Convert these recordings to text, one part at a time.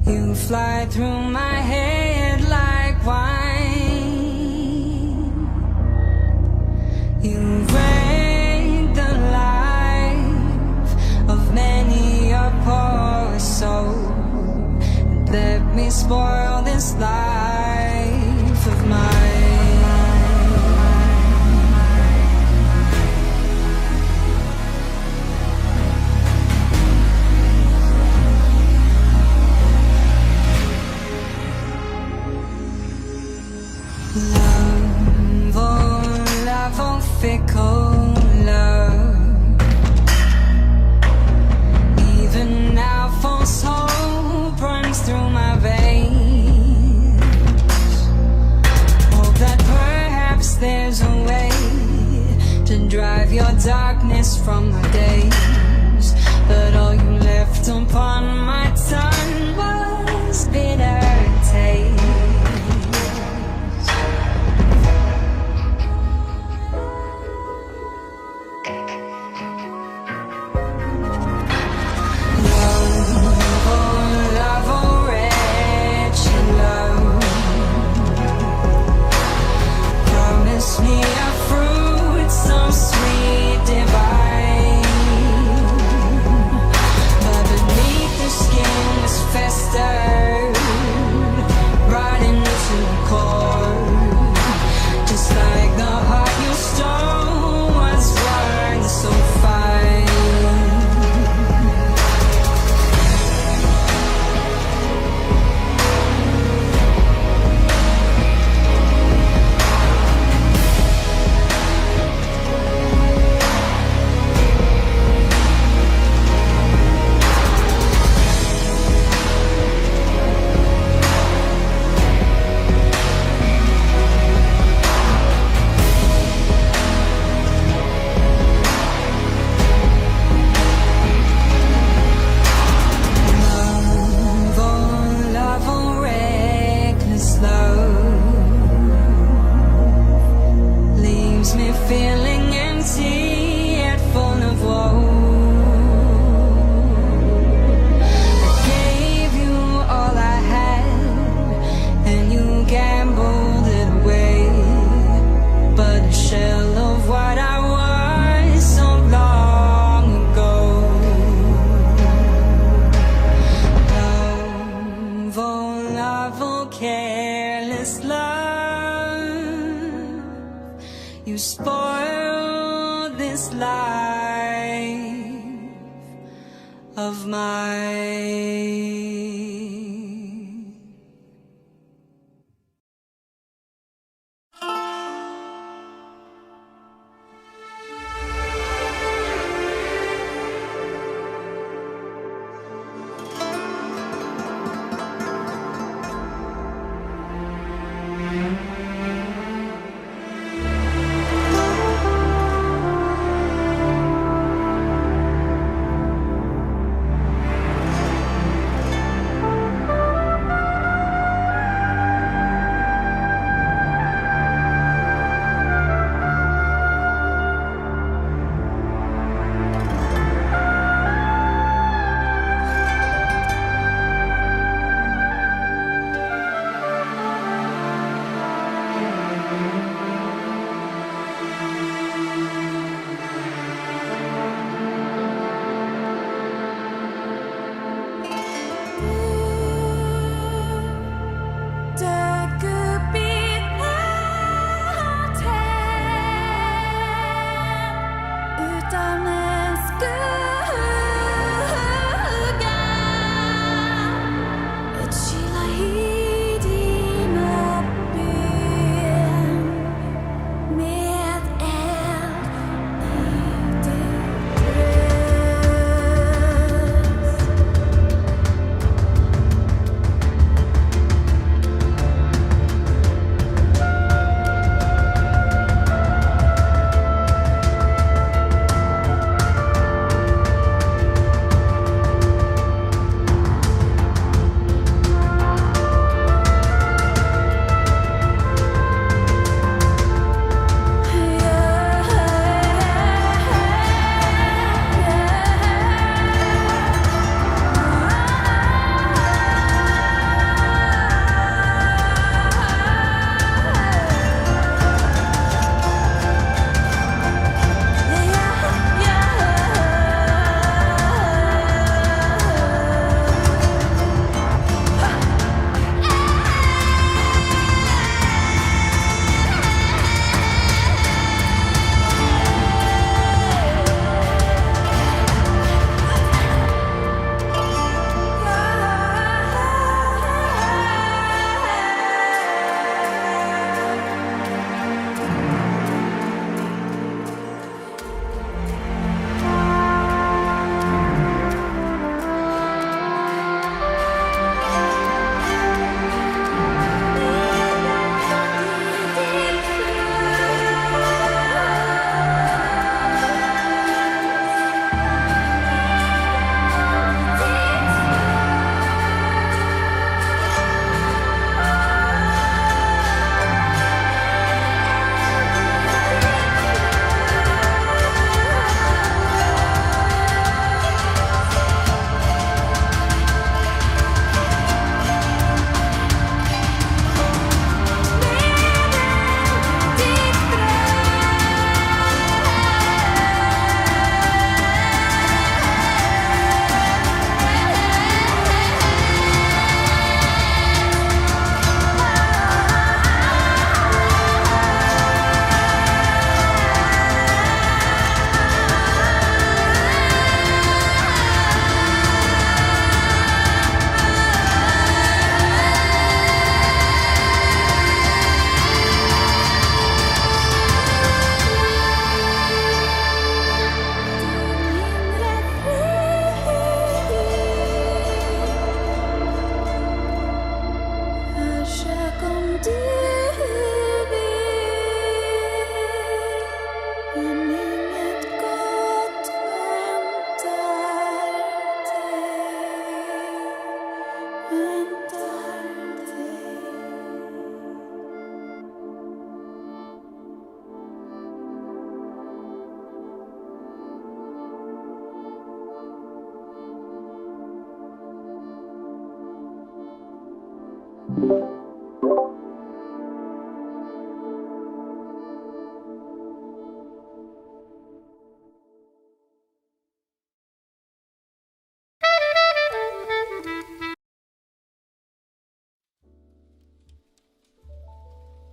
You fly through my head like wine. You rain the life of many a poor soul. Let me spoil this life of mine. Love, oh love, oh fickle love. Even now false hope runs through my veins. Hope that perhaps there's a way to drive your darkness from my days. But all you left upon my tongue was bitter taste. Me a fruit so sweet, divine, but beneath the skin is fate.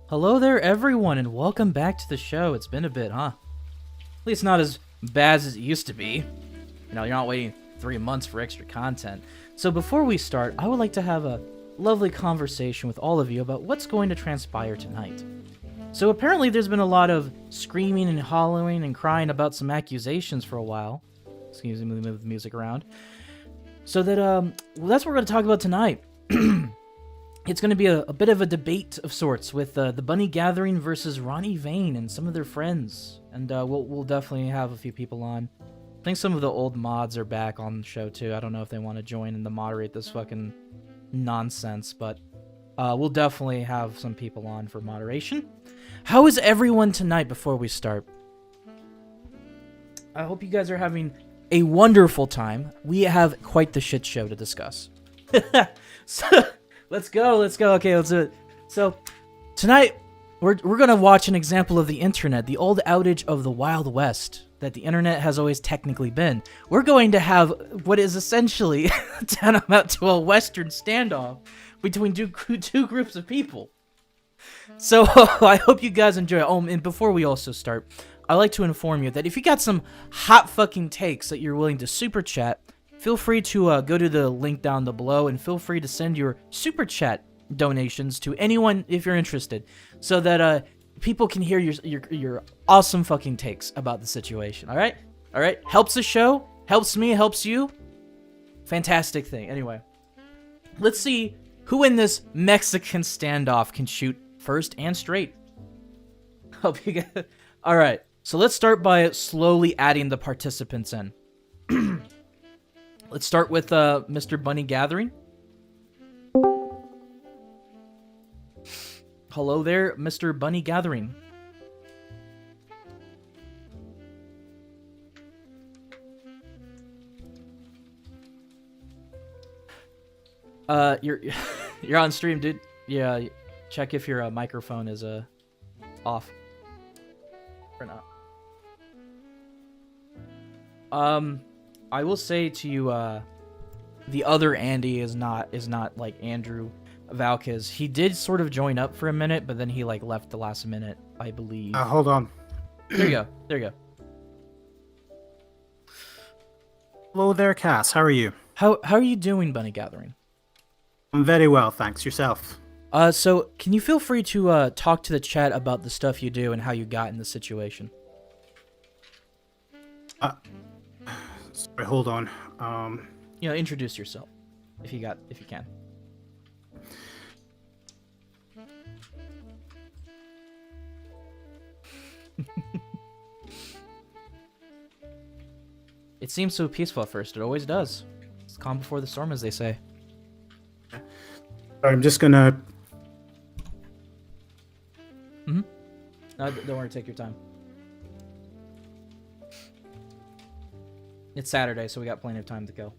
Hello there, everyone, and welcome back to the show. It's been a bit, huh? At least not as bad as it used to be. You know, you're not waiting 3 months for extra content. So before we start, I would like to have a lovely conversation with all of you about what's going to transpire tonight. So apparently there's been a lot of screaming and hollering and crying about some accusations for a while. Excuse me, move the music around. So that, well, that's what we're going to talk about tonight. It's going to be a bit of a debate of sorts with the Bunny Gathering versus Ronny Vane and some of their friends. And we'll definitely have a few people on. I think some of the old mods are back on the show too. I don't know if they want to join and moderate this fucking nonsense, but we'll definitely have some people on for moderation. How is everyone tonight before we start? I hope you guys are having a wonderful time. We have quite the shit show to discuss. So... Let's go. Okay, let's do it. So, tonight, we're going to watch an example of the internet, the old outage of the Wild West that the internet has always technically been. We're going to have what is essentially tantamount to a Western standoff between two groups of people. So, I hope you guys enjoy it. Oh, and before we also start, I'd like to inform you that if you got some hot fucking takes that you're willing to super chat, feel free to go to the link down below and feel free to send your super chat donations to anyone if you're interested, so that people can hear your awesome fucking takes about the situation. All right, helps the show, helps me, helps you. Fantastic thing. Anyway, let's see who in this Mexican standoff can shoot first and straight. Hope you get. All right, so let's start by slowly adding the participants in. Let's start with Mr. Bunny Gathering. Hello there, Mr. Bunny Gathering. You're on stream, dude. Yeah, check if your microphone is off or not. I will say to you, the other Andy is not like Andrew Valkes. He did sort of join up for a minute, but then he like left the last minute, I believe. Hold on. There you go. Hello there, Cass. How are you? How are you doing, Bunny Gathering? I'm very well, thanks. Yourself? So can you feel free to talk to the chat about the stuff you do and how you got in the situation? Sorry, hold on. Introduce yourself if you can. It seems so peaceful at first. It always does. It's calm before the storm, as they say. I'm just gonna... No, don't worry. Take your time. It's Saturday, so we got plenty of time to go.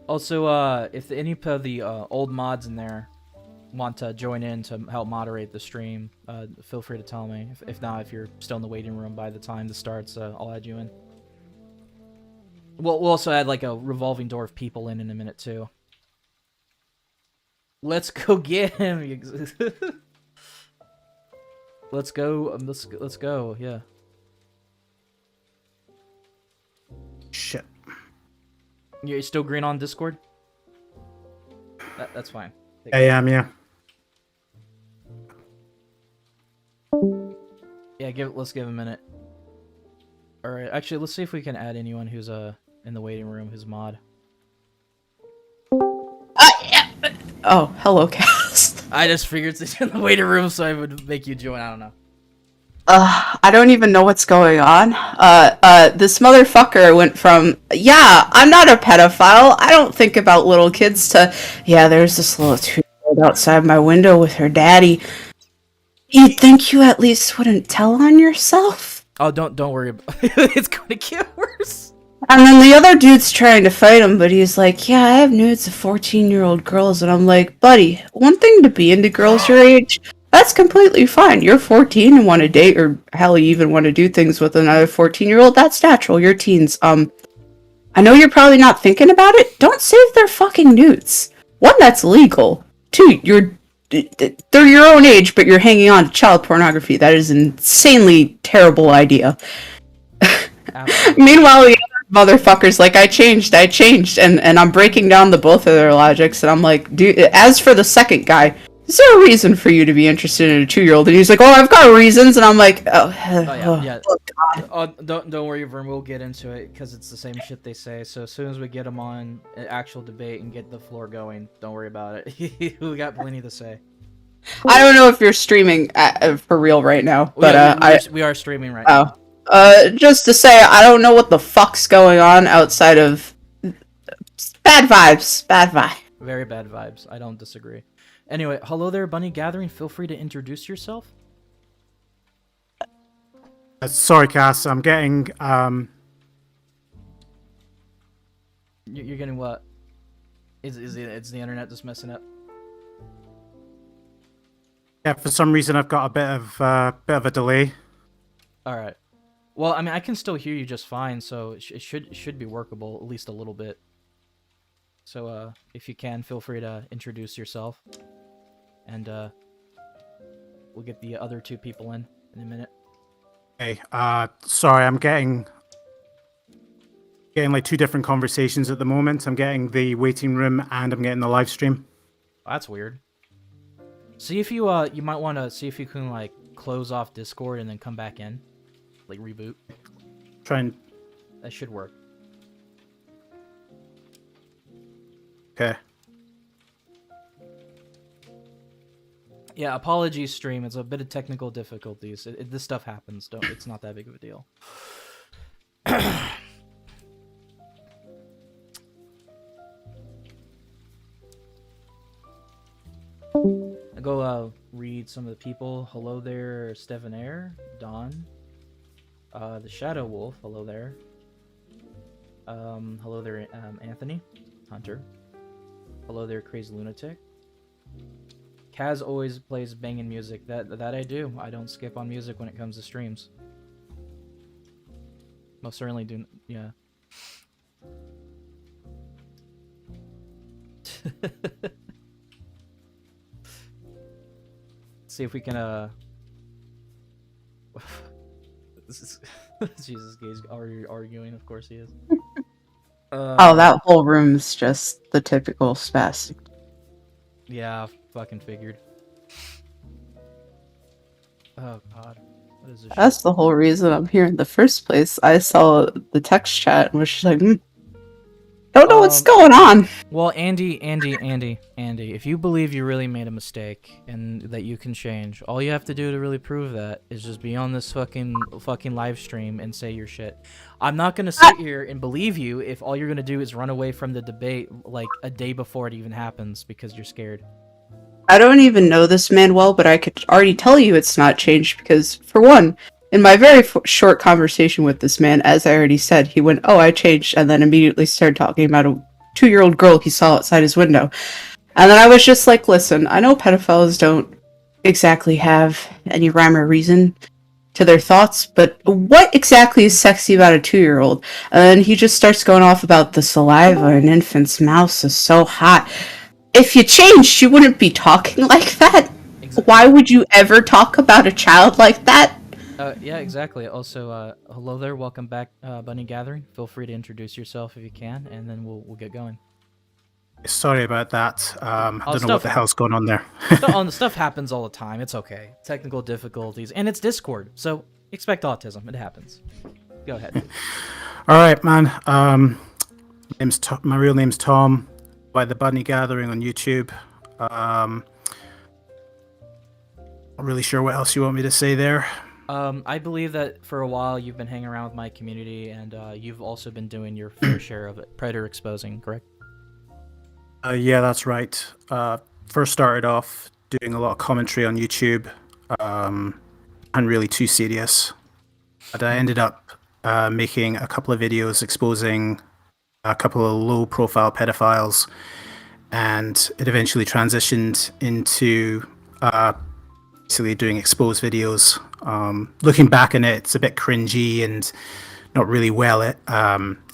Also, if any of the old mods in there want to join in to help moderate the stream, feel free to tell me. If not, if you're still in the waiting room by the time this starts, I'll add you in. We'll also add like a revolving door of people in a minute too. Let's go get him. Let's go. Let's go. Yeah. Shit. You're still green on Discord? That's fine. I am, yeah. Yeah, let's give a minute. All right. Actually, let's see if we can add anyone who's in the waiting room who's mod. Yeah. Oh, hello, Cass. I just figured it's in the waiting room, so I would make you join. I don't know. I don't even know what's going on. This motherfucker went from, yeah, I'm not a pedophile, I don't think about little kids, to, yeah, there's this little 2-year-old outside my window with her daddy. You'd think you at least wouldn't tell on yourself? Oh, don't worry about it. It's gonna get worse. And then the other dude's trying to fight him, but he's like, yeah, I have nudes of 14-year-old girls, and I'm like, buddy, one thing to be into girls your age, that's completely fine. You're 14 and want to date, or hell, you even want to do things with another 14-year-old, that's natural, you're teens. I know you're probably not thinking about it, don't save their fucking nudes. One, that's illegal. Two, they're your own age, but you're hanging on to child pornography. That is an insanely terrible idea. Meanwhile, the other motherfuckers like, I changed, and I'm breaking down the both of their logics, and I'm like, dude, as for the second guy, is there a reason for you to be interested in a 2-year-old? And he's like, oh, I've got reasons, and I'm like, Yeah. oh God. Oh, don't worry, Vern. We'll get into it because it's the same shit they say. So as soon as we get them on an actual debate and get the floor going, don't worry about it. We got plenty to say. I don't know if you're streaming for real right now, but we are streaming right now. Just to say, I don't know what the fuck's going on outside of bad vibes. Bad vibe. Very bad vibes. I don't disagree. Anyway, hello there, Bunny Gathering. Feel free to introduce yourself. Sorry, Cass. I'm getting You're getting what? Is the internet just messing up? yeah. For some reason, I've got a bit of a delay. All right. Well, I mean, I can still hear you just fine, so it should be workable, at least a little bit. So, if you can, feel free to introduce yourself, and we'll get the other two people in a minute. Hey, sorry, I'm getting like two different conversations at the moment. I'm getting the waiting room and I'm getting the live stream. Oh, that's weird. See if you you might want to see if you can like close off Discord and then come back in, like reboot. Try and That should work. okay. Yeah, apologies, stream. It's a bit of technical difficulties. This stuff happens. It's not that big of a deal. I go read some of the people. Hello there, Stevenair, Don, the Shadow Wolf. Hello there. Hello there, Anthony, Hunter. Hello there, Crazy Lunatic. Kaz always plays banging music. That I do. I don't skip on music when it comes to streams. Most certainly do. Yeah. See if we can Jesus, Gay's arguing. Of course he is. Oh, that whole room's just the typical spastic. Yeah, fucking figured. Oh god, what is this? That's the whole reason I'm here in the first place. I saw the text chat and was just like, don't know what's going on. Well, Andy, if you believe you really made a mistake and that you can change, all you have to do to really prove that is just be on this fucking live stream and say your shit. I'm not gonna sit here and believe you if all you're gonna do is run away from the debate like a day before it even happens because you're scared. I don't even know this man well, but I could already tell you it's not changed because, for one, in my very short conversation with this man, as I already said, he went, oh, I changed, and then immediately started talking about a 2-year-old girl he saw outside his window. And then I was just like, listen, I know pedophiles don't exactly have any rhyme or reason to their thoughts, but what exactly is sexy about a 2-year-old? And then he just starts going off about the saliva in an infant's mouth is so hot. If you changed, you wouldn't be talking like that. Exactly. Why would you ever talk about a child like that? Yeah, exactly. Also, hello there. Welcome back, Bunny Gathering. Feel free to introduce yourself if you can, and then we'll get going. Sorry about that. I don't know what the hell's going on there. The stuff happens all the time. It's okay. Technical difficulties, and it's Discord, so expect autism. It happens. Go ahead. All right, man. My real name's Tom, by the Bunny Gathering on YouTube. Not really sure what else you want me to say there. I believe that for a while you've been hanging around with my community, and you've also been doing your fair share of predator exposing, correct? Yeah, that's right. First started off doing a lot of commentary on YouTube, and really too serious. But I ended up making a couple of videos exposing a couple of low-profile pedophiles, and it eventually transitioned into basically doing exposed videos. Looking back on it, it's a bit cringy and not really well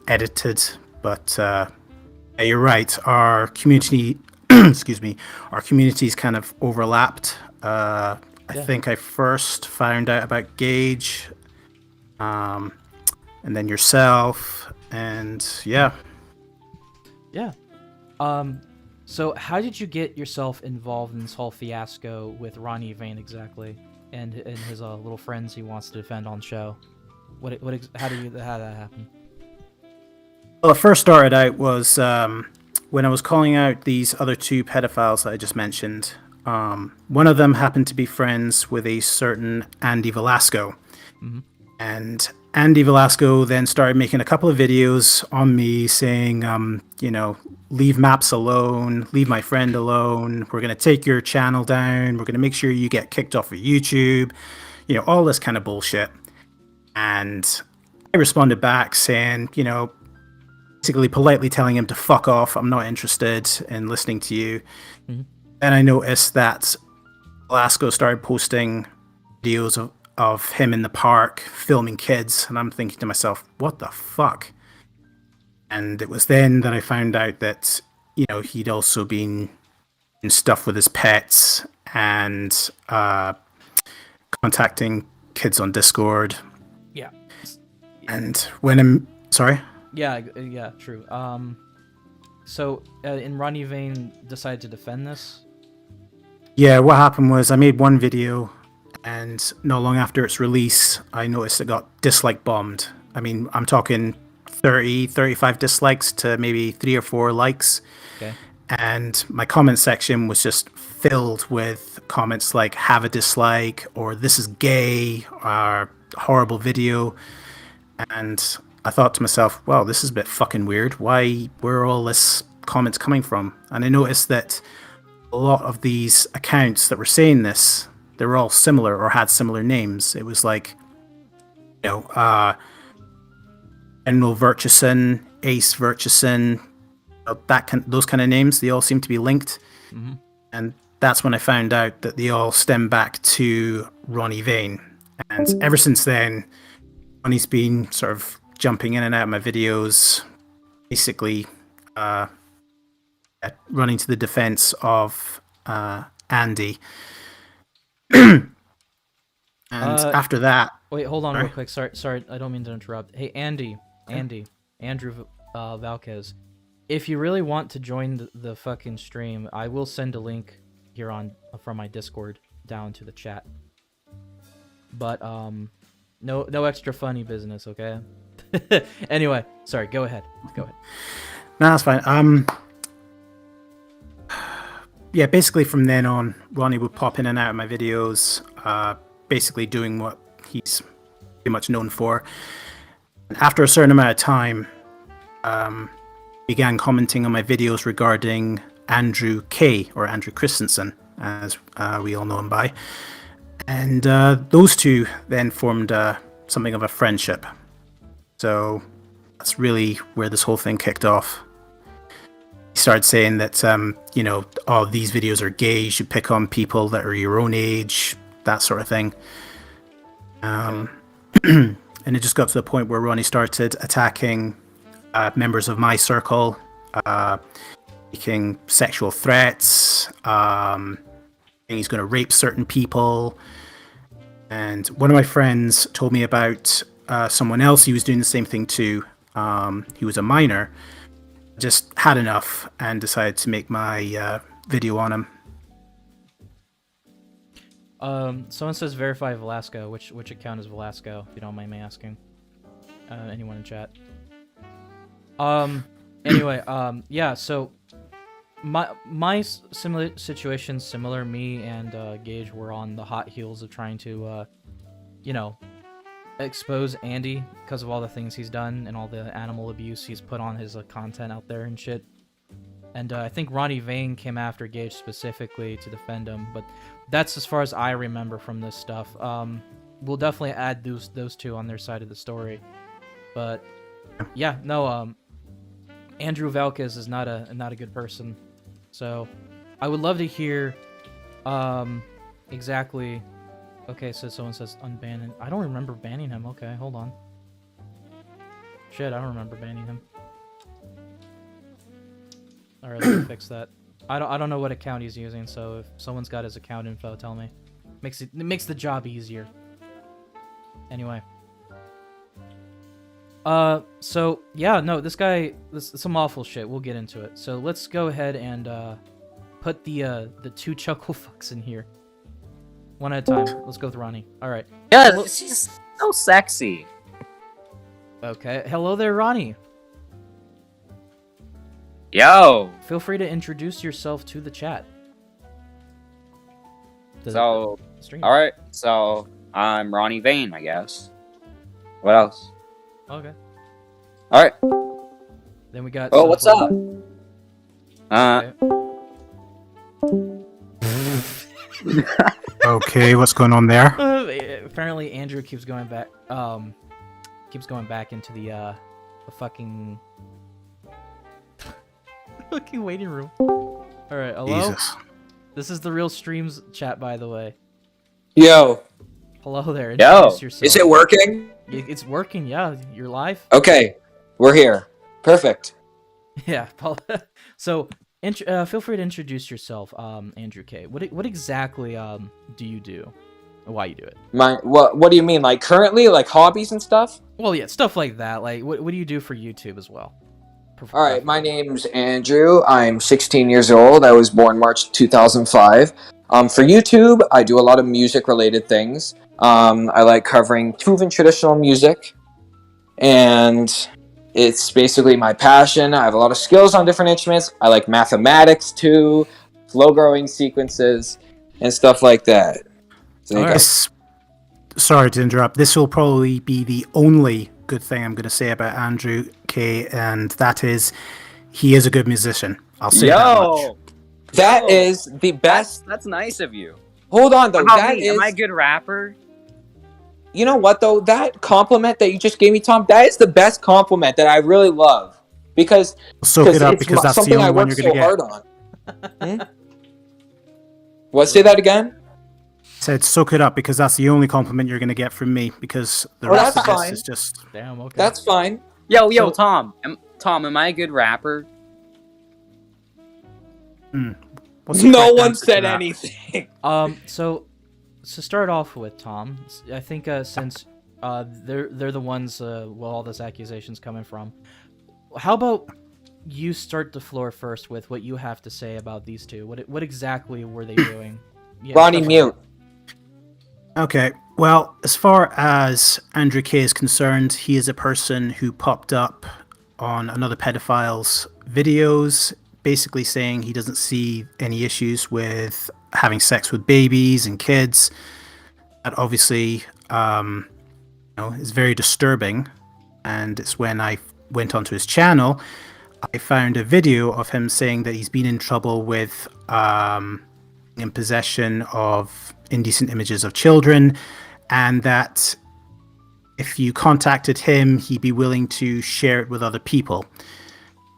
edited, but yeah, you're right. Our community, excuse me, our communities kind of overlapped. I think I first found out about Gage, and then yourself, and yeah. Yeah. So how did you get yourself involved in this whole fiasco with Ronny Vane exactly, and his little friends he wants to defend on show? How did that happen? Well, it first started out was when I was calling out these other two pedophiles that I just mentioned. One of them happened to be friends with a certain Andy Velasco. Mm-hmm. And Andy Velasco then started making a couple of videos on me saying, leave maps alone, leave my friend alone, we're going to take your channel down, we're going to make sure you get kicked off of YouTube, all this kind of bullshit. And I responded back saying, basically politely telling him to fuck off, I'm not interested in listening to you. Mm-hmm. And I noticed that Velasco started posting videos of him in the park filming kids, and I'm thinking to myself, what the fuck? And it was then that I found out that he'd also been doing stuff with his pets and contacting kids on Discord. Yeah. And when I'm sorry. Yeah, true. So and Ronny Vane decided to defend this. Yeah, what happened was I made one video, and not long after its release, I noticed it got dislike bombed. I mean, I'm talking 30, 35 dislikes to maybe 3 or 4 likes. Okay. And my comment section was just filled with comments like, have a dislike, or this is gay, or horrible video. And I thought to myself, well, this is a bit fucking weird. Where are all this comments coming from? And I noticed that a lot of these accounts that were saying this, they were all similar or had similar names. It was like, General Virtuson, Ace Virtuson, those kind of names. They all seem to be linked. Mm-hmm. And that's when I found out that they all stem back to Ronny Vane. And ever since then, Ronny's been sort of jumping in and out of my videos, basically running to the defense of Andy. And after that... Wait, hold on sorry? real quick. Sorry, I don't mean to interrupt. Hey, Andrew Valquez, if you really want to join the fucking stream, I will send a link here from my Discord down to the chat. But no extra funny business, okay? Anyway, sorry. Go ahead. No, that's fine. Yeah, basically from then on, Ronny would pop in and out of my videos, basically doing what he's pretty much known for. And after a certain amount of time, began commenting on my videos regarding Andrew K, or Andrew Christensen, as we all know him by. And those two then formed something of a friendship. So that's really where this whole thing kicked off. He started saying that, these videos are gay, you should pick on people that are your own age, that sort of thing. And it just got to the point where Ronny started attacking members of my circle, making sexual threats, and he's going to rape certain people. And one of my friends told me about someone else he was doing the same thing to. He was a minor, just had enough and decided to make my video on him. Someone says verify Velasco. Which account is Velasco, if you don't mind me asking? Anyone in chat? Anyway, yeah. So my similar situation, similar. Me and Gage were on the hot heels of trying to, expose Andy because of all the things he's done and all the animal abuse he's put on his content out there and shit. And I think Ronny Vane came after Gage specifically to defend him, but that's as far as I remember from this stuff. We'll definitely add those two on their side of the story. But yeah, no, Andrew Valkes is not a good person. So I would love to hear exactly. Okay, so someone says unban. I don't remember banning him. Okay, hold on. Shit, I don't remember banning him. All right, let me fix that. I don't know what account he's using, so if someone's got his account info, tell me. It makes the job easier. Anyway. So yeah, no, this some awful shit. We'll get into it. So let's go ahead and put the two chuckle fucks in here. One at a time. Let's go with Ronnie. All right. Yeah, she's so sexy. Okay. Hello there, Ronnie. Yo. Feel free to introduce yourself to the chat. All right. So I'm Ronny Vane, I guess. What else? Okay. All right. Then we got. Oh, what's up? Okay, what's going on there? Apparently, Andrew keeps going back. Keeps going back into the fucking fucking waiting room. All right, hello. Jesus. This is the real streams chat, by the way. Yo. Hello there. Yo. Introduce yourself. Is it working? It's working. Yeah, you're live. Okay, we're here. Perfect. Yeah, Paul. So, feel free to introduce yourself, Andrew K. What exactly do you do? Or why you do it? What do you mean? Like currently, like hobbies and stuff? Well, yeah, stuff like that. Like, what do you do for YouTube as well? All right, my name's Andrew. I'm 16 years old. I was born March 2005. For YouTube, I do a lot of music-related things. I like covering Tuvan traditional music, and it's basically my passion. I have a lot of skills on different instruments. I like mathematics too, flow growing sequences, and stuff like that. So Sorry to interrupt. This will probably be the only good thing I'm going to say about Andrew K, and that is he is a good musician. I'll say that much. That is the best. That's nice of you. Hold on, though. Am I a good rapper? You know what, though? That compliment that you just gave me, Tom, that is the best compliment that I really love. Because soak it up, because that's the only one you're going to get. Hard on. What? Say that again? Said soak it up, because that's the only compliment you're going to get from me, because the rest of this is just... Damn, okay. That's fine. Yo, Tom. Tom, am I a good rapper? No one said anything. So to start off with, Tom, I think since they're the ones all this accusation's coming from, how about you start the floor first with what you have to say about these two? What exactly were they doing? Yeah, Ronnie, mute. Okay, well, as far as Andrew K is concerned, he is a person who popped up on another pedophile's videos, basically saying he doesn't see any issues with having sex with babies and kids. That obviously is very disturbing, and it's when I went onto his channel, I found a video of him saying that he's been in trouble with in possession of indecent images of children, and that if you contacted him, he'd be willing to share it with other people.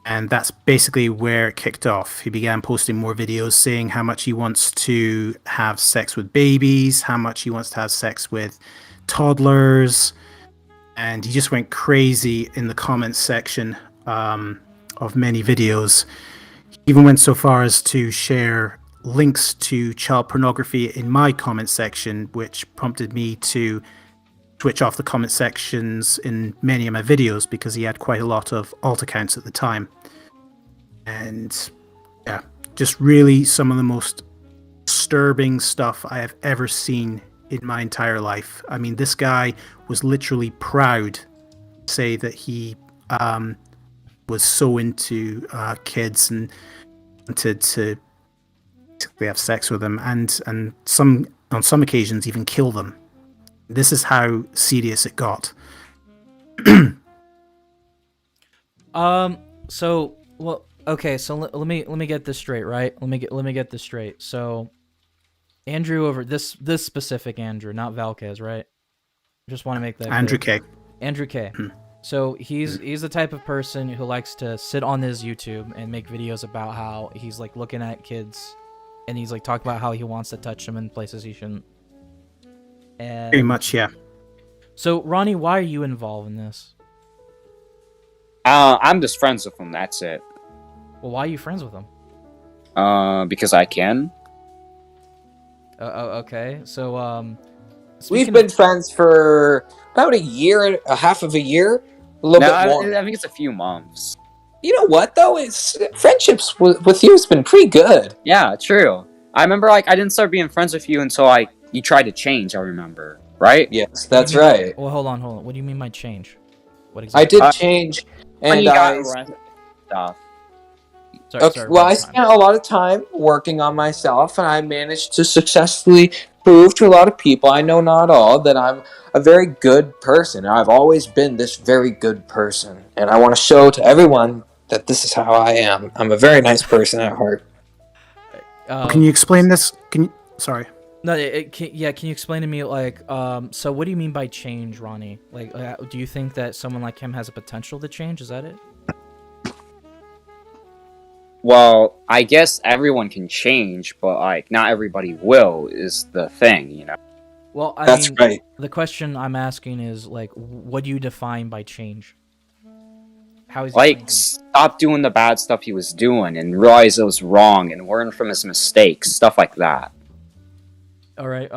And that's basically where it kicked off. He began posting more videos saying how much he wants to have sex with babies, how much he wants to have sex with toddlers, and he just went crazy in the comments section of many videos. He even went so far as to share links to child pornography in my comment section, which prompted me to switch off the comment sections in many of my videos because he had quite a lot of alt accounts at the time. And yeah, just really some of the most disturbing stuff I have ever seen in my entire life. I mean, this guy was literally proud to say that he was so into kids and wanted to have sex with them, and on some occasions even kill them. This is how serious it got. So, well, okay. So let me get this straight, right? Let me get this straight. So, Andrew over this specific Andrew, not Valquez, right? Just want to make that Andrew clear. K. Andrew K. So he's the type of person who likes to sit on his YouTube and make videos about how he's like looking at kids, and he's like talking about how he wants to touch them in places he shouldn't. And Pretty much, yeah. so, Ronny, why are you involved in this? I'm just friends with him. That's it. Well, why are you friends with him? Because I can. Okay. So, We've speaking been of- friends for about a half of a year, a little No, bit more. I think it's a few months. You know what though? It's friendships with you has been pretty good. Yeah, true. I remember, like, I didn't start being friends with you until you tried to change. I remember, right? Yes, that's What do you mean- right. Well, hold on. What do you mean by change? What I exactly? did change, When and you got I. arrested and stuff. Sorry, Okay, well, I one time. spent a lot of time working on myself, and I managed to successfully prove to a lot of people, I know not all, that I'm a very good person. I've always been this very good person, and I want to show to everyone that this is how I am. I'm a very nice person at heart. Can you explain this? Sorry. No, can you explain to me, like, so what do you mean by change, Ronny? Like, do you think that someone like him has a potential to change? Is that it? Well, I guess everyone can change, but, like, not everybody will, is the thing, you know? Well, I That's mean, right. the question I'm asking is, like, what do you define by change? How is he Like, changing? stop doing the bad stuff he was doing and realize it was wrong and learn from his mistakes, stuff like that. All right.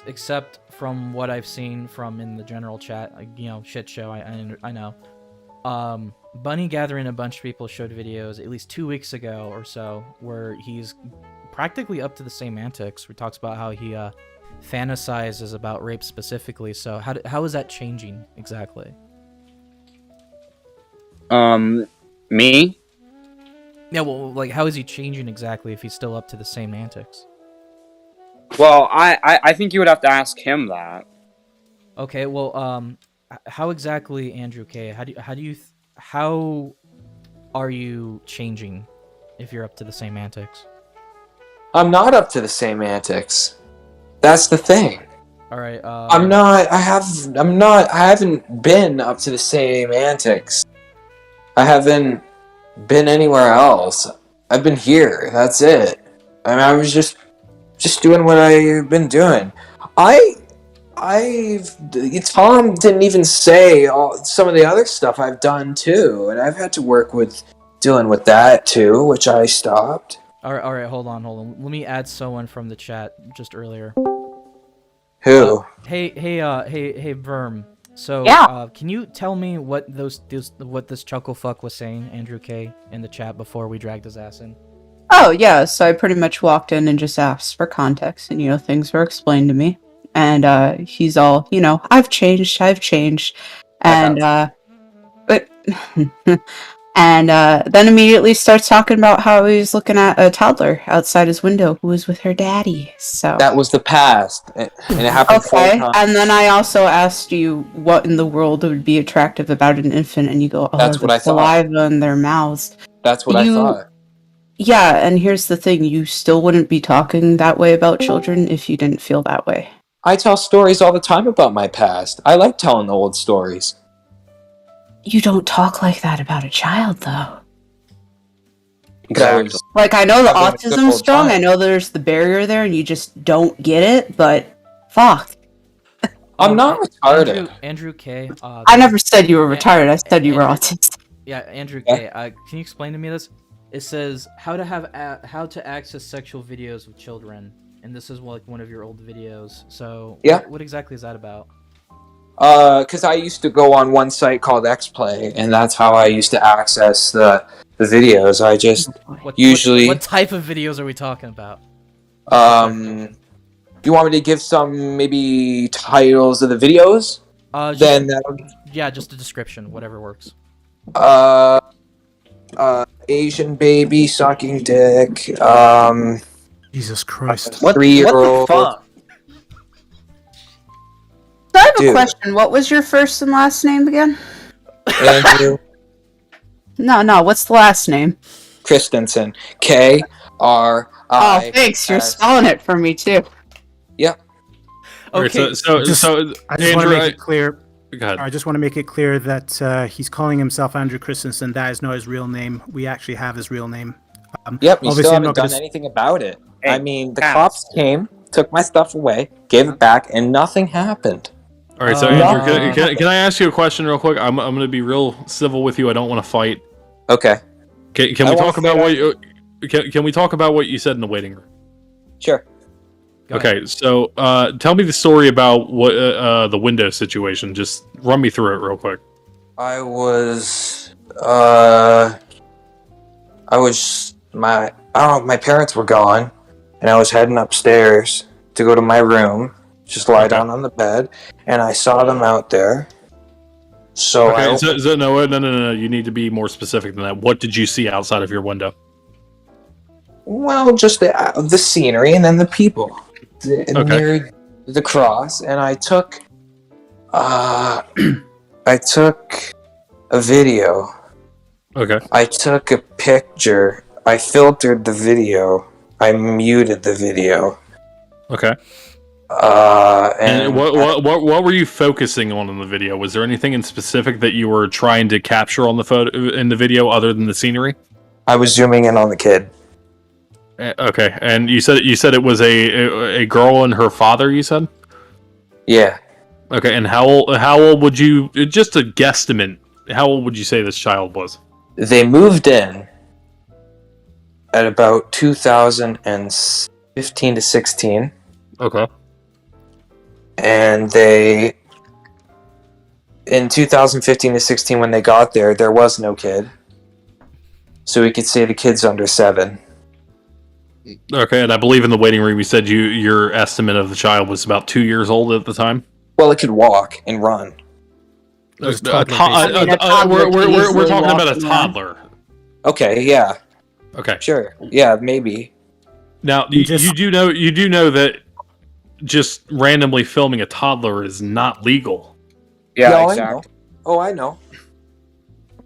Except from what I've seen from in the general chat, shit show. I know. Bunny gathering a bunch of people showed videos at least 2 weeks ago or so where he's practically up to the same antics. Where he talks about how he fantasizes about rape specifically. So how is that changing exactly? Me? Yeah. Well, like, how is he changing exactly if he's still up to the same antics? Well, I think you would have to ask him that. Okay, well, how exactly, Andrew K? How are you changing if you're up to the same antics? I'm not up to the same antics. That's the thing. All right. I'm not. I haven't been up to the same antics. I haven't been anywhere else. I've been here. That's it. I mean, I was just doing what I've been doing. Tom didn't even say some of the other stuff I've done too, and I've had to work with dealing with that too, which I stopped. All right. Hold on. Let me add someone from the chat just earlier. Who? Hey, Verm. So, Yeah. Can you tell me what this chuckle fuck was saying, Andrew K, in the chat before we dragged his ass in? Oh, yeah, so I pretty much walked in and just asked for context, and, things were explained to me. And, he's all, I've changed, and, but, and, then immediately starts talking about how he's looking at a toddler outside his window who was with her daddy, so... That was the past, and it happened 4 Okay, times. and then I also asked you what in the world would be attractive about an infant, and you go, oh, That's the what I thought. saliva in their mouths. That's what I thought. Yeah, and here's the thing, you still wouldn't be talking that way about children if you didn't feel that way. I tell stories all the time about my past. I like telling old stories. You don't talk like that about a child, though. Exactly. Like, I know the Having a good autism's old strong, time. I know there's the barrier there, and you just don't get it, but fuck. I'm not retarded. Andrew K. I never said you were Yeah, retarded, I said you were Andrew- autistic. Yeah, Andrew Yeah. K. Can you explain to me this? It says how to access sexual videos of children, and this is like one of your old videos. So Yeah. what exactly is that about? Because I used to go on one site called XPlay, and that's how I used to access the videos. I just usually. What type of videos are we talking about? You want me to give some maybe titles of the videos? Just, Then yeah, just a description, whatever works. Asian baby sucking dick. Jesus Christ. What the 3-year-old. fuck? So I have a Dude. question. What was your first and last name again? Andrew No. What's the last name? Christensen. K R I. Oh, thanks. You're S. spelling it for me too. Yep. Okay. I just want to Andrew, make it clear. go ahead. I just want to make it clear that he's calling himself Andrew Christensen. That is not his real name. We actually have his real name. Yep. You Obviously, still I'm haven't not done gonna anything about it. Hey, I mean, the Cass. cops came, took my stuff away, gave it back, and nothing happened. All right, so Uh, Andrew, can I ask you a question real quick? I'm going to be real civil with you. I don't want to fight. Okay. Can I we won't talk about fight what you? Can we talk about what you said in the waiting room? Sure. Go ahead. Okay, so tell me the story about what the window situation. Just run me through it real quick. My parents were gone, and I was heading upstairs to go to my room, just lie down on the bed, and I saw them out there. So I Okay, opened- no. You need to be more specific than that. What did you see outside of your window? well, just the scenery and then the people Okay. near the cross, and I took I took a video. Okay. I took a picture. I filtered the video. I muted the video. Okay. And And what were you focusing on in the video? Was there anything in specific that you were trying to capture on the photo in the video other than the scenery? I was zooming in on the kid. Okay, and you said it was a girl and her father. You said. Yeah. Okay, and how old would you, just a guesstimate, how old would you say this child was? They moved in at about 2015 to 16, Okay. and in 2015 to 16 when they got there was no kid. So we could say the kid's under 7. Okay, and I believe in the waiting room you said your estimate of the child was about 2 years old at the time? Well, it could walk and run. was We're toddler, basically. talking about a Walking around. toddler. Okay, yeah, Okay. sure. Yeah, maybe. Now you do know that just randomly filming a toddler is not legal. Yeah, exactly. I know.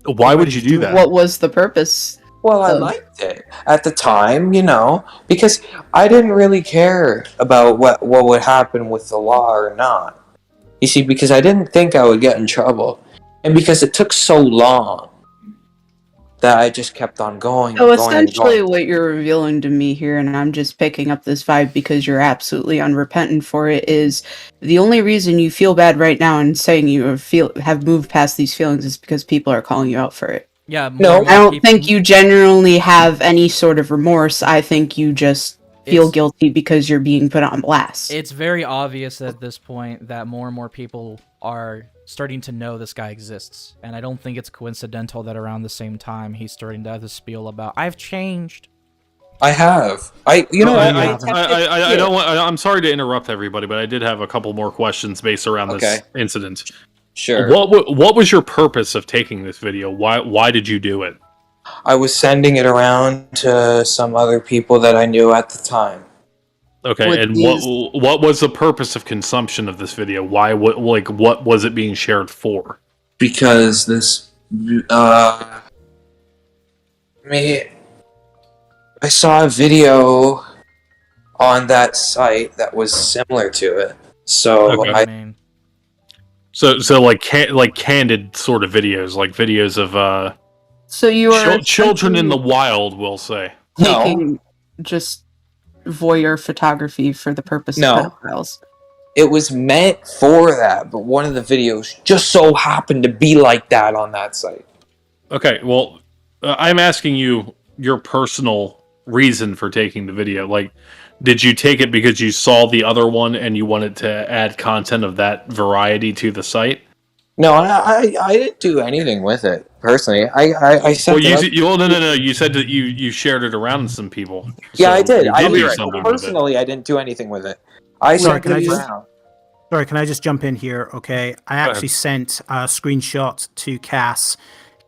Why would you do that? What was the purpose? Well, I liked it at the time, because I didn't really care about what would happen with the law or not. You see, because I didn't think I would get in trouble, and because it took so long that I just kept on going. So and going and essentially, going. what you're revealing to me here, and I'm just picking up this vibe because you're absolutely unrepentant for it, is the only reason you feel bad right now and saying you have moved past these feelings is because people are calling you out for it. Yeah. No, more and I more don't people- think you genuinely have any sort of remorse. I think you just feel It's- guilty because you're being put on blast. It's very obvious at this point that more and more people are starting to know this guy exists, and I don't think it's coincidental that around the same time he's starting to have this spiel about "I've changed." I have. I I don't want. I'm sorry to interrupt everybody, but I did have a couple more questions based around this Okay. incident. Sure. What was your purpose of taking this video? Why did you do it? I was sending it around to some other people that I knew at the time. Okay, With and these- what was the purpose of consumption of this video? Why? What was it being shared for? Because I saw a video on that site that was similar to it. So Okay. I mean, So like candid sort of videos, like videos of So you are children in the wild, we'll say. taking just voyeur photography for the purpose No. of pedophiles. it was meant for that, but one of the videos just so happened to be like that on that site. Okay, well, I'm asking you your personal reason for taking the video. Like, did you take it because you saw the other one and you wanted to add content of that variety to the site? No, I didn't do anything with it personally. I sent Well, it out- no. You said that you shared it around to some people. Yeah, So I did. you I do did. something with it. Personally, I didn't do anything with it. I Sorry, sent can I it just- around. Sorry, can I just jump in here? Okay, I ahead. actually sent a screenshot to Cass.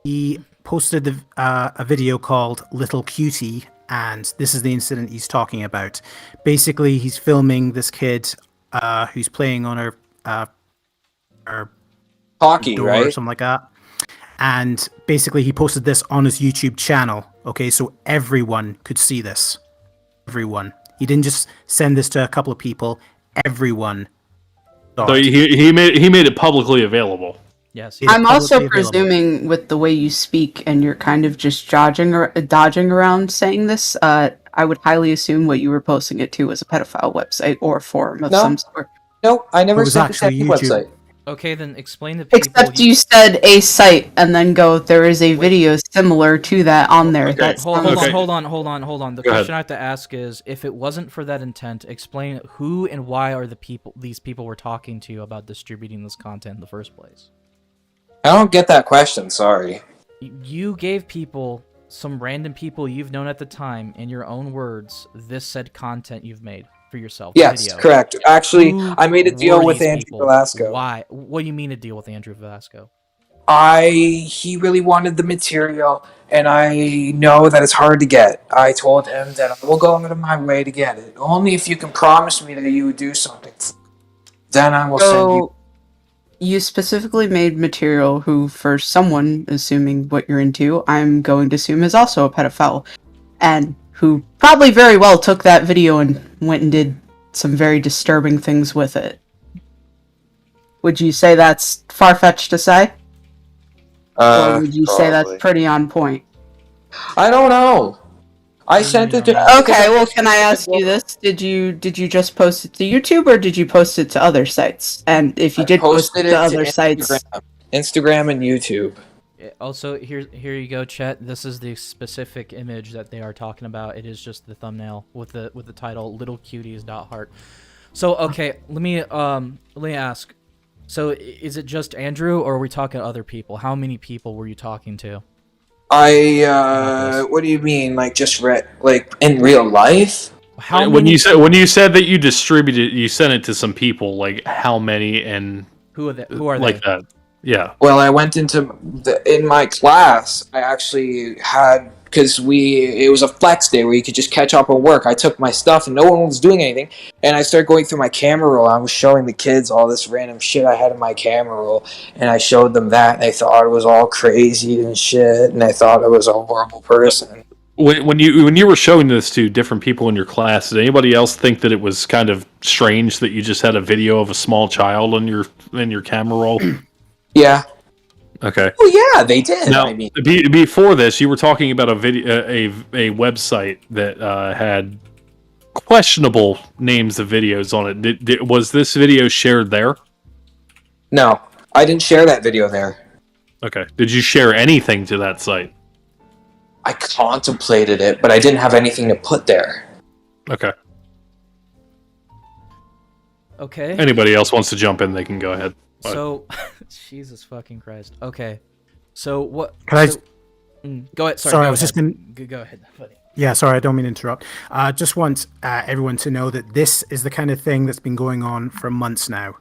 He posted a video called Little Cutie, and this is the incident he's talking about. Basically, he's filming this kid who's playing on her Hockey, door or right? something like that. And basically, he posted this on his YouTube channel. Okay, so everyone could see this. Everyone. He didn't just send this to a couple of people. Everyone. So he made it publicly available. Yes. It's I'm also publicly available. presuming with the way you speak and you're kind of just dodging around saying this, I would highly assume what you were posting it to was a pedophile website or forum of No. some sort. Nope, I never It was sent this actually to YouTube. website. Okay, then explain to people. Except you said a site and then go, there is a video similar to that on there. Okay. That's Hold Okay. on. The Go question ahead. I have to ask is, if it wasn't for that intent, explain who and why are these people were talking to you about distributing this content in the first place. I don't get that question, sorry. You gave people, some random people you've known at the time, in your own words, this said content you've made for yourself. Yes, video. correct. Actually, Who I made a deal were with these Andrew people? Velasco. Why? What do you mean a deal with Andrew Velasco? He really wanted the material, and I know that it's hard to get. I told him that I will go out of my way to get it. Only if you can promise me that you would do something. Then I will send you. So you specifically made material who, for someone, assuming what you're into, I'm going to assume is also a pedophile, and who probably very well took that video and went and did some very disturbing things with it. Would you say that's far-fetched to say? Or would you say that's Probably. pretty on point? I don't know. I sent it to. Okay, well, can I ask you this? Did you just post it to YouTube, or did you post it to other sites? And if you did post it to other sites, Instagram and YouTube. Also, here you go, chat. This is the specific image that they are talking about. It is just the thumbnail with the title "Little Cuties.heart." So, okay, let me ask. So, is it just Andrew, or are we talking to other people? How many people were you talking to? What do you mean? Like just like in real life? How when many? you said that you distributed, you sent it to some people. Like how many and Who are they? Who are like they? that? Yeah. Well, I went in my class. I actually had because it was a flex day where you could just catch up on work. I took my stuff and no one was doing anything, and I started going through my camera roll. I was showing the kids all this random shit I had in my camera roll, and I showed them that, and they thought it was all crazy and shit, and they thought I was a horrible person. When you were showing this to different people in your class, did anybody else think that it was kind of strange that you just had a video of a small child in your camera roll? Yeah. Okay. Oh yeah, they did. Now, I mean, before this, you were talking about a website that had questionable names of videos on it. Was this video shared there? no, I didn't share that video there. Okay. Did you share anything to that site? I contemplated it, but I didn't have anything to put there. Okay. Okay. Anybody else wants to jump in, they can go ahead. So, Jesus fucking Christ. Okay. So what? Can I so, go ahead. Sorry, Sorry, go I was just ahead. gonna- Go ahead, buddy. Yeah, sorry, I don't mean to interrupt. Just want everyone to know that this is the kind of thing that's been going on for months now.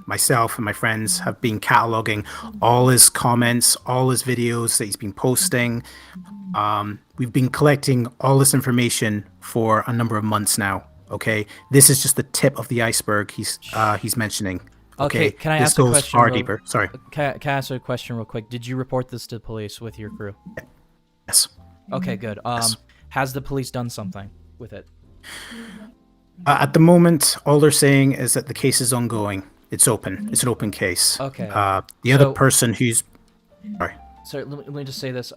Myself and my friends have been cataloging all his comments, all his videos that he's been posting. We've been collecting all this information for a number of months now. Okay, this is just the tip of the iceberg he's mentioning. Okay, can I this ask a goes question? far deeper. Sorry. Can I ask a question real quick? Did you report this to police with your crew? Yes. Okay, good. Yes. Has the police done something with it? At the moment, all they're saying is that the case is ongoing. It's open. It's an open case. Okay. The other person who's sorry. Sorry, let me just say this.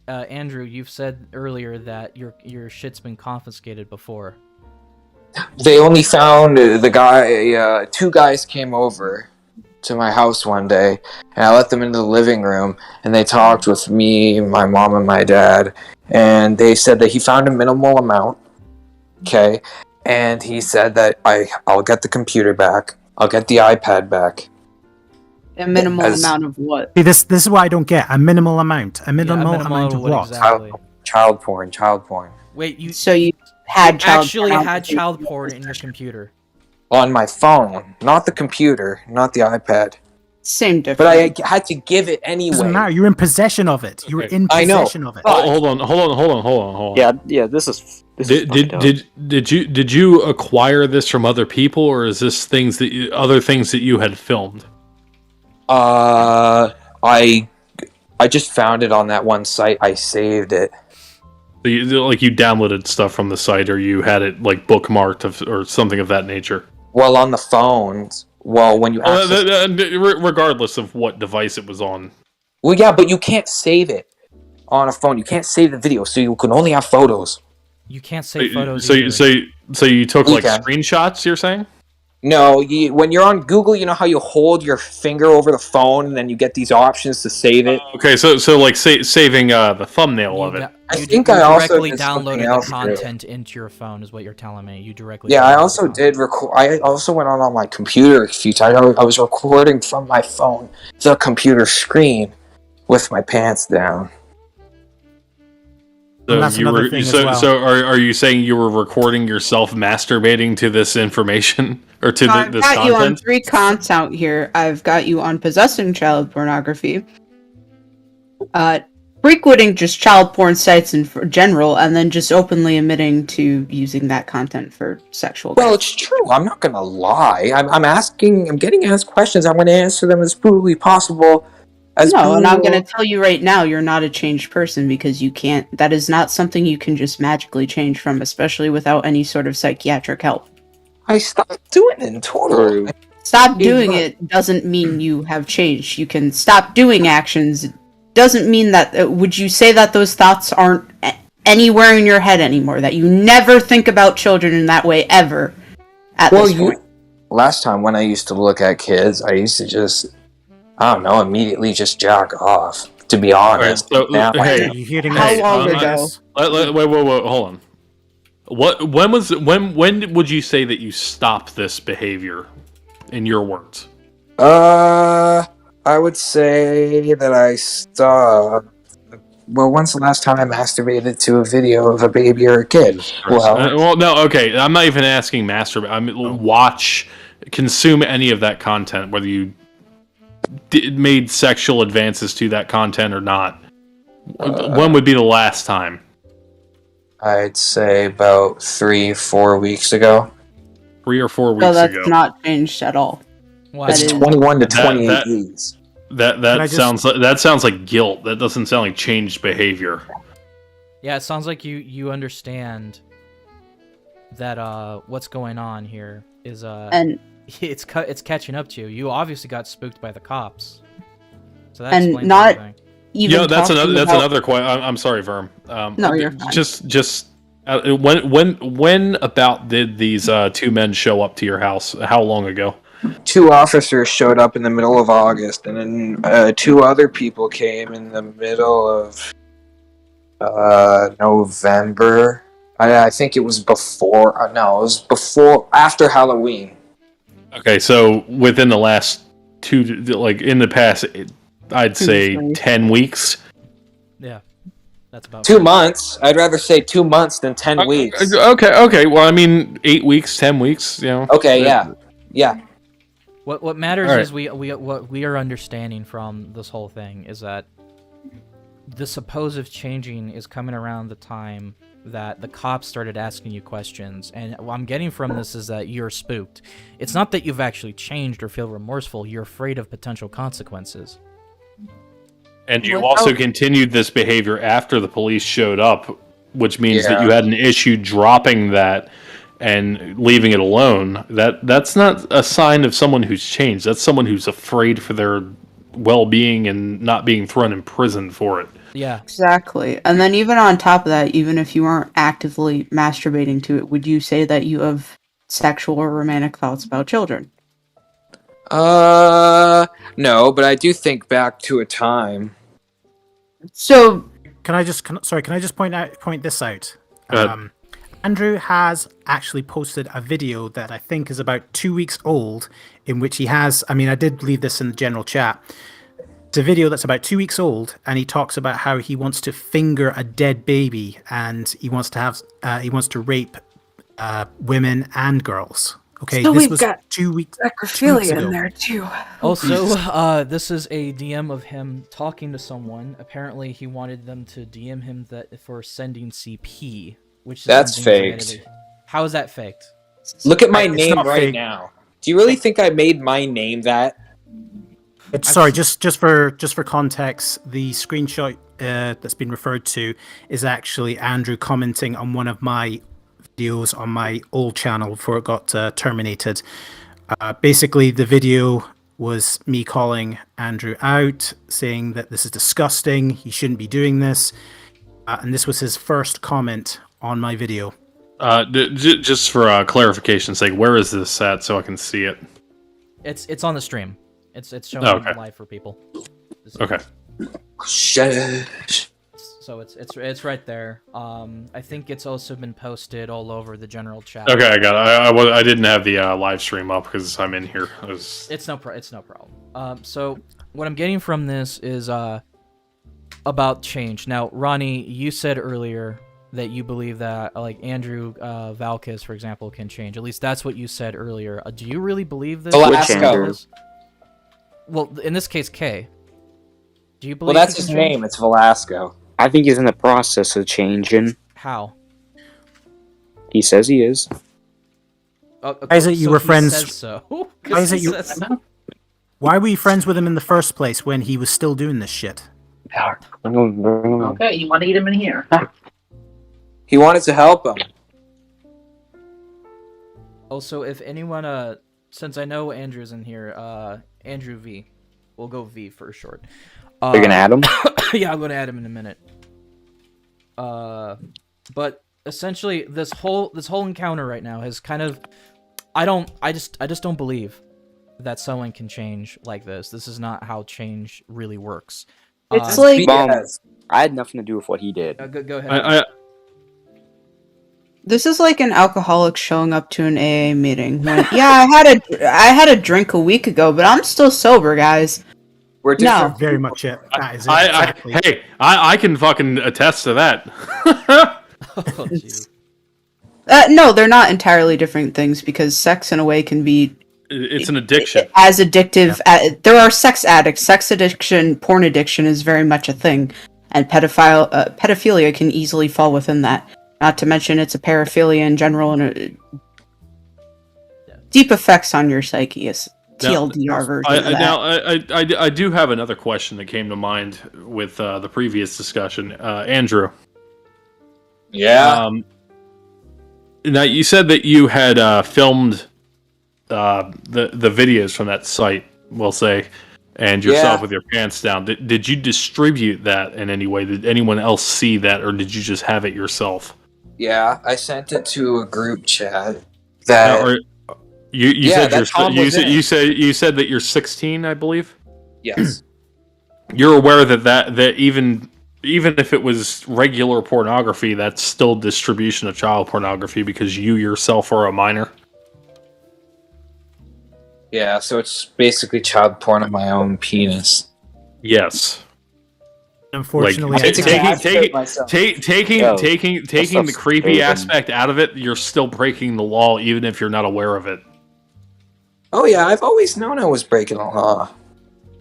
Andrew, you've said earlier that your shit's been confiscated before. They only found the guy. Two guys came over to my house one day, and I let them into the living room, and they talked with me, my mom, and my dad, and they said that he found a minimal amount. Okay, and he said that I'll get the computer back. I'll get the iPad back. a minimal As- amount of what? See, this is what I don't get. A minimal amount. A minimal minimal amount of what what? exactly? Child porn. Wait, you So you had child actually had pornography. child porn in your computer. On my phone, not the computer, not the iPad. Same difference. but I had to give it Doesn't anyway. matter. You're in possession of it. You're in I know. possession of it. But- Hold on. Yeah. This is fucking dope. Did you acquire this from other people, or is this other things that you had filmed? I just found it on that one site. I saved it. So you downloaded stuff from the site, or you had it like bookmarked or something of that nature. Well, on the phones. Well, when you Regardless of what device it was on. well, yeah, but you can't save it on a phone. You can't save the video, so you can only have photos. You can't save photos. So you took like can. screenshots. You're saying? No, when you're on Google, you know how you hold your finger over the phone, and then you get these options to save it. Okay, so like saving the thumbnail of it. I think I also directly did something downloaded else, the content into your phone, is what you're telling me. You directly. Yeah, I downloaded also the did record. I also went on my computer a few times. I was recording from my phone, the computer screen, with my pants down. And that's another thing as well. So are you saying you were recording yourself masturbating to this information or to I've this got you on content? 3 counts out here. I've got you on possessing child pornography, frequenting just child porn sites in general, and then just openly admitting to using that content for sexual. Well, it's true. I'm not gonna lie. I'm getting asked questions. I'm going to answer them as brutally possible. And I'm going to tell you right now, you're not a changed person because you can't. That is not something you can just magically change from, especially without any sort of psychiatric help. I stopped doing it in total. Stop doing it doesn't mean you have changed. You can stop doing actions. It doesn't mean that. Would you say that those thoughts aren't anywhere in your head anymore? That you never think about children in that way ever? At this point. Last time when I used to look at kids, I used to just, I don't know, immediately just jack off. To be honest. All right, so, hey, You're hearing How this. long ago? Wait, hold on. When would you say that you stopped this behavior, in your words? I would say that I stopped. Well, when's the last time I masturbated to a video of a baby or a kid? Well, no, okay. I'm not even asking masturbate. I mean, consume any of that content, whether you made sexual advances to that content or not. When would be the last time? I'd say about 3-4 weeks ago. 3 or 4 weeks So that's ago. not changed at all. Wow. It's 21 to 28 days. That sounds like guilt. That doesn't sound like changed behavior. Yeah, it sounds like you understand that what's going on here is And it's catching up to you. You obviously got spooked by the cops. So that And explains not- everything. even That's talking another about- another question. I'm sorry, Verm. No, you're fine. Just when about did these 2 men show up to your house? How long ago? 2 officers showed up in the middle of August, and then 2 other people came in the middle of November. I think it was before. No, it was after Halloween. Okay, so within the last 2, like in the past, I'd say 10 weeks. Yeah, that's about 2 months. I'd rather say 2 months than 10 weeks. Okay. Well, I mean, 8 weeks, 10 weeks. You know. Okay, yeah. What matters All right. is what we are understanding from this whole thing is that the supposed changing is coming around the time that the cops started asking you questions, and what I'm getting from this is that you're spooked. It's not that you've actually changed or feel remorseful, you're afraid of potential consequences. And you also continued this behavior after the police showed up, which means that you had an issue dropping that and leaving it alone. That's not a sign of someone who's changed. That's someone who's afraid for their well-being and not being thrown in prison for it. Yeah. Exactly. And then even on top of that, even if you aren't actively masturbating to it, would you say that you have sexual or romantic thoughts about children? No, but I do think back to a time. So, Can I just point this out? Go ahead. Andrew has actually posted a video that I think is about 2 weeks old, in which he has. I mean, I did leave this in the general chat. It's a video that's about 2 weeks old, and he talks about how he wants to finger a dead baby, and he wants to rape women and girls. Okay, So this we've was got 2 weeks. Necrophilia ago. in there too. Also, this is a DM of him talking to someone. Apparently, he wanted them to DM him that for sending CP, which is That's something he's faked. admitted. How is that faked? Look at my It's name not right fake. now. Do you really think I made my name that? Sorry, just for context, the screenshot that's been referred to is actually Andrew commenting on one of my videos on my old channel before it got terminated. Basically, the video was me calling Andrew out, saying that this is disgusting, he shouldn't be doing this, and this was his first comment on my video. Just for clarification's sake, where is this at so I can see it? It's on the stream. It's showing Okay. live for people. Okay. So it's right there. I think it's also been posted all over the general chat. Okay, I got it. I didn't have the live stream up because I'm in here. It's no problem. So what I'm getting from this is about change. Now, Ronny, you said earlier that you believe that like Andrew Valkis, for example, can change. At least that's what you said earlier. Do you really believe this? Velasco. Well, in this case, K. Do you believe? Well, that's he his can change? name. It's Velasco. I think he's in the process of changing. How? He says he is. Okay, Why is it you were he friends- says so. Why is it He you- says so. Why were you friends with him in the first place when he was still doing this shit? Bring him on. Okay, you want to eat him in here? He wanted to help him. Also, if anyone, since I know Andrew's in here, Andrew V. We'll go V for short. You're gonna add him? Yeah, I'm gonna add him in a minute. But essentially, this whole encounter right now has kind of, I just don't believe that someone can change like this. This is not how change really works. It's like BS. I had nothing to do with what he did. Go ahead. this is like an alcoholic showing up to an AA meeting. When, yeah, I had a drink a week ago, but I'm still sober, guys. We're different. No. Very much it. That is it, exactly. Hey, I can fucking attest to that. Oh, jeez. No, they're not entirely different things because sex in a way can be It's an addiction. as addictive. There are sex addicts. Sex addiction, porn addiction is very much a thing, and pedophilia can easily fall within that. Not to mention it's a paraphilia in general and deep effects on your psyche. Is TLDR version of that. I do have another question that came to mind with the previous discussion. Andrew. Yeah. Now, you said that you had filmed the videos from that site, we'll say, and yourself with your pants down. Did you distribute that in any way? Did anyone else see that, or did you just have it yourself? Yeah, I sent it to a group chat. That You Yeah, said that Tom was in it. you said that you're 16, I believe. yes, You're aware that even if it was regular pornography, that's still distribution of child pornography because you yourself are a minor. yeah. So it's basically child porn of my own penis. Yes. Unfortunately, Like, I taking myself. taking Yo, the stuff's creepy crazy. aspect out of it, you're still breaking the law, even if you're not aware of it. Oh yeah, I've always known I was breaking the law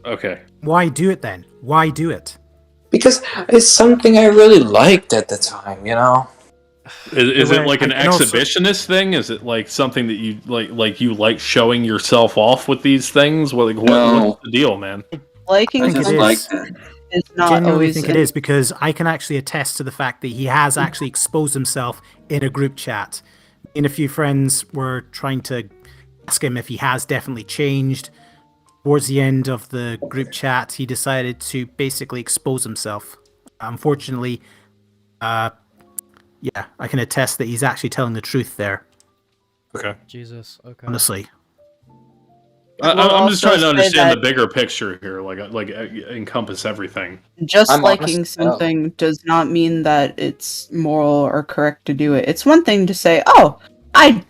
Okay. why do it then? Why do it? because it's something I really liked at the time. You know. Is it like an I can also- exhibitionist thing? Is it like something that you like you like showing yourself off with these things? What's the deal, man? Liking I think it something is. is not Genuinely always. think it is because I can actually attest to the fact that he has actually exposed himself in a group chat. Me and a few friends were trying to ask him if he has definitely changed. Towards the end of the group chat, he decided to basically expose himself. Unfortunately, yeah, I can attest that he's actually telling the truth there. Okay. Jesus. Okay. Honestly, I'm just trying to also say understand the that- bigger picture here, like encompass everything. Just I'm liking honest, something does not mean that it's moral or correct to do it. It's one thing to say, "Oh, I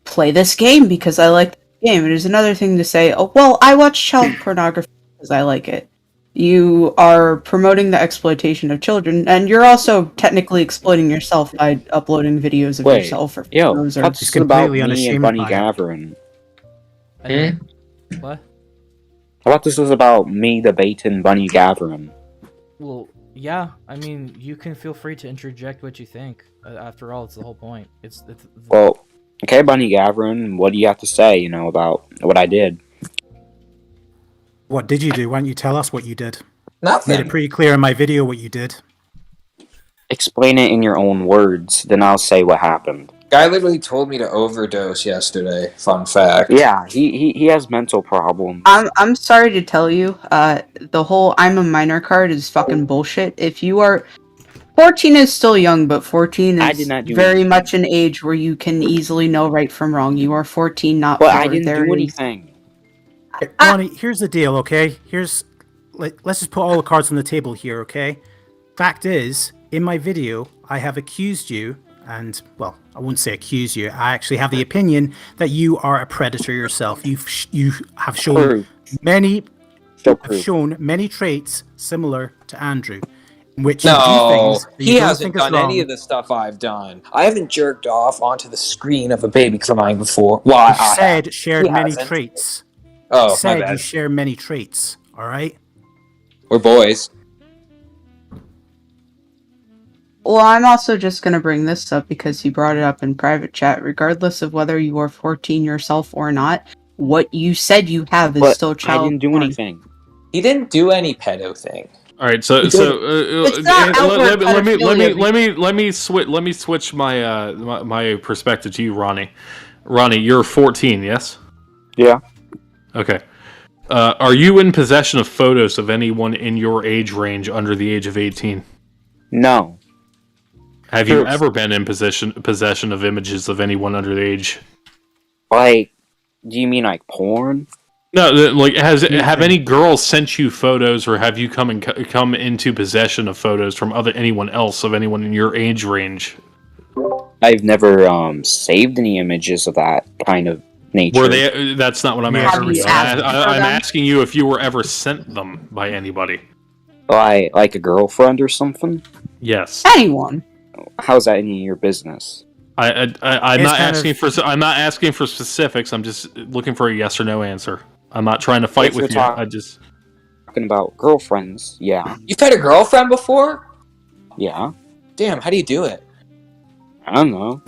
play this game because I like the game." It is another thing to say, "Oh, well, I watch child pornography because I like it." You are promoting the exploitation of children, and you're also technically exploiting yourself by uploading videos of Wait, yourself or yo, photos or what's He's this about completely me and unashamed Bunny by it. Gavin? I didn't- What? How about this was about me debating Bunny Gavin? Well, yeah. I mean, you can feel free to interject what you think. After all, it's the whole point. It's Well, okay, Bunny Gavin, what do you have to say, about what I did? What did you do? Why don't you tell us what you did? Made Nothing. it pretty clear in my video what you did. Explain it in your own words, then I'll say what happened. Guy literally told me to overdose yesterday. Fun fact. Yeah, he has mental problems. I'm sorry to tell you, the whole I'm a minor card is fucking bullshit. If you are 14 is still young, but 14 I is did not do very anything. much an age where you can easily know right from wrong. You are 14, not But 4. I didn't There do is- anything. Ronnie, here's the deal, okay? Let's just put all the cards on the table here, okay? Fact is, in my video, I have accused you, and, well, I wouldn't say accuse you, I actually have the opinion that you are a predator yourself. You have shown Proof. many Show have proof. shown many traits similar to Andrew, in which you No, do things that you he don't hasn't think is done wrong. any of the stuff I've done. I haven't jerked off onto the screen of a baby crying before. Well, You I said have. shared He many hasn't. traits. Oh, You my said you bad. share many traits, alright? We're boys. Well, I'm also just going to bring this up because he brought it up in private chat. Regardless of whether you are 14 yourself or not, what you said you have is But still I child didn't do porn. anything. He didn't do any pedo thing. All right, so It's not outward let me switch my my perspective to you, Ronnie. Ronnie, you're 14, yes? Yeah. Okay. Are you in possession of photos of anyone in your age range under the age of 18? No. Have you Sure. ever been in possession of images of anyone under the age? Like, do you mean like porn? No, like have any girls sent you photos, or have you come into possession of photos from anyone else of anyone in your age range? I've never saved any images of that kind of nature. Were they? That's not what I'm Yeah, asking have you. you asked for I'm them? asking you if you were ever sent them by anybody. Like a girlfriend or something? Yes. Anyone. How's that any of your business? I'm It's not kind asking of- for. I'm not asking for specifics. I'm just looking for a yes or no answer. I'm not trying to fight If you're with you. I just. Talking about girlfriends, yeah. You've had a girlfriend before? Yeah. Damn, how do you do it? I don't know.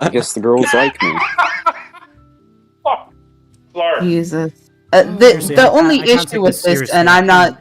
I guess the girls like me. Jesus. Seriously, The I only can't take issue with this this, seriously. and I I'm not,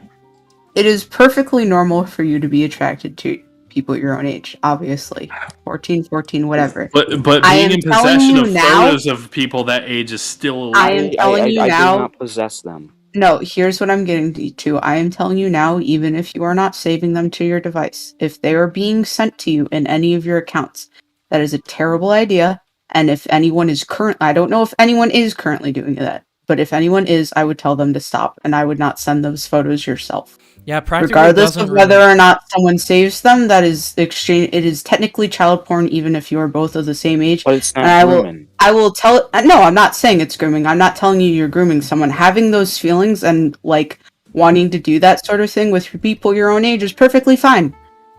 it is perfectly normal for you to be attracted to people your own age, obviously. 14, whatever. But I being am in telling possession you of now- photos of people that age is still illegal. I am telling you I now- do not possess them. No, here's what I'm getting to. I am telling you now, even if you are not saving them to your device, if they are being sent to you in any of your accounts, that is a terrible idea. And if anyone is I don't know if anyone is currently doing that, but if anyone is, I would tell them to stop, and I would not send those photos yourself. Yeah, practically Regardless doesn't of whether really- or not someone saves them, that is exchange. It is technically child porn, even if you are both of the same age. But it's not And grooming. I will tell. No, I'm not saying it's grooming. I'm not telling you you're grooming someone. Having those feelings and like wanting to do that sort of thing with people your own age is perfectly fine.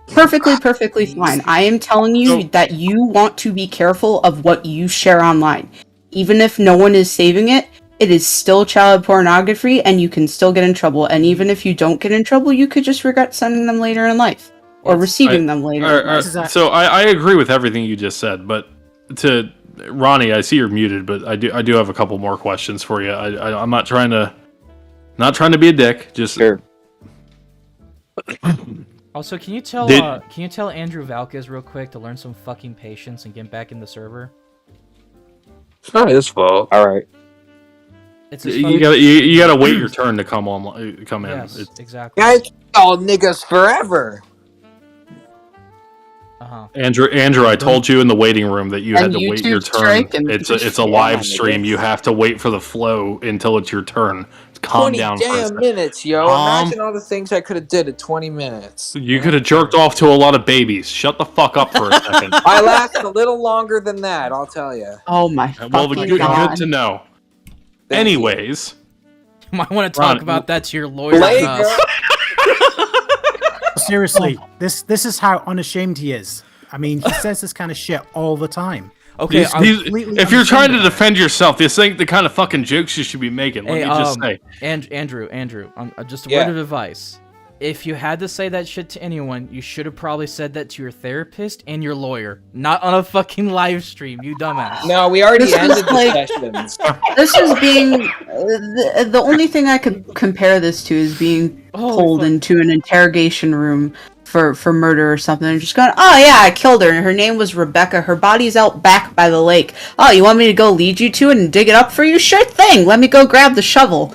Perfectly fine. I am telling you So- that you want to be careful of what you share online. Even if no one is saving it, it is still child pornography and you can still get in trouble. And even if you don't get in trouble, you could just regret sending them later in life or receiving them later in life. So I agree with everything you just said, but to Ronnie, I see you're muted, but I do have a couple more questions for you. I'm not trying to be a dick. Just Sure. Also, can you tell Andrew Valkes real quick to learn some fucking patience and get back in the server? It's not his fault. Alright. It's his you fucking- you gotta wait your turn to come on come in. Yes, It's- exactly. Guys, all niggas forever. Uh-huh. Andrew, I told you in the waiting room that you had And to wait YouTube your turn. strike and- It's a Yeah, live stream. niggas. You have to wait for the flow until it's your turn. Calm 20 down for a damn second. minutes, yo. Calm. Imagine all the things I could have did at 20 minutes. You could have jerked off to a lot of babies. Shut the fuck up for a second. I lasted a little longer than that, I'll tell you. Oh my Well, fucking good god. to know. Thank Anyways, Might want to talk Ron, about that to your lawyer. Lay, girl. Seriously, this is how unashamed he is. I mean, he says this kind of shit all the time. Okay, If you're trying to defend yourself, this ain't the kind of fucking jokes you should be making. Let me just say. Andrew, just a Yeah. word of advice. If you had to say that shit to anyone, you should have probably said that to your therapist and your lawyer, not on a fucking live stream, you dumbass. No, we already This is ended the like- sessions. This is being the only thing I could compare this to is being Holy pulled fuck. into an interrogation room for murder or something and just going, oh yeah, I killed her. Her name was Rebecca. Her body's out back by the lake. Oh, you want me to go lead you to it and dig it up for you? Sure thing. Let me go grab the shovel.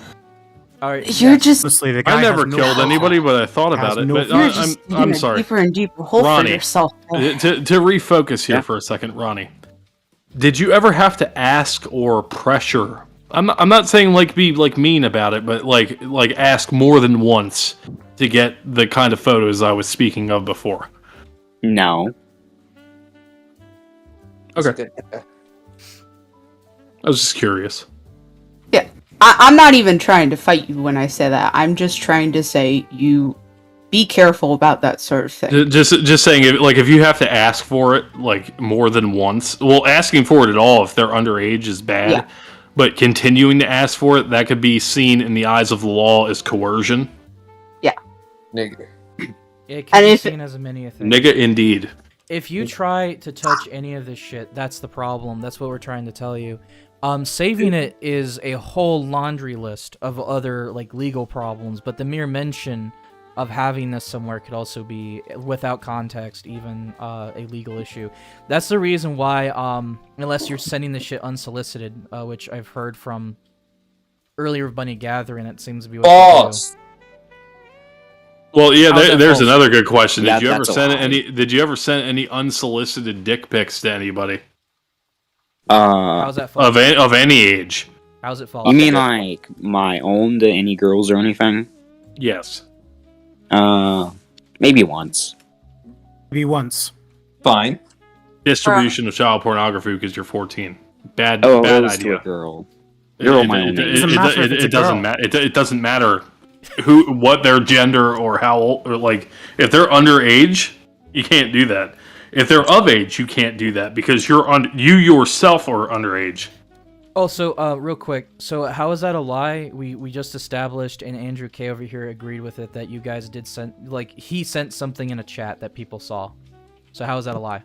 All right, You're just Honestly, the guy I never has no killed filter. anybody, but I thought Has about it. no But filter. you're just I'm digging a sorry. deeper and deeper hole Ronny. for yourself. To refocus here for a second, Ronnie, did you ever have to ask or pressure? I'm not saying like be like mean about it, but like ask more than once to get the kind of photos I was speaking of before. No. Okay, I was just curious. Yeah, I'm not even trying to fight you when I say that. I'm just trying to say you be careful about that sort of thing. Just saying, if you have to ask for it like more than once, well, asking for it at all if they're underage is bad. Yeah. But continuing to ask for it, that could be seen in the eyes of the law as coercion. Nigga. it can And be if- seen as a many a thing. Nigga, indeed. If you try to touch any of this shit, that's the problem. That's what we're trying to tell you. Saving it is a whole laundry list of other like legal problems, but the mere mention of having this somewhere could also be, without context, even a legal issue. That's the reason why, unless you're sending the shit unsolicited, which I've heard from earlier Bunny Gathering, it seems to be what you do. False. Well, yeah, How's that there's false? another good question. That- Did you ever that's a send lie. any? Did you ever send any unsolicited dick pics to anybody How's that false? of any age? How's it false? You mean like my own to any girls or anything? Yes. Maybe once. Maybe once. Fine. Distribution of child pornography because you're 14. Bad Oh, it was to idea. a girl. Girl, my own age. Doesn't matter if it's a It doesn't girl. matter. It doesn't matter what their gender or how old, or like if they're underage, you can't do that. If they're of age, you can't do that because you yourself are underage. Also, real quick, so how is that a lie? We just established, and Andrew K over here agreed with it, that you guys did send, like, he sent something in a chat that people saw. So how is that a lie?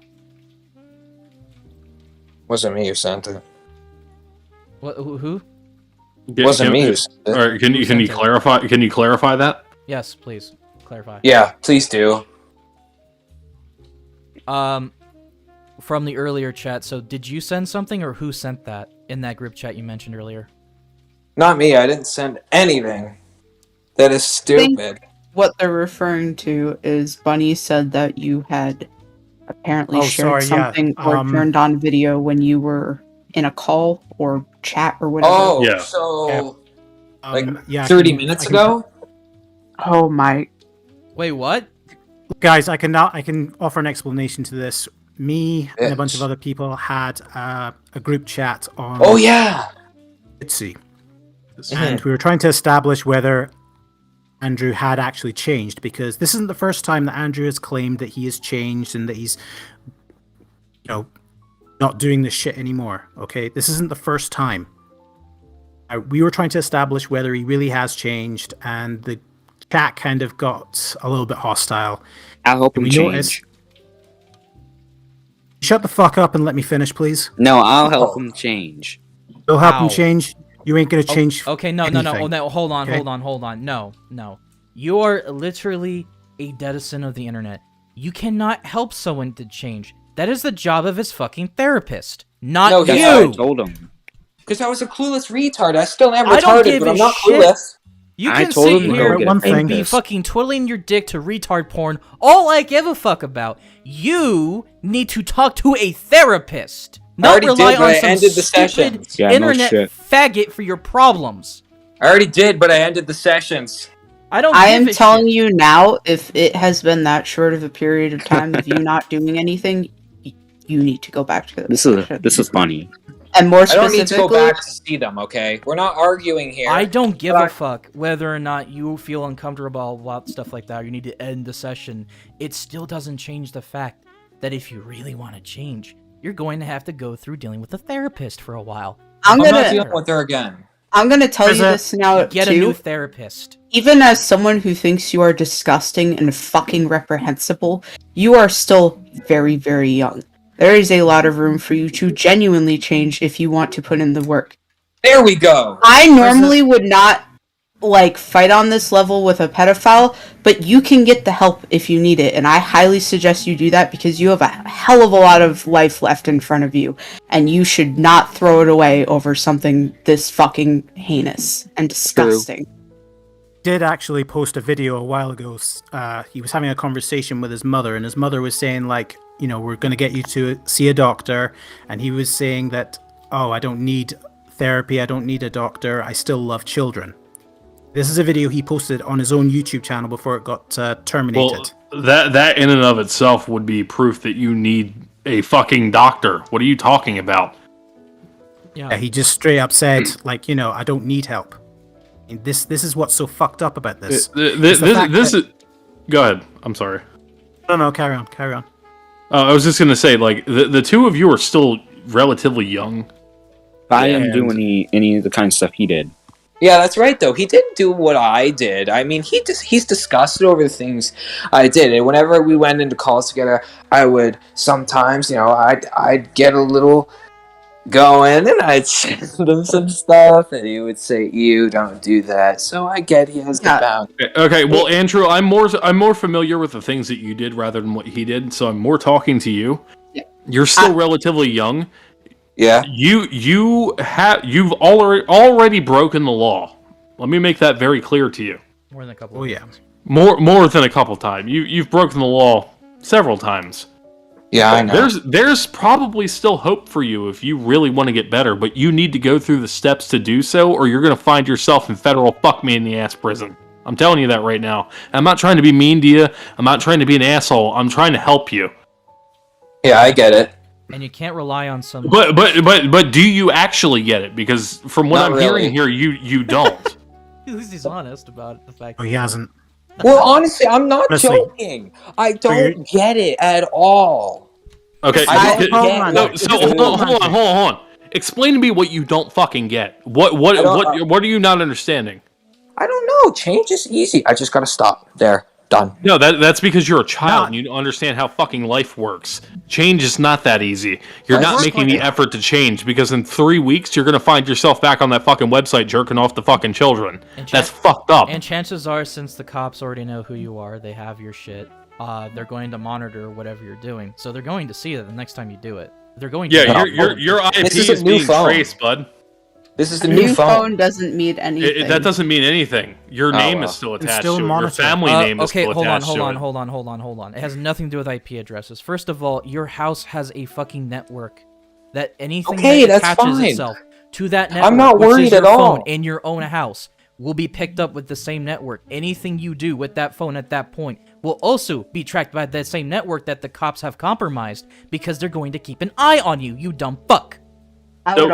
Wasn't me who sent it. What? Who? Wasn't me who sent All it. right, can you sent it? clarify? Can you clarify that? Yes, please clarify. Yeah, please do. From the earlier chat. So did you send something, or who sent that in that group chat you mentioned earlier? Not me. I didn't send anything. That is stupid. What they're referring to is Bunny said that you had apparently Oh, shared sorry, yeah. something or turned on video when you were in a call or chat or whatever. Oh, Yeah. so like yeah, I 30 can- minutes I can- ago? Oh my. Wait, what? Guys, I can offer an explanation to this. Me and a bunch of Bitch. other people had a group chat on Oh, yeah. Etsy, and we were trying to establish whether Andrew had actually changed, because this isn't the first time that Andrew has claimed that he has changed and that he's, not doing this shit anymore. Okay, this isn't the first time. We were trying to establish whether he really has changed, and the chat kind of got a little bit hostile. I'll help him We change. noticed. Shut the fuck up and let me finish, please. No, I'll help him change. You'll help him Ow. change. You ain't gonna change. Okay, no. anything. Oh, no, hold on. okay? No. You are literally a denizen of the internet. You cannot help someone to change. That is the job of his fucking therapist, not No, that's That's what I you. told him. Because I was a clueless retard. I still am I don't retarded, give but a I'm not shit. clueless. You I can told sit him to here go get one a thing. and be therapist. fucking twiddling your dick to retard porn. All I give a fuck about. You need to talk to a therapist, not already rely did, but on I some ended the stupid sessions. Yeah, no internet shit. faggot for your problems. I already did, but I ended the sessions. I don't. I give am a telling shit. you now, if it has been that short of a period of time of you not doing anything, you need to go back to the This is funny. And more I don't need to go specifically, back to see them, okay? We're not arguing here. I don't give But a fuck whether or not you feel uncomfortable about stuff like that, or you need to end the session. It still doesn't change the fact that if you really want to change, you're going to have to go through dealing with a therapist for a while. I'm not dealing with her again. I'm gonna tell you this now Get too. a new therapist. Even as someone who thinks you are disgusting and fucking reprehensible, you are still very, very young. There is a lot of room for you to genuinely change if you want to put in the work. There we go. I normally would not fight on this level with a pedophile, but you can get the help if you need it, and I highly suggest you do that because you have a hell of a lot of life left in front of you, and you should not throw it away over something this fucking heinous and disgusting. Did actually post a video a while ago. He was having a conversation with his mother, and his mother was saying, like, you know, we're going to get you to see a doctor, and he was saying that, oh, I don't need therapy, I don't need a doctor, I still love children. This is a video he posted on his own YouTube channel before it got terminated. Well, that in and of itself would be proof that you need a fucking doctor. What are you talking about? Yeah, he just straight up said, like, you know, I don't need help. And this is what's so fucked up about this. This is. Go ahead. I'm sorry. No, carry on. I was just gonna say, like, the two of you are still relatively young. I didn't do any of the kind of stuff he did. Yeah, that's right, though. He didn't do what I did. I mean, he's disgusted over the things I did. And whenever we went into calls together, I would sometimes, you know, I'd get a little going, and I'd send him some stuff, and he would say, "You don't do that." So I get he has the boundary. Okay, well, Andrew, I'm more familiar with the things that you did rather than what he did, so I'm more talking to you. Yeah. You're still relatively young. Yeah. You've already broken the law. Let me make that very clear to you. More than a couple. Oh, of yeah. times. More than a couple times. You've broken the law several times. Yeah, I know. There's probably still hope for you if you really want to get better, but you need to go through the steps to do so, or you're going to find yourself in federal fuck-me-in-the-ass prison. I'm telling you that right now. I'm not trying to be mean to you. I'm not trying to be an asshole. I'm trying to help you. Yeah, I get it. And you can't rely on some. But do you actually get it? Because from what Not I'm really. hearing here, you don't. At least he's honest about the fact. Oh, he hasn't. Well, honestly, I'm not Honestly. joking. I don't get it at all. Okay, I don't no, get so it. hold on. Explain to me what you don't fucking get. What are you not understanding? I don't know. Change is easy. I just gotta stop. There. Done. No, that's because you're a child and you don't understand how fucking life works. Change is not that easy. You're not making the effort to change because in 3 weeks you're gonna find yourself back on that fucking website jerking off the fucking children. That's fucked up. And chances are, since the cops already know who you are, they have your shit. They're going to monitor whatever you're doing, so they're going to see that the next time you do it. They're going to. Yeah, your IP This is a is new being phone. traced, bud. This is the New new phone. doesn't mean anything. That doesn't mean anything. Your name well. is still It's attached still to it. Your monitored. family name is Okay, still hold on, attached to it. hold on. It has nothing to do with IP addresses. First of all, your house has a fucking network that anything Okay, that that's attaches fine. itself to that network, I'm not which worried is your at all. phone in your own house, will be picked up with the same network. Anything you do with that phone at that point will also be tracked by that same network that the cops have compromised because they're going to keep an eye on you, you dumb fuck. I would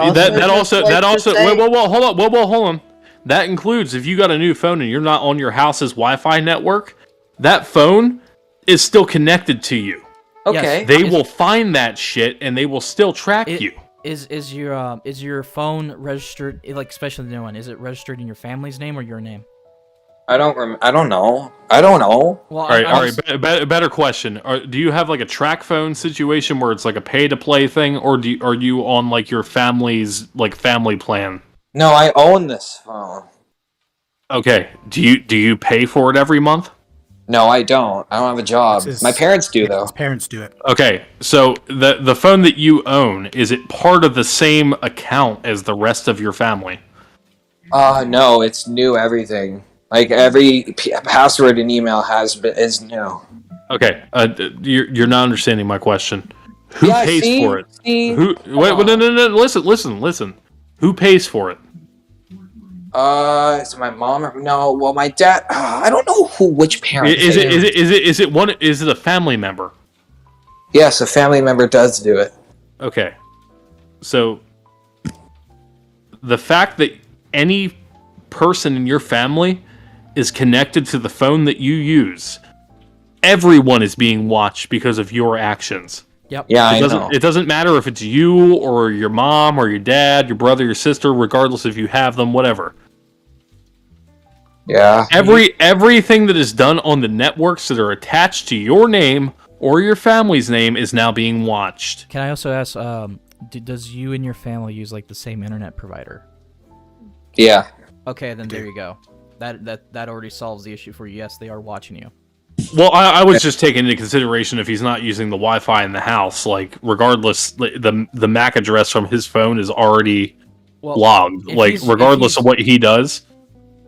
So that also say- hold on. That includes if you got a new phone and you're not on your house's Wi-Fi network, that phone is still connected to you. Okay. They will find that shit and they will still track you. Is your phone registered, like especially the new one? Is it registered in your family's name or your name? I don't know. I don't know. Well, All right. Better question. Do you have like a track phone situation where it's like a pay-to-play thing, or are you on like your family's like family plan? No, I own this phone. Okay. Do you pay for it every month? No, I don't. I don't have a job. My parents do, though. His parents do it. Okay. So the phone that you own, is it part of the same account as the rest of your family? No, it's new everything. Like every password and email is new. Okay. You're not understanding my question. Who Yeah, pays see? for it? See? Who? Wait. No. Listen. Who pays for it? Is it my mom or no? Well, my dad. I don't know which parent. Is it a family member? Yes, a family member does do it. Okay. So the fact that any person in your family is connected to the phone that you use, everyone is being watched because of your actions. Yep. Yeah, I know. It doesn't matter if it's you or your mom or your dad, your brother, your sister, regardless if you have them, whatever. Yeah. Everything that is done on the networks that are attached to your name or your family's name is now being watched. Can I also ask, does you and your family use like the same internet provider? Yeah. Okay, then there you go. That already solves the issue for you. Yes, they are watching you. Well, I was just taking into consideration if he's not using the Wi-Fi in the house, like regardless, the MAC address from his phone is already logged. Like regardless of what he does.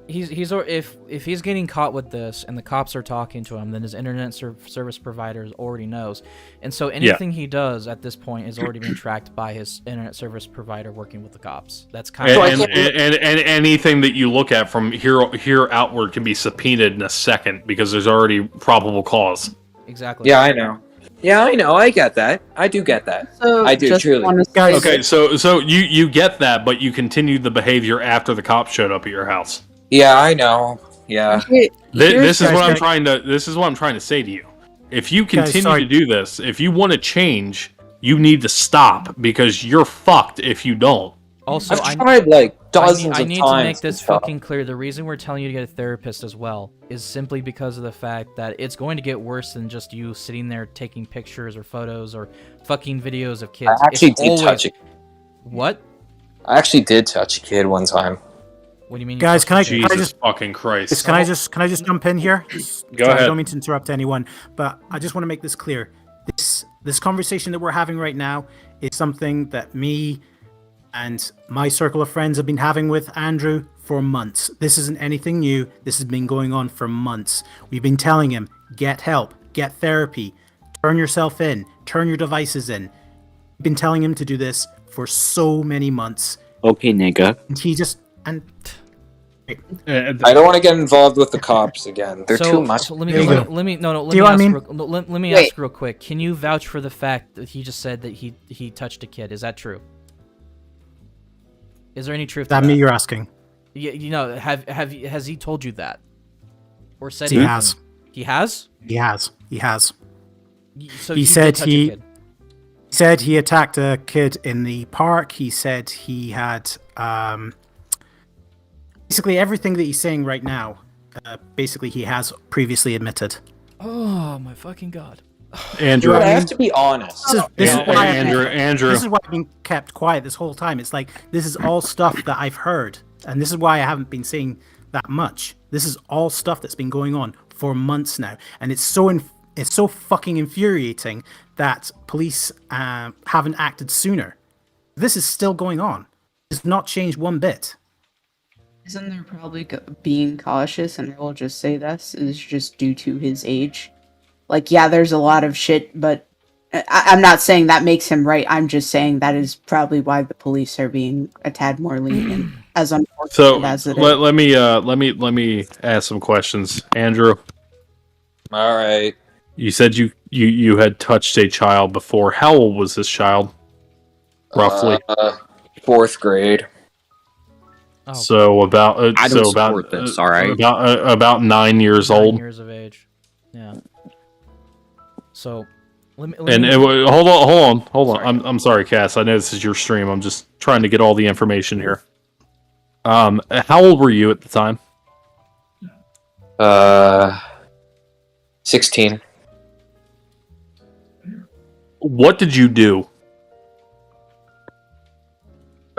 If he's getting caught with this and the cops are talking to him, then his internet service provider already knows, and so anything he does at this point is already being tracked by his internet service provider working with the cops. That's kind of and anything that you look at from here outward can be subpoenaed in a second because there's already probable cause. Exactly. Yeah, I know. Yeah, I know. I get that. I do get that. So I do just truly. wanna say- Okay, so you get that, but you continued the behavior after the cops showed up at your house. Yeah, I know. Yeah. This is what I'm guys- trying to. This is what I'm trying to say to you. If you Guys, continue sorry. to do this, if you want to change, you need to stop because you're fucked if you don't. Also, I've tried like dozens I of need times. to make this to stop. fucking clear. The reason we're telling you to get a therapist as well is simply because of the fact that it's going to get worse than just you sitting there taking pictures or photos or fucking videos of kids. I actually It's did always... touch it. What? I actually did touch a kid one time. What do you mean? Guys, can I Jesus just fucking Christ! can I just jump in here? Go Sorry, ahead. I don't mean to interrupt anyone, but I just want to make this clear. This conversation that we're having right now is something that me and my circle of friends have been having with Andrew for months. This isn't anything new. This has been going on for months. We've been telling him, get help, get therapy, turn yourself in, turn your devices in. We've been telling him to do this for so many months. Okay, nigga. And he just I don't want to get involved with the cops again. They're too much. So let me There you go. let me no Do you know what I mean? let me Wait. ask real quick. Can you vouch for the fact that he just said that he touched a kid? Is that true? Is there any truth is that to me that? you're asking? You know, has he told you that, or said He anything? has. He has. He has. So He did said touch a he- kid. He said he attacked a kid in the park. He said he had basically everything that he's saying right now. Basically, he has previously admitted. Oh my fucking god! Andrew, But I have to be honest. This is why Andrew. This is why I've been kept quiet this whole time. It's like this is all stuff that I've heard, and this is why I haven't been saying that much. This is all stuff that's been going on for months now, and it's so fucking infuriating that police haven't acted sooner. This is still going on. It's not changed one bit. Isn't there probably being cautious, and I will just say this, is just due to his age. Like, yeah, there's a lot of shit, but I'm not saying that makes him right. I'm just saying that is probably why the police are being a tad more lenient, as unfortunate So as it is. let me ask some questions, Andrew. All right. You said you had touched a child before. How old was this child? Roughly. Fourth grade. Oh, So about I don't support this, all right? about 9 years 9 old. years of age. Yeah. So, let And me hold on. Sorry. I'm sorry, Cass. I know this is your stream. I'm just trying to get all the information here. How old were you at the time? 16. What did you do?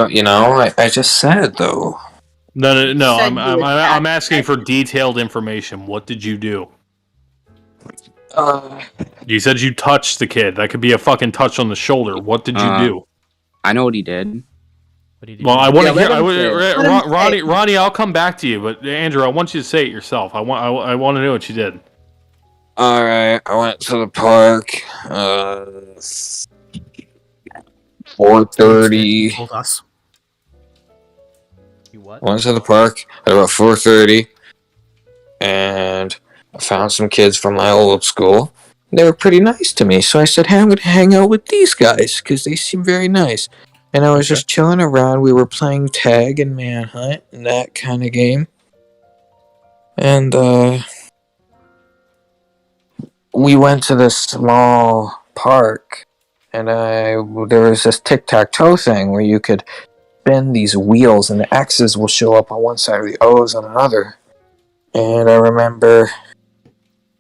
You know, I just said though. No. said I'm you attacked I'm asking for detailed information. What did you do? You said you touched the kid. That could be a fucking touch on the shoulder. What did you do? I know what he did. what did he Well, do? I want Yeah, to hear. let him say. Ronnie, Ronnie, I'll come back to you. But Andrew, I want you to say it yourself. I want to know what you did. All right. I went to the park. 4:30. Told us. You what? Went to the park at about 4:30, and I found some kids from my old school. They were pretty nice to me, so I said, "Hey, I'm going to hang out with these guys because they seem very nice." and I was just chilling around. We were playing tag and manhunt and that kind of game. And we went to this small park, and there was this tic-tac-toe thing where you could spin these wheels, and the X's will show up on one side or the O's on another. And I remember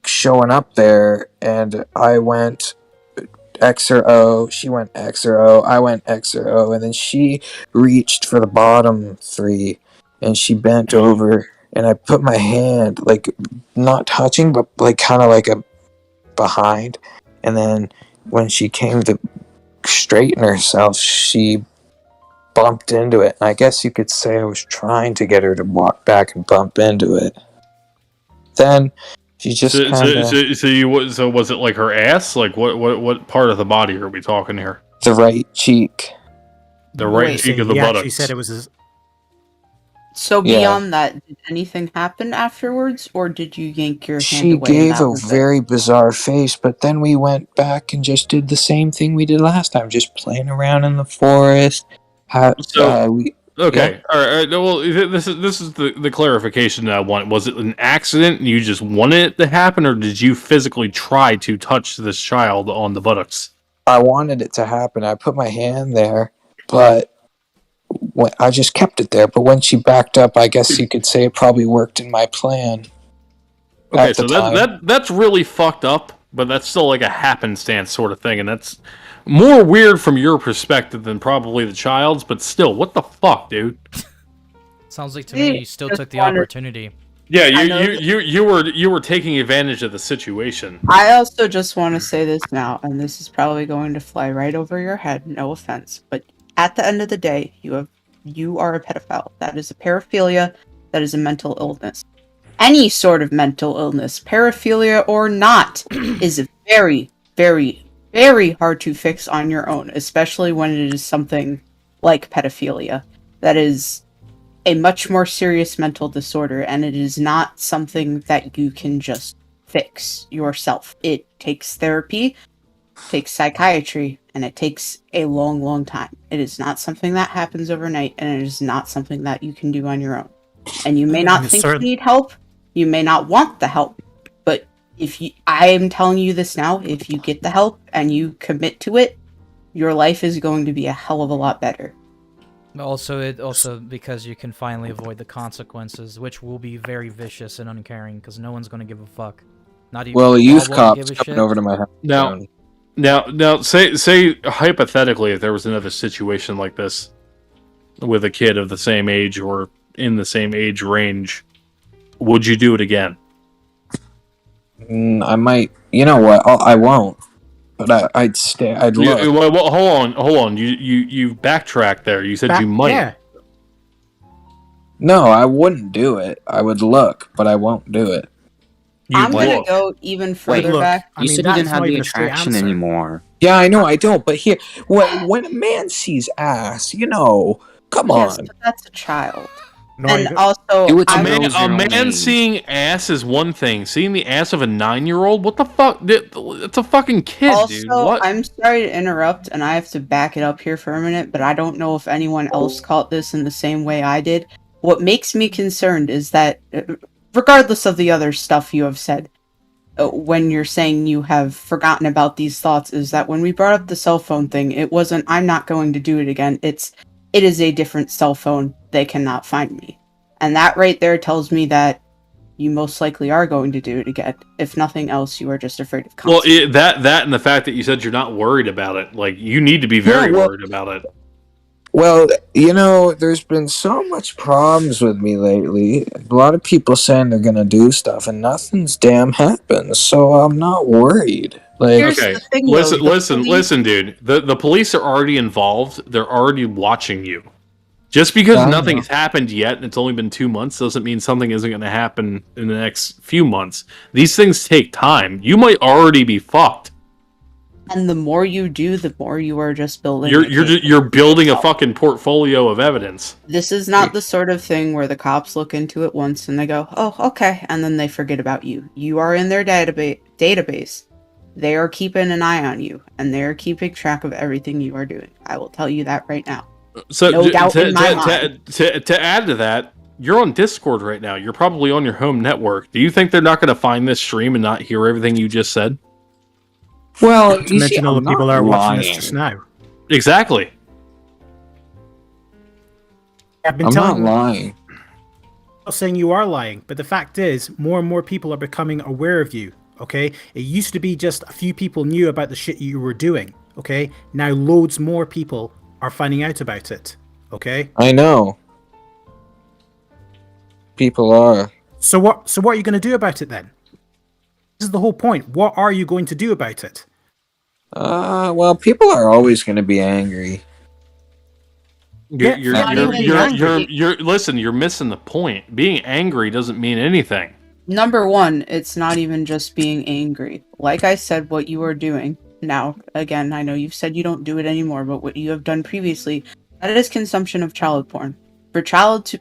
showing up there, and I went X or O, she went X or O, I went X or O, and then she reached for the bottom three, and she bent over, and I put my hand, like, not touching, but, like, kind of like a behind, and then when she came to straighten herself, she bumped into it, and I guess you could say I was trying to get her to walk back and bump into it. Then she just kind of... So was it like her ass? Like what part of the body are we talking here? The right cheek. The right cheek of the He buttocks. actually said it was his... So Yeah. beyond that, did anything happen afterwards, or did you yank your hand She away? and gave that a was it? very bizarre face, but then we went back and just did the same thing we did last time, just playing around in the forest. Okay, all right. Well, this is the clarification that I want. Was it an accident and you just wanted it to happen, or did you physically try to touch this child on the buttocks? I wanted it to happen. I put my hand there, but I just kept it there. But when she backed up, I guess you could say it probably worked in my plan. Okay, at so the time. that's really fucked up, but that's still like a happenstance sort of thing, and that's more weird from your perspective than probably the child's. But still, what the fuck, dude? Sounds like to me you still Just took the wanted- opportunity. Yeah, I know you were taking advantage of the situation. I also just want to say this now, and this is probably going to fly right over your head. No offense, but at the end of the day, you are a pedophile. That is a paraphilia. That is a mental illness. Any sort of mental illness, paraphilia or not, is very, very, very hard to fix on your own, especially when it is something like pedophilia. That is a much more serious mental disorder, and it is not something that you can just fix yourself. It takes therapy, takes psychiatry, and it takes a long, long time. It is not something that happens overnight, and it is not something that you can do on your own. And you may not think you need help, you may not want the help, but I am telling you this now, if you get the help and you commit to it, your life is going to be a hell of a lot better. Also because you can finally avoid the consequences, which will be very vicious and uncaring, because no one's gonna give a fuck. Not even Well, the youth law won't give cops a coming shit. over to my house. Now, say hypothetically, if there was another situation like this with a kid of the same age or in the same age range, would you do it again? I might. You know what? I won't. But I'd stay. I'd look. Well, hold on. You backtracked there. You said you might. Yeah. No, I wouldn't do it. I would look, but I won't do it. I'm would. gonna go even further look, back. I You mean, said you that's didn't have not the even a straight attraction answer. anymore. Yeah, I know I don't. But here, when a man sees ass, come Yes, on. but that's a child. No, And even- also, Do it to I me. will- Knows your own Man age. seeing ass is one thing. Seeing the ass of a 9-year-old, what the fuck? It's a fucking kid, dude. also, What? I'm sorry to interrupt, and I have to back it up here for a minute, but I don't know if anyone else caught this in the same way I did. What makes me concerned is that, regardless of the other stuff you have said, when you're saying you have forgotten about these thoughts, is that when we brought up the cell phone thing, it wasn't, I'm not going to do it again. It is a different cell phone. They cannot find me. And that right there tells me that you most likely are going to do it again. If nothing else, you are just afraid of Well, consequences. that and the fact that you said you're not worried about it. Like, you need to be very worried about it. Well, there's been so much problems with me lately. A lot of people saying they're gonna do stuff, and nothing's damn happened. So I'm not worried. Like, Here's Okay, the thing, though, the police- listen, dude. The police are already involved. They're already watching you. Just because I know. nothing's happened yet, and it's only been 2 months, doesn't mean something isn't going to happen in the next few months. These things take time. You might already be fucked. And the more you do, the more you are just building. You're building a fucking portfolio of evidence. This is not the sort of thing where the cops look into it once and they go, "Oh, okay," and then they forget about you. You are in their database. They are keeping an eye on you, and they are keeping track of everything you are doing. I will tell you that right now. So No doubt in my mind. to add to that, you're on Discord right now. You're probably on your home network. Do you think they're not going to find this stream and not hear everything you just said? Well, To you see, mention all the I'm people not that are watching this lying. just now. Exactly. I've been I'm not telling. lying. I'm not saying you are lying, but the fact is, more and more people are becoming aware of you. Okay, it used to be just a few people knew about the shit you were doing. Okay, now loads more people are finding out about it. Okay, I know. People are. so what? So what are you going to do about it then? This is the whole point. What are you going to do about it? Well, people are always going to be angry. Listen, you're missing the point. Being angry doesn't mean anything. Number one, it's not even just being angry. Like I said, what you are doing now, again, I know you've said you don't do it anymore, but what you have done previously, that is consumption of child porn. For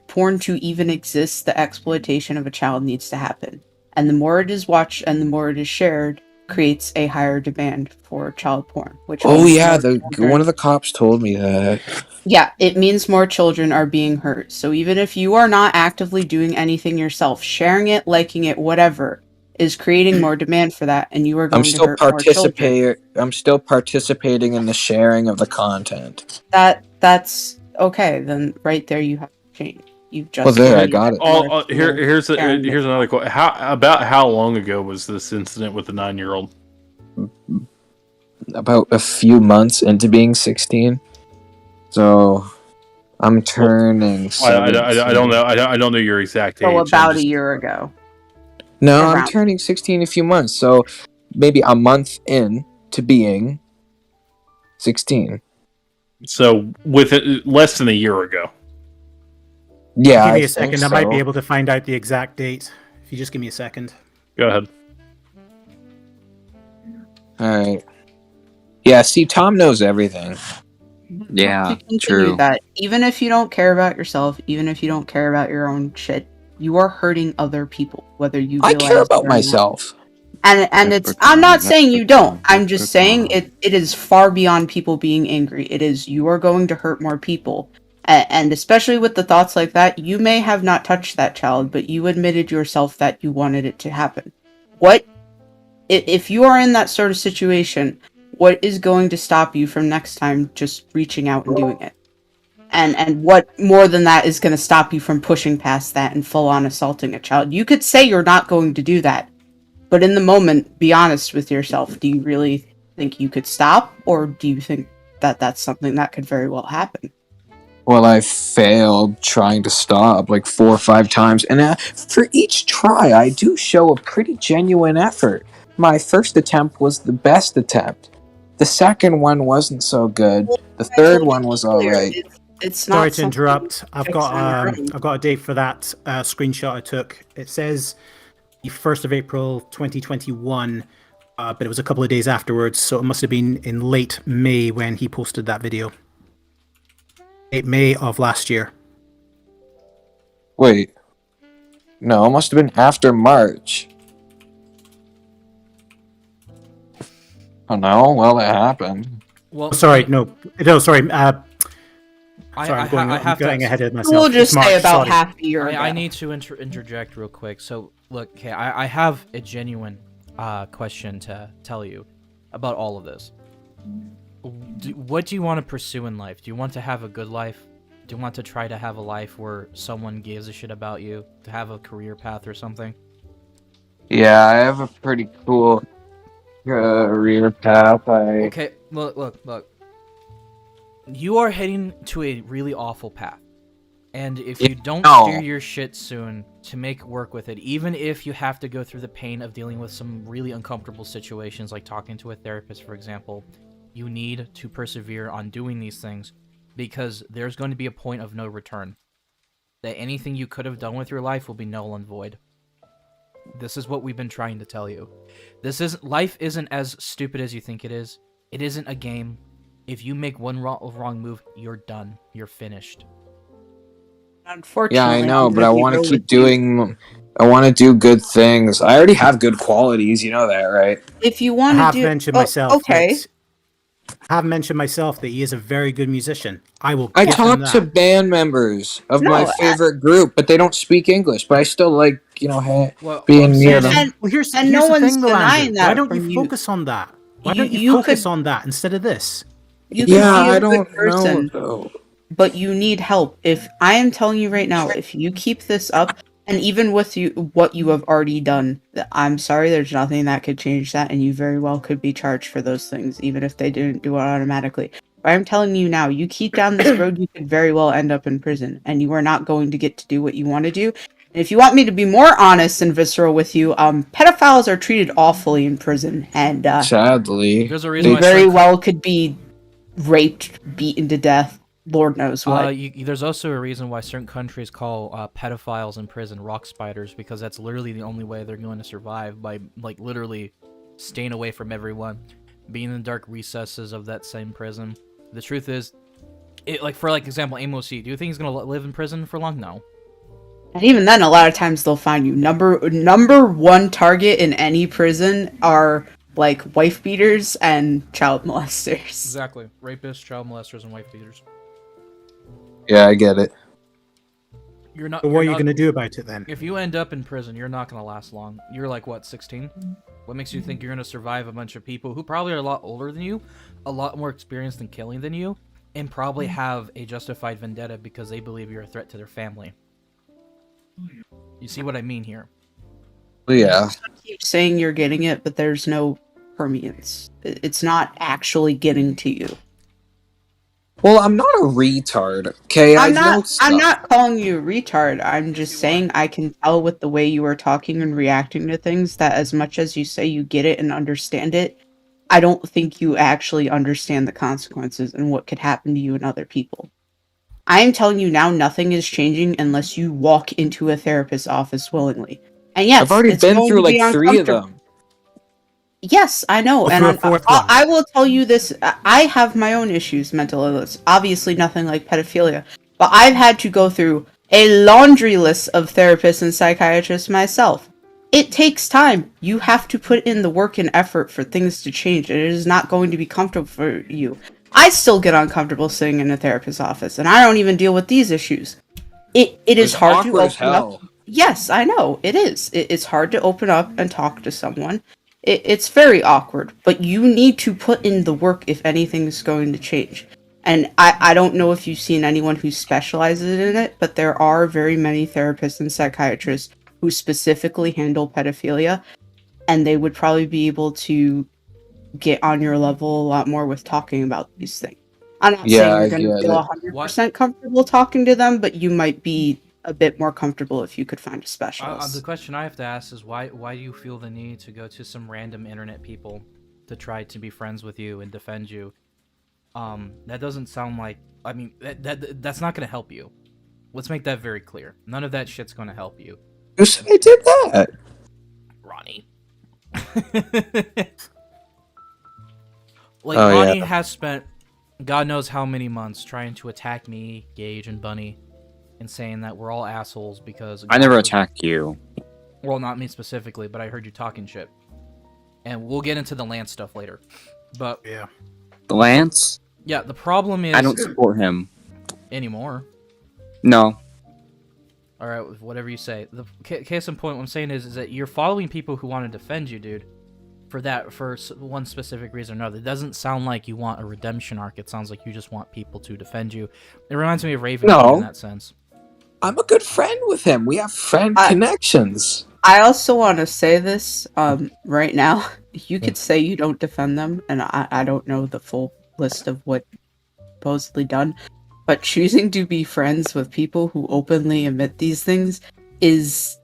porn to even exist, the exploitation of a child needs to happen. And the more it is watched and the more it is shared, creates a higher demand for child porn. Which Oh means yeah, more children- one of the cops told me that. Yeah, it means more children are being hurt. So even if you are not actively doing anything yourself, sharing it, liking it, whatever, is creating more demand for that, and you are going to hurt more children. I'm still participating in the sharing of the content. That's okay. Then right there you have to change. You've just Well, there, I got it. Here's another question. How long ago was this incident with the 9-year-old? About a few months into being 16. So I'm turning. I don't know. I don't know your exact age. So about a year ago. No, I'm turning 16 in a few months. So maybe a month in to being 16. So with it, less than a year ago. Yeah. Give me a second. I might be able to find out the exact date. If you just give me a second. Go ahead. All right. Yeah. See, Tom knows everything. Yeah, To continue true. that, even if you don't care about yourself, even if you don't care about your own shit, you are hurting other people. Whether you I realize care it about or myself. not. And it's. I'm not saying you don't. I'm just saying it is far beyond people being angry. It is you are going to hurt more people. And especially with the thoughts like that, you may have not touched that child, but you admitted yourself that you wanted it to happen. What if you are in that sort of situation? What is going to stop you from next time just reaching out and doing it? And what more than that is going to stop you from pushing past that and full on assaulting a child? You could say you're not going to do that, but in the moment, be honest with yourself. Do you really think you could stop, or do you think that that's something that could very well happen? Well, I failed trying to stop like 4 or 5 times, and for each try, I do show a pretty genuine effort. My first attempt was the best attempt. The second one wasn't so good. The third one was all right. It's not. Sorry to interrupt. I've fix on your own. got a date for that screenshot I took. It says the 1st of April 2021, but it was a couple of days afterwards, so it must have been in late May when he posted that video. Late May of last year. Wait. No, it must have been after March. Oh no, well, it happened. Well, Sorry, no, sorry. I I'm have going to. ahead of myself. We'll just It's March, say about sorry. half a year ago. I need to interject real quick. So, look, okay, I have a genuine question to tell you about all of this. What do you want to pursue in life? Do you want to have a good life? Do you want to try to have a life where someone gives a shit about you? To have a career path or something? Yeah, I have a pretty cool career path. Okay, look. You are heading to a really awful path. And if you don't steer your shit soon to make work with it, even if you have to go through the pain of dealing with some really uncomfortable situations like talking to a therapist, for example, you need to persevere on doing these things because there's going to be a point of no return. That anything you could have done with your life will be null and void. This is what we've been trying to tell you. Life isn't as stupid as you think it is. It isn't a game. If you make one wrong move, you're done. You're finished. Unfortunately, Yeah, I know, I'm but I gonna be want to real keep with you. doing. I want to do good things. I already have good qualities. You know that, right? If you I want to have do, mentioned myself okay. that he is a very good musician. I will I give him talk to that. band members of my No, favorite group, but they don't speak English. But I still like, What I'm being near saying them. is, and Well, here's and no the one's thing, though, denying Andrew. Why that don't you from you. focus on that? Why You don't you you focus could on that instead of this? Yeah, be a I good don't know person, though. but you need help. If I am telling you right now, if you keep this up, and even with what you have already done, I'm sorry, there's nothing that could change that, and you very well could be charged for those things, even if they didn't do it automatically. But I'm telling you now, you keep down this road, you could very well end up in prison, and you are not going to get to do what you want to do. And if you want me to be more honest and visceral with you, pedophiles are treated awfully in prison, and Sadly, there's a reason you why very certain well could be raped, beaten to death, Lord knows what. there's also a reason why certain countries call pedophiles in prison rock spiders, because that's literally the only way they're going to survive, by like literally staying away from everyone, being in the dark recesses of that same prison. The truth is, for example, Amos C. Do you think he's gonna live in prison for long? No. And even then, a lot of times they'll find you. Number one target in any prison are like wife beaters and child molesters. Exactly. Rapists, child molesters, and wife beaters. yeah, I get it. You're not. So what are you going to do about it then? If you end up in prison, you're not gonna last long. You're like what, 16? What makes you think you're gonna survive a bunch of people who probably are a lot older than you, a lot more experienced in killing than you, and probably have a justified vendetta because they believe you're a threat to their family? You see what I mean here? Yeah. Keep saying you're getting it, but there's no permeance. It's not actually getting to you. Well, I'm not a retard. Okay, I know stuff. I'm not calling you a retard. I'm just saying I can tell with the way you are talking and reacting to things that as much as you say you get it and understand it, I don't think you actually understand the consequences and what could happen to you and other people. I am telling you now, nothing is changing unless you walk into a therapist's office willingly. And yes, I've already it's been going through to be like 3 of uncomfortable. them. Yes, I know, Go and through a fourth one. I will tell you this. I have my own issues, mental illness. Obviously, nothing like pedophilia, but I've had to go through a laundry list of therapists and psychiatrists myself. It takes time. You have to put in the work and effort for things to change, and it is not going to be comfortable for you. I still get uncomfortable sitting in a therapist's office, and I don't even deal with these issues. It is It's hard to awkward as open up. hell. Yes, I know, it is. It's hard to open up and talk to someone. It's very awkward, but you need to put in the work if anything is going to change. And I don't know if you've seen anyone who specializes in it, but there are very many therapists and psychiatrists who specifically handle pedophilia, and they would probably be able to get on your level a lot more with talking about these things. I'm not Yeah, saying you're I going to get feel it. 100% comfortable talking to them, but you might be a bit more comfortable if you could find a specialist. The question I have to ask is why do you feel the need to go to some random internet people to try to be friends with you and defend you? That doesn't sound like. I mean, that's not going to help you. Let's make that very clear. None of that shit's going to help you, Who said I did that? Ronny. Oh, Ronny yeah. has spent God knows how many months trying to attack me, Gage, and Bunny, and saying that we're all assholes because I never attacked you. Well, not me specifically, but I heard you talking shit. And we'll get into the Lance stuff later. But Yeah. The Lance? yeah, the problem is I don't support him. anymore. No. All right, whatever you say. The case in point, what I'm saying is that you're following people who want to defend you, dude. For one specific reason or another. It doesn't sound like you want a redemption arc. It sounds like you just want people to defend you. It reminds me of Raven No. in that sense. I'm a good friend with him. We have friend connections. I also want to say this right now. You could say you don't defend them, and I don't know the full list of what supposedly done, but choosing to be friends with people who openly admit these things is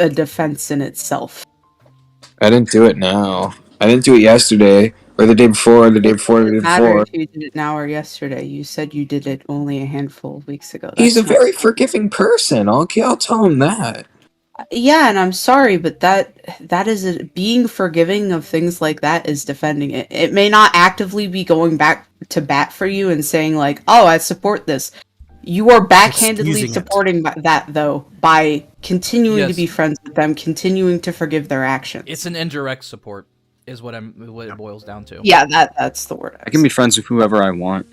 a defense in itself. I didn't do it now. I didn't do it yesterday, or the day before, or the day before, or the day It doesn't matter before. if you did it now or yesterday. You said you did it only a handful of weeks ago. He's a That's not- very forgiving person. Okay, I'll tell him that. Yeah, and I'm sorry, but that is being forgiving of things like that is defending it. It may not actively be going back to bat for you and saying like, "Oh, I support this," You are backhandedly Excusing it. supporting that, though, by continuing to Yes. be friends with them, continuing to forgive their actions. It's an indirect support, is what it boils down to. Yeah, that's the word. I can be friends with whoever I want.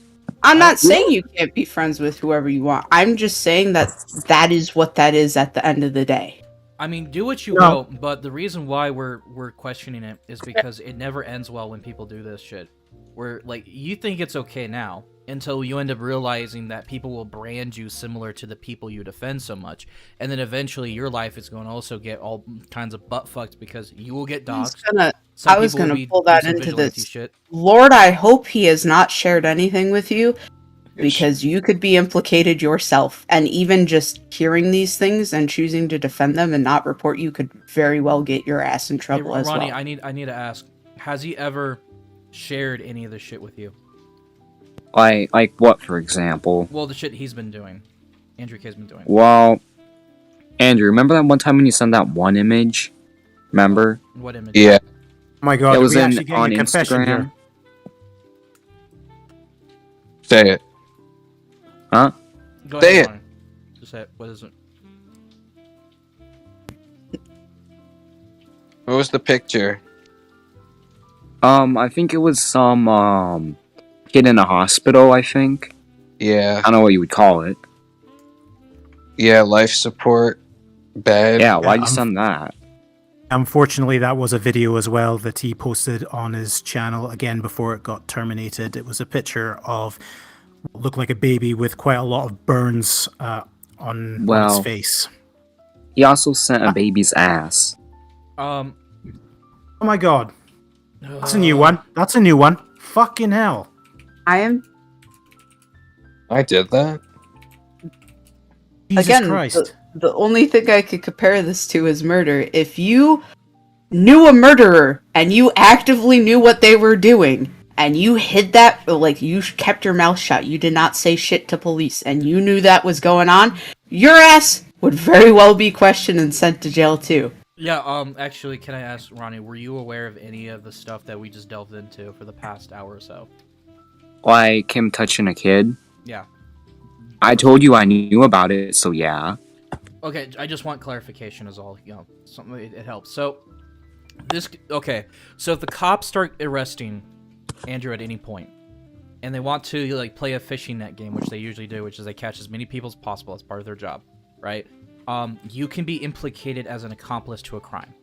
I'm not saying you can't be friends with whoever you want. I'm just saying that is what that is at the end of the day. I mean, do what you No. will, but the reason why we're questioning it is because it never ends well when people do this shit. Where, like, you think it's okay now until you end up realizing that people will brand you similar to the people you defend so much, and then eventually your life is going to also get all kinds of butt fucked because you will get doxxed. I was Some gonna people will pull do that some into vigilante this. shit. Lord, I hope he has not shared anything with you, because you could be implicated yourself, and even just hearing these things and choosing to defend them and not report you could very well get your ass in Hey, trouble as Ronny, well. I need to ask: has he ever shared any of this shit with you? Like what, for example? Well, the shit he's been doing, Andrew K's been doing. Well, Andrew, remember that one time when you sent that one image? Remember? What image? Yeah. Oh my god, It are was we in actually getting on a confession Instagram. here? Say it. Huh? Go Say ahead, it. Ronny. Just say it. What is it? What was the picture? I think it was some kid in a hospital. I think. Yeah. I don't know what you would call it. Yeah, life support. Bed. Yeah, why'd you I'm- send that? Unfortunately, that was a video as well that he posted on his channel again before it got terminated. It was a picture of what looked like a baby with quite a lot of burns on his Well- face. He also sent a baby's ass. Oh my god, that's a new one. That's a new one. Fucking hell. I am I did that? Jesus again Christ. the only thing I could compare this to is murder. If you knew a murderer and you actively knew what they were doing and you hid that, like you kept your mouth shut, you did not say shit to police, and you knew that was going on, your ass would very well be questioned and sent to jail too. Yeah, actually, can I ask, Ronny, were you aware of any of the stuff that we just delved into for the past hour or so? Like him touching a kid. Yeah. I told you I knew about it, so yeah. Okay, I just want clarification is all, you know, something, it helps. So, so if the cops start arresting Andrew at any point, and they want to, like, play a fishing net game, which they usually do, which is they catch as many people as possible as part of their job, right? You can be implicated as an accomplice to a crime.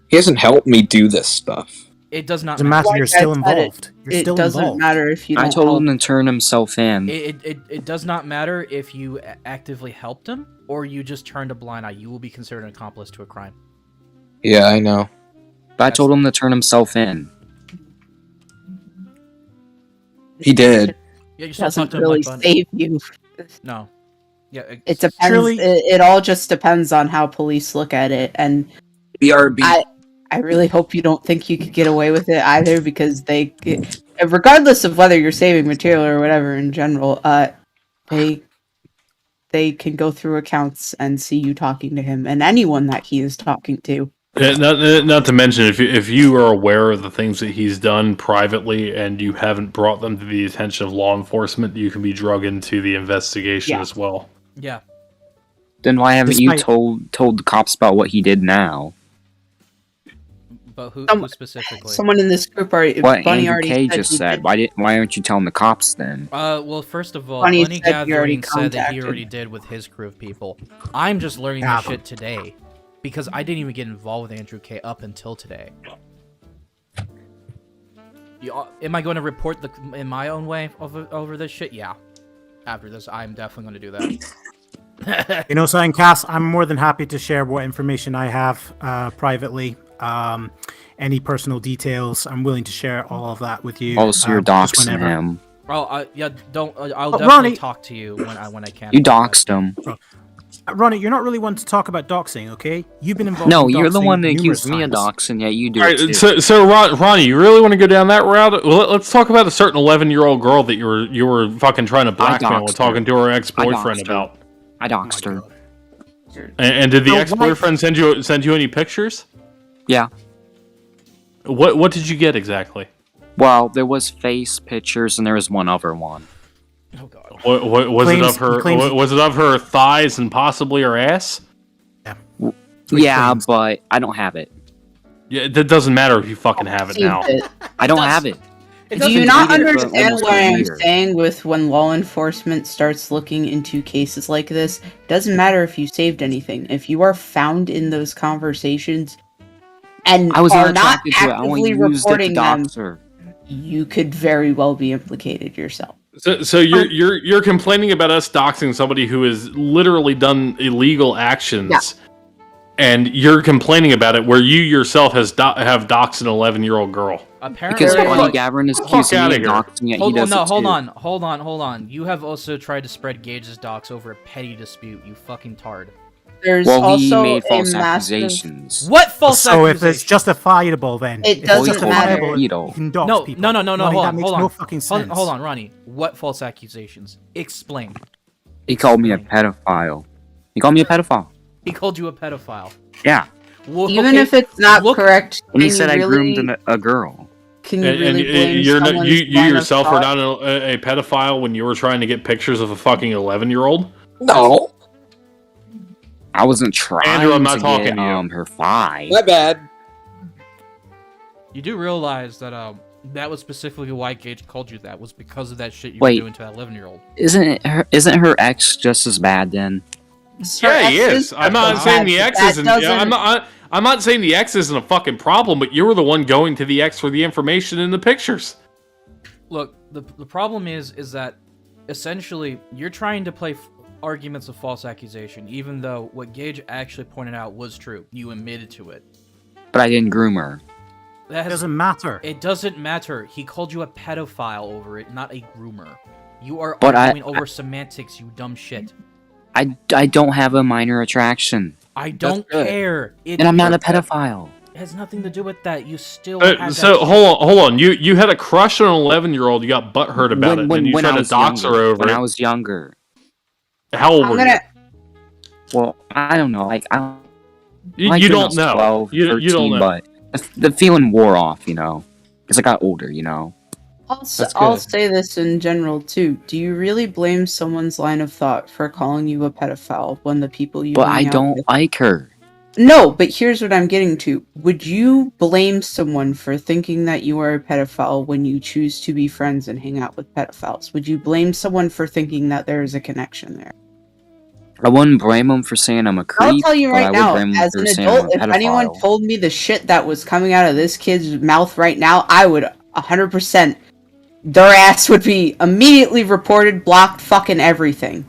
He hasn't helped me do this stuff. It does not Doesn't matter. matter, you're Like I still said, involved. You're It still doesn't involved. matter if you don't I told help. him to turn himself in. It does not matter if you actively helped him or you just turned a blind eye. You will be considered an accomplice to a crime. Yeah, I know. But I told him to turn himself in. He did. Yeah, you It still talk doesn't to him really like Bunny. save you. No. Yeah, It depends. Surely- It all just depends on how police look at it, and BRB. I really hope you don't think you could get away with it either, because regardless of whether you're saving material or whatever in general, they can go through accounts and see you talking to him and anyone that he is talking to. Not to mention, if you are aware of the things that he's done privately and you haven't brought them to the attention of law enforcement, you can be drug into the investigation Yeah. as well. Yeah. Then why haven't This you might- told the cops about what he did now? But who specifically? Someone in this group already, What Bunny Andrew already K said just he said. did. Why aren't you telling the cops then? Well, first of all, Bunny Bunny said he already Gathering said that he contacted. already did with his crew of people. I'm just learning Yeah, this but- shit today because I didn't even get involved with Andrew K up until today. Am I going to report in my own way over this shit? Yeah. After this, I'm definitely going to do that. You know something, Cass? I'm more than happy to share what information I have privately. Any personal details, I'm willing to share all of that with you. Oh, so you're just doxing whenever. him. Oh, yeah. Don't. I'll Oh, definitely Ronny- talk to you when I can. You doxed him. Ronnie, you're not really one to talk about doxing, okay? You've been involved No, in you're the doxing one that numerous accused me of times. doxing, yet you do All it right, too. so Ronnie, you really want to go down that route? Well, let's talk about a certain 11-year-old girl that you were fucking trying to blackmail and doxed talking to her ex-boyfriend doxed her. about. I doxed her. And did the Now, ex-boyfriend send you any pictures? Yeah. What did you get exactly? Well, there was face pictures and there was one other one. Oh God. What was it Claims- of her? he claims- Was it of her thighs and possibly her ass? Yeah, claims. but I don't have it. Yeah, that doesn't matter if you fucking have it now. I don't does- have it. It Do you doesn't not been needed for understand almost what a I'm year. saying with when law enforcement starts looking into cases like this? Doesn't matter if you saved anything. If you are found in those conversations and I was are not not attracted to it. I only actively used it to reporting them, dox her. you could very well be implicated yourself. So you're complaining about us doxing somebody who has literally done illegal actions, Yeah. and you're complaining about it where you yourself have doxed an 11-year-old girl. Apparently, Because There- Ronnie Gavin is Fuck accusing me outta of here. doxing it. He hold does it too. on. You have also tried to spread Gage's docs over a petty dispute. You fucking tard. There's Well, he also made a false massive... accusations. What false So if accusation? it's justifiable, then It if it's doesn't justifiable, matter. you can dox No, people. no, Ronnie, hold that on, makes hold on. no fucking sense. Hold on, Ronnie. What false accusations? Explain. He called me a pedophile. He called me a pedophile. He called you a pedophile. Yeah. Well, Even okay, if it's not look- correct, And he can said you I really, groomed a girl. can you And really blame you're not, someone's you line of yourself are thought? not a pedophile when you were trying to get pictures of a fucking 11-year-old. No, I wasn't trying Andrew, I'm not to talking get to you. her thigh. my bad. You do realize that that was specifically why Gage called you that, was because of that shit you Wait. were doing to that 11-year-old. Isn't her ex just as bad then? Yeah, he is. I'm not saying the ex isn't. That I'm doesn't- not saying the ex isn't a fucking problem, but you were the one going to the ex for the information in the pictures. Look, the problem is that essentially you're trying to play arguments of false accusation, even though what Gage actually pointed out was true. You admitted to it. But I didn't groom her. That It has, doesn't matter. it doesn't matter. He called you a pedophile over it, not a groomer. You are But arguing over semantics, you dumb shit. I don't have a minor attraction. I don't good. care. And I'm not a pedophile. It has nothing to do with that. You still had that So shit. hold on. You had a crush on an 11-year-old. You got butthurt about it, and you tried I to was dox her younger, over when it. I was younger. How old I'm were gonna. Well, I don't know. Like I you? liked You her when I don't was know. 12, You 13, don't know. But the feeling wore off, you know, because I got older, you know. That's I'll good. say this in general too. Do you really blame someone's line of thought for calling you a pedophile when the people you But hang I out don't with- like her. No, but here's what I'm getting to. Would you blame someone for thinking that you are a pedophile when you choose to be friends and hang out with pedophiles? Would you blame someone for thinking that there is a connection there? I wouldn't blame him for saying I'm a creep. I'll tell you but I right would now, blame him as for an saying adult, I'm if a anyone pedophile. told me the shit that was coming out of this kid's mouth right now, I would 100%. Their ass would be immediately reported, blocked, fucking everything.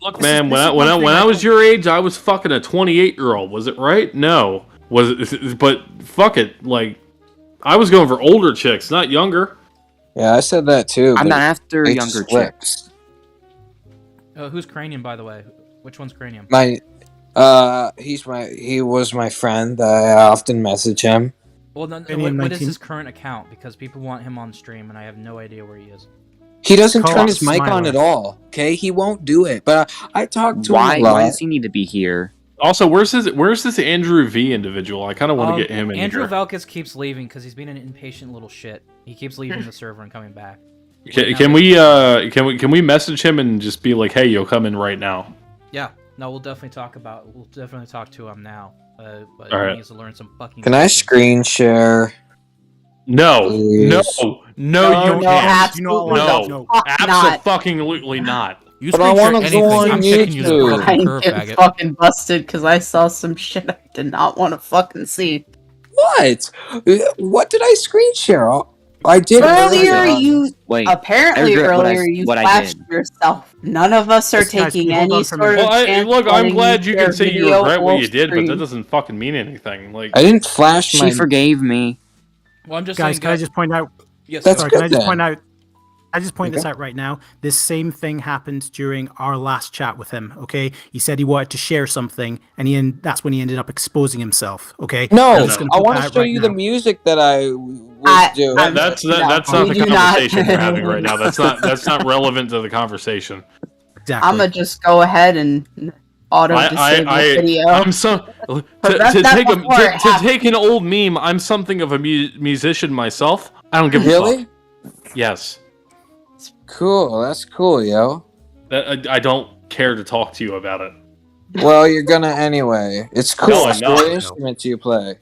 Look, This man. is When one I thing when I I was don't- your age, I was fucking a 28-year-old. Was it right? No. Was it? But fuck it. Like, I was going for older chicks, not younger. Yeah, I said that too. I'm but not after it younger slipped. chicks. Who's Cranium, by the way? Which one's Cranium? My, he was my friend. I often message him. Well, no, Cranium what is 19. his current account? Because people want him on stream, and I have no idea where he is. He doesn't Call turn up his mic on Smiler. at all. Okay, he won't do it. But I talk to Why? him a lot. Why does he need to be here? Also, where's this Andrew V individual? I kind of want to get him in Andrew here. Valkis keeps leaving because he's being an impatient little shit. He keeps leaving the server and coming back. Can we message him and just be like, hey, you'll come in right now? Yeah, no, we'll definitely talk to him now. But All he right. needs to learn some fucking. Can I lessons. screen share? No, no, Please. no, No, you no, can't. absolutely No, no. absolutely not. You But I screen share wanna anything. go on I'm kicking you to the YouTube. fucking I curb, get faggot. fucking busted because I saw some shit I did not want to fucking see. What? What did I screen share? I did Earlier, you Wait, apparently I regret what I- earlier you what I flashed did. yourself. None of us are Guys, can taking you hold any on for a sort of minute? Well, chance. look, I'm letting glad you share can say you video regret what or you did, but that stream. doesn't fucking mean anything. Like, I didn't flash she my. forgave me. Well, I'm just Guys, saying, can I just point out? yes, That's Sorry, good can I just then. point out? I just point this Okay. out right now. This same thing happened during our last chat with him. Okay, he said he wanted to share something, and that's when he ended up exposing himself. Okay. No, I'm just gonna I put want that to out show right you now. the music that I was doing. I'm- that's no, not we the do not. conversation we're having right now. That's not relevant to the conversation. Exactly. I'm gonna just go ahead and auto disable the video. I'm to Prevent that before it happens. take an old meme. I'm something of a musician myself. I don't give a Really? fuck. Yes. Cool. That's cool, yo. I don't care to talk to you about it. Well, you're gonna anyway. It's cool. No, I'm So what not. instruments do you play?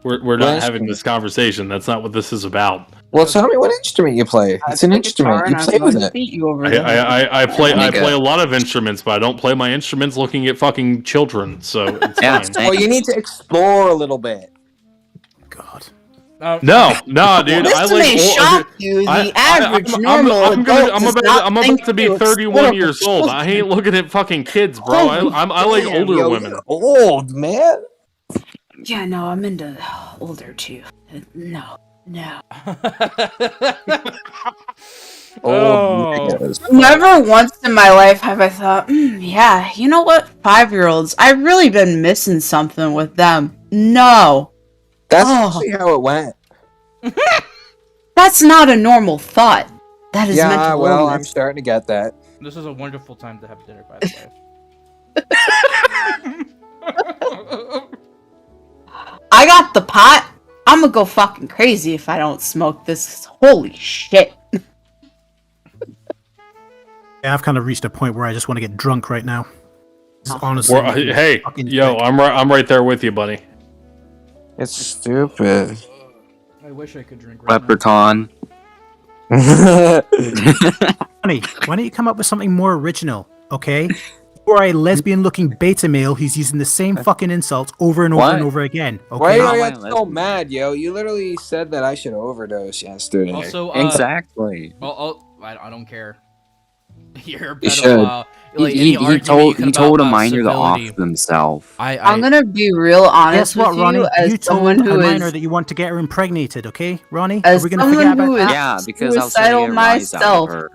We're not having this conversation. That's not what this is about. Well, tell me what instrument you play. It's an instrument. You play with it. Beat you over the I play Nigga. a lot of instruments, but I don't play my instruments looking at fucking children. So it's Yeah, fine. same. Well, you need to explore a little bit. God. No, dude. This I may like. shock you. The average normal I'm adult about to be 31 years old. I ain't looking at fucking kids, bro. I like older women. You're old, man. Yeah, no, I'm into older too. No. Oh. niggas. Never once in my life have I thought, yeah, you know what? 5-year-olds, I've really been missing something with them. No. That's Oh. actually how it went. That's not a normal thought. That is Yeah, mental well, I'm illness. starting to get that. This is a wonderful time to have dinner, by the way. I got the pot. I'm gonna go fucking crazy if I don't smoke this. Holy shit. Yeah, I've kind of reached a point where I just want to get drunk right now. This is honestly. Hey, fucking yo, drink. I'm right there with you, buddy. It's stupid. I wish I could drink right now. Leprechaun. Ronny, why don't you come up with something more original, okay? Or a lesbian-looking beta male who's using the same fucking insults over and over What? and over again, Why okay? are you Why so mad, yo? You literally said that I should overdose yesterday. Also, Exactly. I don't care. You're a You pedophile. Like, any He argument you told can he told about a minor to civility. off himself. I'm gonna be real honest Guess what, with Ronny? you as You told someone a who minor is that you want to get her impregnated, okay, Ronny? as Are we going to someone forget about who that? is Yeah, because I was trying suicidal to get a rise out of myself. her.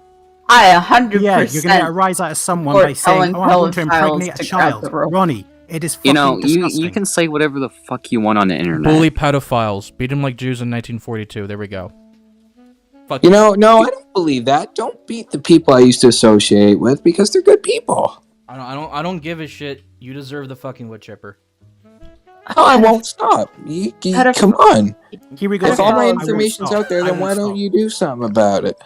I 100% Yeah, you're going to get a rise out of someone or by saying, telling "Oh, I'm going to pedophiles impregnate a to grab child." the rope. Ronny, it is fucking You know, disgusting. you can say whatever the fuck you want on the internet. Bully pedophiles. Beat them like Jews in 1942. There we go. Fuck You know, no, I don't believe that. Don't beat the people I used to associate with because they're good people. I don't give a shit. You deserve the fucking wood chipper. Oh, I won't stop. Come on. Here we go. If all my I won't information's stop. out there, I then won't why don't stop. you do something about it?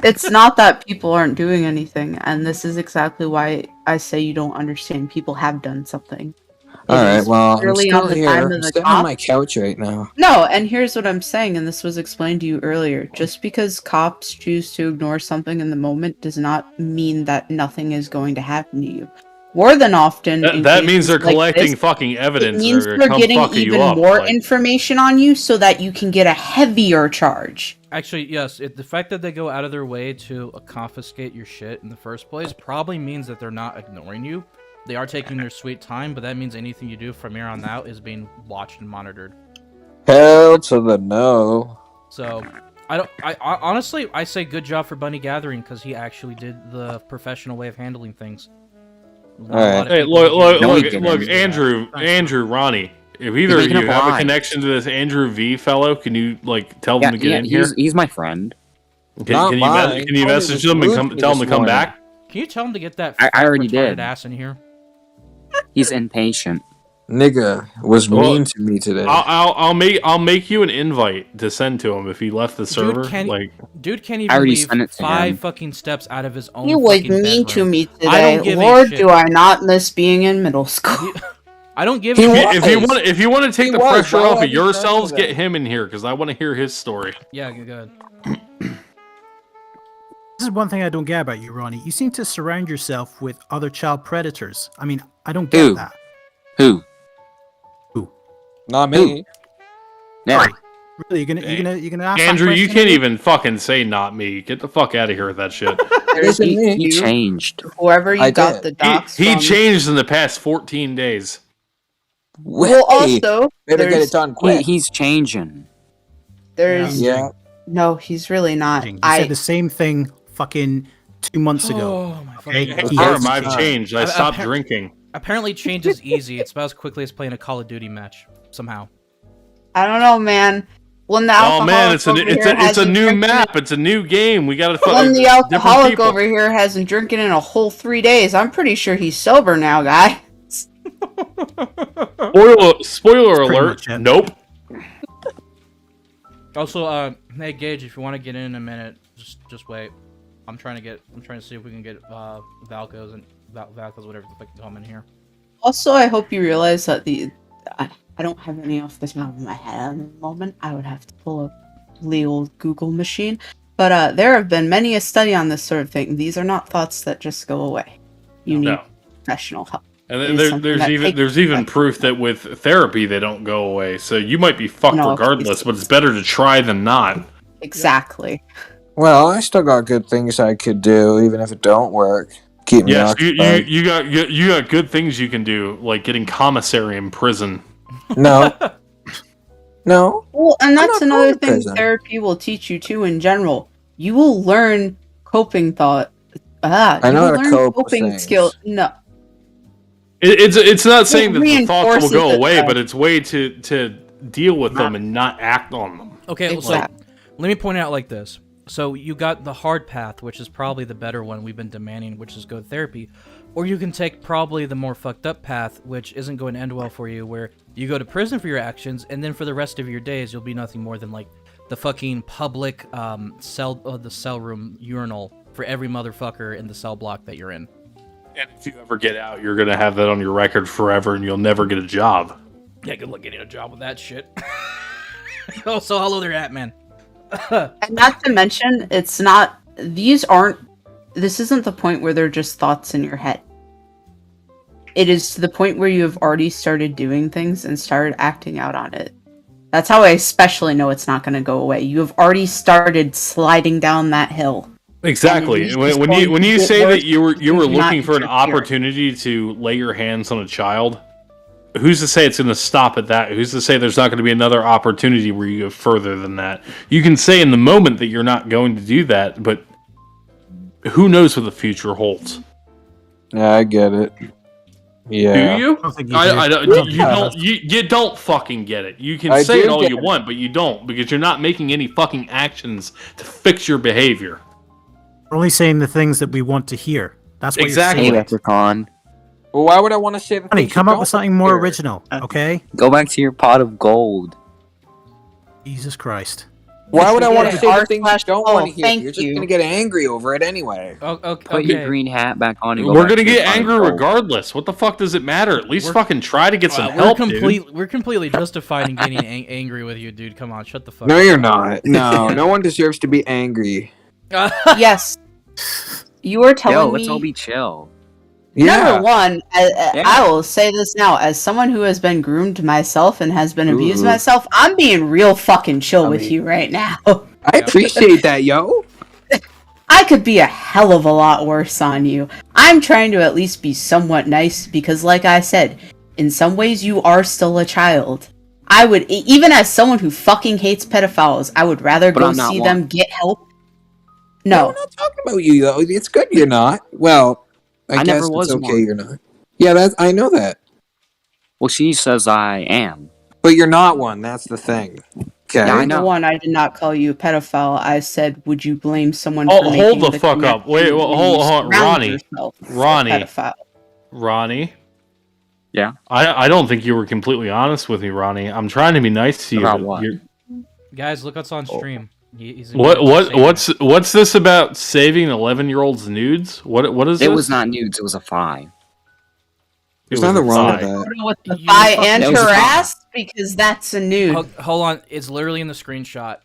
It's not that people aren't doing anything, and this is exactly why I say you don't understand. People have done something. It All right, is well, I'm purely still on the here. time of I'm the sitting on cop. my couch right now. No, and here's what I'm saying, and this was explained to you earlier. Just because cops choose to ignore something in the moment does not mean that nothing is going to happen to you. More than often, in That means they're cases like collecting this, fucking it evidence. means They're they're gonna come getting fuck you even up. more like- information on you so that you can get a heavier charge. Actually, yes. The fact that they go out of their way to confiscate your shit in the first place probably means that they're not ignoring you. They are taking their sweet time, but that means anything you do from here on out is being watched and monitored. Hell to the no. So, I honestly, I say good job for Bunny Gathering because he actually did the professional way of handling things. Not a lot of Hey, people look, do. No, he didn't. Andrew, Ronnie. If either of making you up have a lies. connection to this Andrew V fellow, can you tell Yeah, them to get in here? he's my friend. Not Can mine. you Tony message was them and rude come to me tell them this to come morning. back? Can you tell him to get that I already retarded did. ass in here? He's impatient. Nigga was Well, mean to me today. I'll make you an invite to send to him if he left the server. Dude can't I even already leave sent it to 5 him. fucking steps out of his own He was fucking mean bedroom. to me I today. don't give a Lord, shit. do I not miss being in middle school. I don't give He a was. shit. If you want to take He the was. pressure Why off would I of be friends yourselves, with get him? him in here because I want to hear his story. Yeah, good. This is one thing I don't get about you, Ronnie. You seem to surround yourself with other child predators. I mean, I don't get Who? that. Who? Not me. Yeah. Really, you're gonna ask Andrew, that you question can't again? even fucking say not me. Get the fuck out of here with that shit. It isn't me. He changed. Whoever you I got did. the docs he from. changed in the past 14 days. Well, also, better get there's- it done quick. He's changing. there's Yeah. no, he's really not. You said the same thing fucking 2 months ago. Oh my Okay? fucking He god. has I've changed. I stopped Appar- drinking. Apparently, change is easy. It's about as quickly as playing a Call of Duty match. Somehow. I don't know, man. When the Oh man, alcoholic over here it's a hasn't new drinking- map. It's a new game. We gotta fuck When the different alcoholic people. over here hasn't drinking in a whole 3 days, I'm pretty sure he's sober now, guy. Spoiler pretty alert. much it. Nope. Also, hey Gage, if you want to get in a minute, just wait. I'm trying to see if we can get Valkos and Valkos, whatever the fuck you call them in here. Also, I hope you realize that I don't have any off the top of my head at the moment. I would have to pull up the old Google machine. But there have been many a study on this sort of thing. These are not thoughts that just go away. You need professional help. And then there's even proof that with therapy they don't go away. So you might be fucked regardless, but it's better to try than not. Exactly. Well, I still got good things I could do, even if it don't work. Keep me occupied. you got good things you can do, like getting commissary in prison. No. No. Well, and that's another thing therapy will teach you too. In general, you will learn coping thought. I know how to cope with coping things. skill. No. It's not saying that the thoughts will go away, that. but it's way to deal with them and not act on them. Okay, Exactly. so let me point out like this. So you got the hard path, which is probably the better one we've been demanding, which is go to therapy. Or you can take probably the more fucked up path, which isn't going to end well for you, where you go to prison for your actions, and then for the rest of your days, you'll be nothing more than like the fucking public the cell room urinal for every motherfucker in the cell block that you're in. And if you ever get out, you're gonna have that on your record forever, and you'll never get a job. Yeah, good luck getting a job with that shit. Oh, so hello there, Atman. And not to mention, this isn't the point where they're just thoughts in your head. It is to the point where you have already started doing things and started acting out on it. That's how I especially know it's not going to go away. You have already started sliding down that hill. Exactly. When you say that you were looking for an opportunity to lay your hands on a child, who's to say it's going to stop at that? Who's to say there's not going to be another opportunity where you go further than that? You can say in the moment that you're not going to do that, but who knows what the future holds? Yeah, I get it. Yeah. Do you? I don't think you do. You don't fucking get it. You can say it all you want, but you don't, because you're not making any fucking actions to fix your behavior. We're only saying the things that we want to hear. That's what Exactly. you're Hey, saying. Leprechaun. Well, why would I want to say the Honey, things come you up with don't something more hear? original, okay? Go back to your pot of gold. Jesus Christ. Why would I want to say the things you R// don't oh, want to hear? thank You're just you. going to get angry over it anyway. Put your green hat back on and go We're back gonna to your get pot of angry gold. regardless. What the fuck does it matter? At least We're- fucking try to get some help, dude. We're completely justified in getting angry with you, dude. Come on, shut the fuck No, up. you're not. No, no one deserves to be angry. Yes. You are telling Yo, me... let's all be chill. Number one, I will say this now, as someone who has been groomed myself and has been abused myself, I'm being real fucking chill with you right now. I appreciate that, yo. I could be a hell of a lot worse on you. I'm trying to at least be somewhat nice because, like I said, in some ways you are still a child. I would, even as someone who fucking hates pedophiles, I would rather But go I'm not see one. them get help. No, No. I'm not talking about you, though. It's good you're not. Well, I guess never it's was okay one. you're not. Yeah, I know that. Well, she says I am. But you're not one. That's the thing. Okay. Yeah, I Number know. one, I did not call you a pedophile. I said, would you blame someone Oh, for hold making the fuck up. connection Wait, well, when hold you on, surround Ronnie. yourself with Ronnie. pedophile? Ronnie. Yeah. I don't think you were completely honest with me, Ronnie. I'm trying to be nice to you. About but what? you're- Guys, look what's on stream. He's What's this about saving 11-year-olds nudes? What is this? It was not nudes. It was a fly. There's It was nothing a wrong thigh. with that. I don't know what the You thigh fucking- and That was her a thigh. ass, because that's a nude. Hold on, it's literally in the screenshot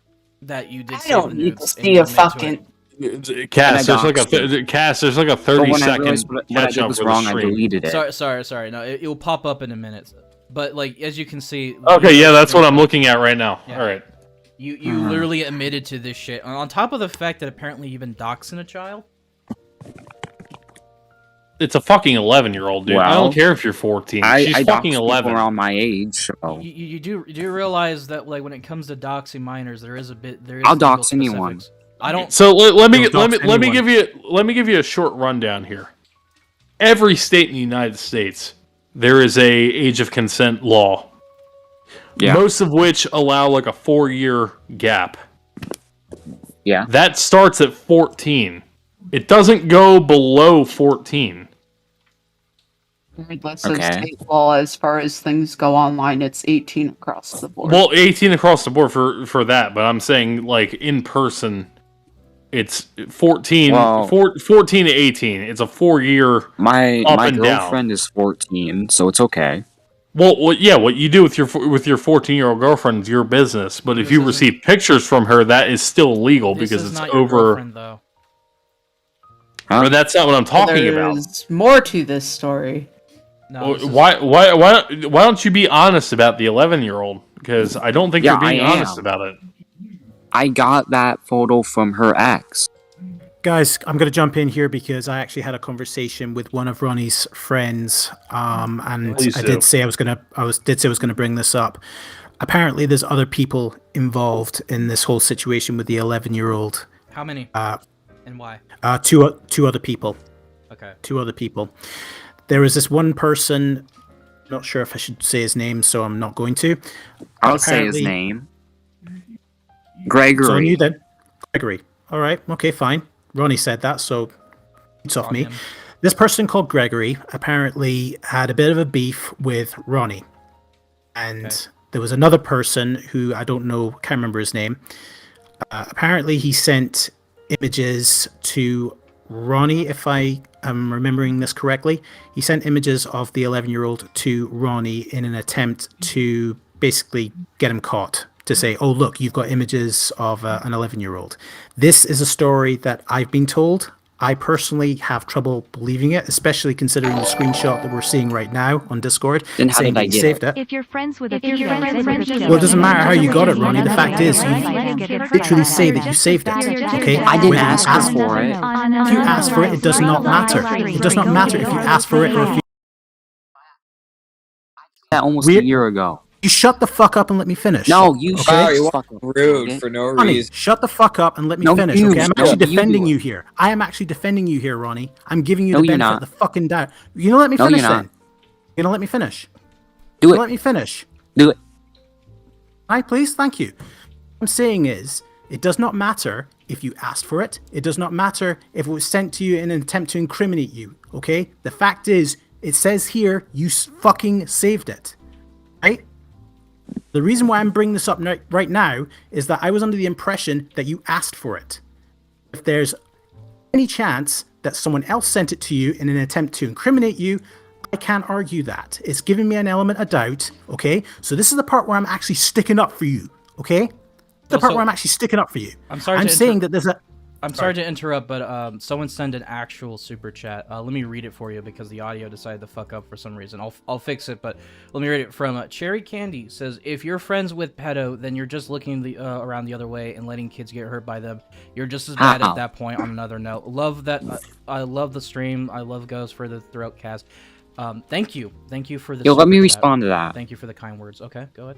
that you did. I save don't the need to nudes, and see you a admit to it. fucking... Cass, there's like doxed a Cass, there's like a But 30 when I second realized what I catch did up was with wrong, the I stream. deleted it. Sorry. No, it will pop up in a minute. But like as you can see. Okay, yeah, that's what I'm looking at right now. Yeah. All right. You literally admitted to this shit. On top of the fact that apparently you've been doxing a child. It's a fucking 11-year-old, dude. I Well, don't care if you're 14. She's I fucking doxed people 11. around my age, so You do realize that like when it comes to doxing minors, there is I'll legal dox anyone. specifics. I don't. So let me Don't dox give you a short rundown here. Every state in the United States, there is a age of consent law. Yeah. Most of which allow like a 4-year gap. yeah. That starts at 14. It doesn't go below 14. That's Okay. state law as far as things go online. It's 18 across the board. Well, 18 across the board for that, but I'm saying like in person, It's 14, Well- 14 to 18. It's a 4-year My up my and girlfriend down. is 14, so it's okay. Well, yeah, what you do with your 14-year-old girlfriend is your business. But if This you isn't- receive pictures from her, that is still illegal This because is it's not your over. girlfriend, though. Huh? But that's not what I'm talking about. There's more to this story. No, this is- Why don't you be honest about the 11-year-old? Because I don't think Yeah, you're being I honest am. about it. I got that photo from her ex. Guys, I'm going to jump in here because I actually had a conversation with one of Ronnie's friends, and Please I do. did say I was going to bring this up. Apparently, there's other people involved in this whole situation with the 11-year-old. How many? And why? Two other people. Okay. Two other people. There is this one person. Not sure if I should say his name, so I'm not going to. I'll say his Apparently- name. Gregory. So you then, Gregory. All right. Okay. Fine. Ronnie said that, so it's off On me. him. This person called Gregory apparently had a bit of a beef with Ronnie. And Okay. there was another person who I don't know, can't remember his name. Apparently he sent images to Ronnie, if I am remembering this correctly. He sent images of the 11-year-old to Ronnie in an attempt to basically get him caught. To say, oh, look, you've got images of an 11-year-old. This is a story that I've been told. I personally have trouble believing it, especially considering the screenshot that we're seeing right now on Discord, Then how saying did I that he get saved it. If you're friends with a Well, it doesn't matter how you got it, Ronnie. The fact is, you literally say that you saved it. Okay? I didn't When you ask ask- for it. If you ask for it, it does not matter. It does not matter if you ask for it or if you. That almost We- a year ago. You shut the fuck up and let me finish. No, you shut Wow, the you fuck are up. rude for no Ronnie, reason. shut the fuck up and let me No, finish. you Okay, I'm do actually it. You defending do it. you here. I am actually defending you here, Ronnie. I'm giving you No, the you're benefit not. of the fucking doubt. You know, let me No, finish you're then. not. You know, let me finish. Do Let it. me finish. Do it. Right, please? Thank you. What I'm saying is, it does not matter if you asked for it. It does not matter if it was sent to you in an attempt to incriminate you, okay? The fact is, it says here, you fucking saved it. Right? The reason why I'm bringing this up right now is that I was under the impression that you asked for it. If there's any chance that someone else sent it to you in an attempt to incriminate you, I can't argue that. It's giving me an element of doubt, okay? So this is the part where I'm actually sticking up for you, okay? The part Also- where I'm actually sticking up for you. I'm sorry I'm to saying that there's a... I'm sorry to interrupt, but someone sent an actual super chat. Let me read it for you because the audio decided to fuck up for some reason. I'll fix it, but let me read it from Cherry Candy. Says, if you're friends with pedo, then you're just looking around the other way and letting kids get hurt by them. You're just as bad Ow. at that point. On another note, love that. I love the stream. I love goes for the throat cast. Thank you for the. Yo, let me super chat. respond to that. Thank you for the kind words. Okay, go ahead.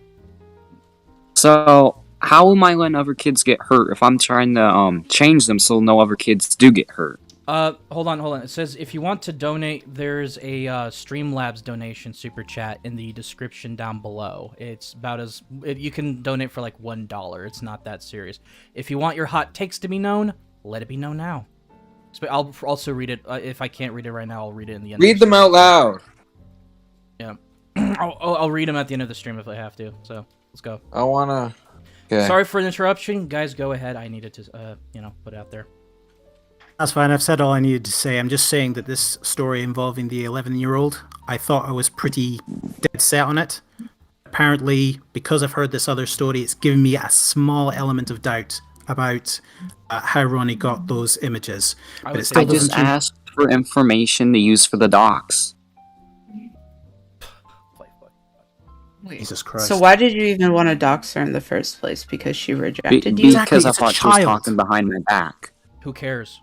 So, how am I letting other kids get hurt if I'm trying to change them so no other kids do get hurt? Hold on. It says if you want to donate, there's a Streamlabs donation super chat in the description down below. It's about you can donate for like $1. It's not that serious. If you want your hot takes to be known, let it be known now. I'll also read it. If I can't read it right now, I'll read it in the end. Read them out loud. Yeah. I'll read them at the end of the stream if I have to. So let's go. I wanna. Okay. Sorry for the interruption, guys. Go ahead. I needed to, put it out there. That's fine. I've said all I needed to say. I'm just saying that this story involving the 11-year-old, I thought I was pretty dead set on it. Apparently, because I've heard this other story, it's given me a small element of doubt about how Ronnie got those images. I But would it say still I just doesn't change. asked for information to use for the docs. Jesus Christ. So why did you even want to dox her in the first place? Because she Be- rejected you? Exactly, because I it's a thought she was child. talking behind my back. Who cares?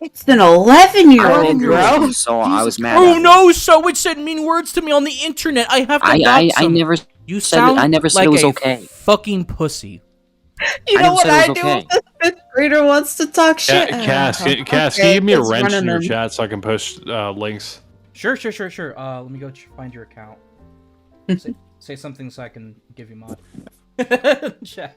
It's an 11-year-old, 11-year-old. bro. So I was mad. Oh at no! So it said mean words to me on the internet. I have to I dox him. never You said it- sound I never said like it was a okay. fucking pussy. You I know never what said I it was do okay. if the 5th grader wants to talk shit? Cass, can you Okay, give me a just wrench in running your them. chat so I can post links? Sure. Let me go find your account. Say something so I can give you mod. Chat.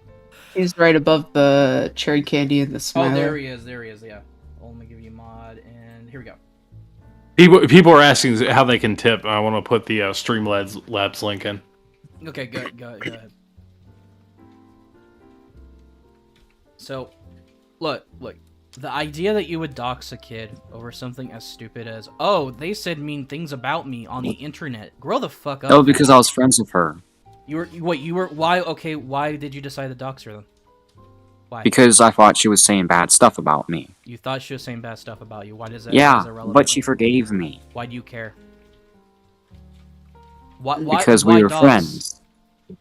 He's right above the cherry candy and the Oh, smile. there he is. Yeah. Let me give you mod, and here we go. People are asking how they can tip. I want to put the Streamlabs link in. Okay, go ahead. So, Look. The idea that you would dox a kid over something as stupid as, oh, they said mean things about me on the internet. Grow the fuck up. No, because I was friends with her. Why did you decide to dox her then? Why? Because I thought she was saying bad stuff about me. You thought she was saying bad stuff about you. Why does that? Yeah, is that relevant? but she forgave me. Why do you care? Why, Because why we were dox? friends.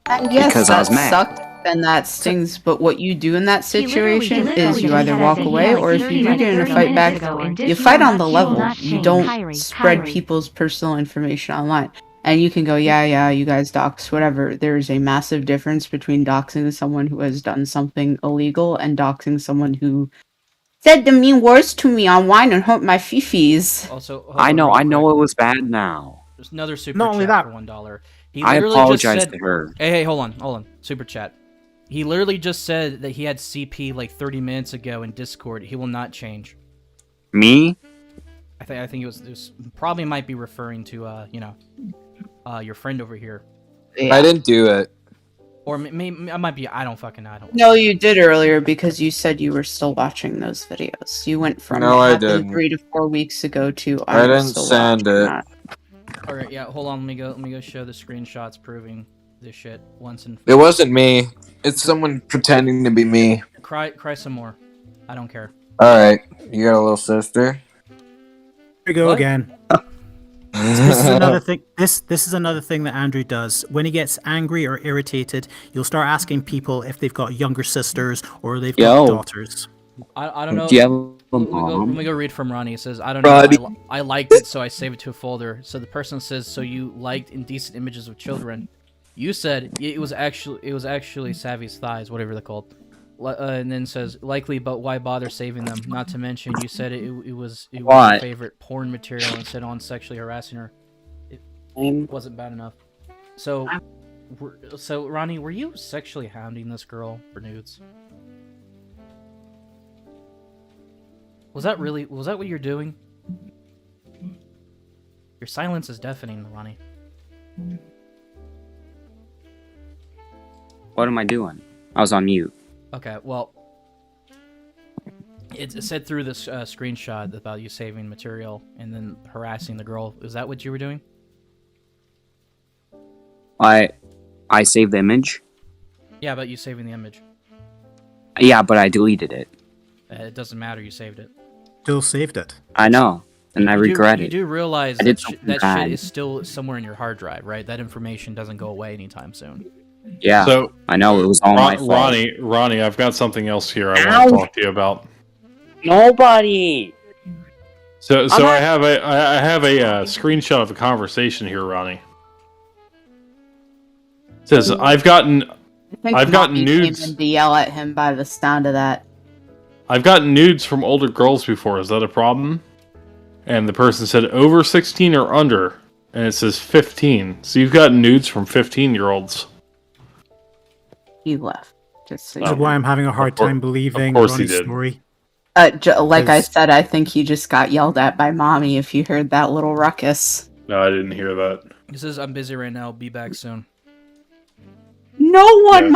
And yes, Because I that was mad. sucked and that stings, but what you do in that He literally situation just is said you he either had walk said he away, had or if 30 you do get in a minutes fight back, ago, and you this fight will on the not- level. will not You change. don't Kyrie, spread Kyrie. people's personal information online. And you can go, yeah, you guys dox, whatever. There's a massive difference between doxing someone who has done something illegal and doxing someone who said the mean words to me online and hurt my fifis. Also, hold I on know real quick. it was bad now. There's another super Not chat only that- for $1. He I literally apologize just said, to her. Hey, hold on. Super chat. He literally just said that he had CP like 30 minutes ago in Discord. He will not change. Me? I think it was probably might be referring to your friend over here, I didn't do it. or maybe I might be. I don't fucking know. I don't. No, you did earlier because you said you were still watching those videos. You went from No, it I happened didn't. 3 to 4 weeks ago to I I'm didn't still send watching it. that. All right, yeah. Hold on. Let me go show the screenshots proving this shit once and. It wasn't me. It's someone pretending to be me. Cry some more. I don't care. Alright, you got a little sister? Here we go What? again. This is another thing. This is another thing that Andrew does. When he gets angry or irritated, you'll start asking people if they've got younger sisters or they've got Yo. daughters. I don't know. Do you have a Let mom? me go read from Ronnie. It says, I don't Ronnie. know. I liked it, so I saved it to a folder. So the person says, so you liked indecent images of children. You said it was actually Savvy's thighs, whatever they're called. And then says, likely, but why bother saving them? Not to mention, you said it was your What? favorite porn material and said on sexually harassing her. It wasn't bad enough. So Ronnie, were you sexually hounding this girl for nudes? Was that what you're doing? Your silence is deafening, Ronnie. What am I doing? I was on mute. Okay, well, it said through this screenshot about you saving material and then harassing the girl. Is that what you were doing? I saved the image. Yeah, about you saving the image. Yeah, but I deleted it. It doesn't matter. You saved it. Still saved it. I know, and I regret You it. do realize I that did something that bad. shit is still somewhere in your hard drive, right? That information doesn't go away anytime soon. Yeah, So, I know it was all my fault. Ronnie, I've got something else here I Ow. want to talk to you about. Nobody. So I'm I have a screenshot of a conversation here, Ronnie. It says I've gotten I've gotten Mommy nudes. came in to yell at him by the sound of that. I've gotten nudes from older girls before. Is that a problem? And the person said over 16 or under, and it says 15. So you've gotten nudes from 15-year-olds. He left. Just so Which you is why know. I'm having a hard time believing course he Ronnie's did. story. Like I Because- said, I think he just got yelled at by mommy if you heard that little ruckus. No, I didn't hear that. He says, I'm busy right now. Be back soon. No one, Yeah.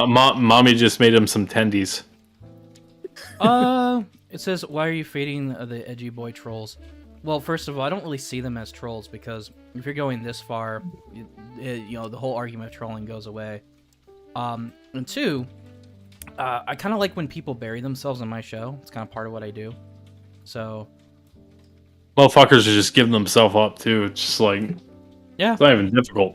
mom! Mommy just made him some tendies. It says, why are you fading the edgy boy trolls? Well, first of all, I don't really see them as trolls because if you're going this far, the whole argument of trolling goes away. And two, I kind of like when people bury themselves on my show. It's kind of part of what I do. So, Motherfuckers are just giving themselves up too. It's just like yeah. it's not even difficult.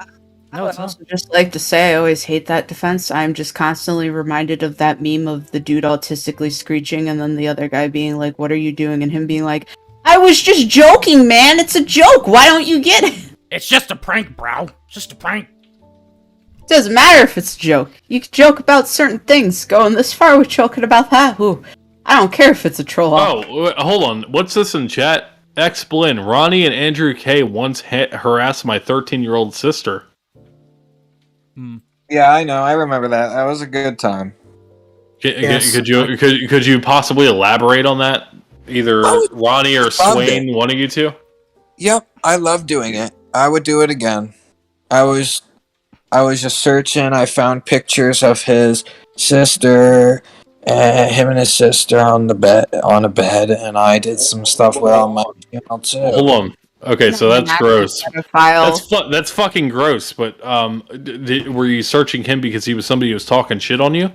No, it's not. Just like to say, I always hate that defense. I'm just constantly reminded of that meme of the dude autistically screeching and then the other guy being like, what are you doing? And him being like, I was just joking, man. It's a joke. Why don't you get it? It's just a prank, bro. Just a prank. Doesn't matter if it's a joke. You can joke about certain things. Going this far with joking about that, ooh, I don't care if it's a troll. Oh, hold on. What's this in chat? Explain. Ronnie and Andrew K once harassed my 13-year-old sister. Yeah, I know. I remember that. That was a good time. Yes. Could you possibly elaborate on that? Either Ronnie or loved Swain, one of you two. Yep, I love doing it. I would do it again. I was just searching. I found pictures of his sister, him and his sister on a bed, and I did some stuff with on my channel too. Hold on. Okay, so that's gross. Pedophile. That's fucking gross. But were you searching him because he was somebody who was talking shit on you?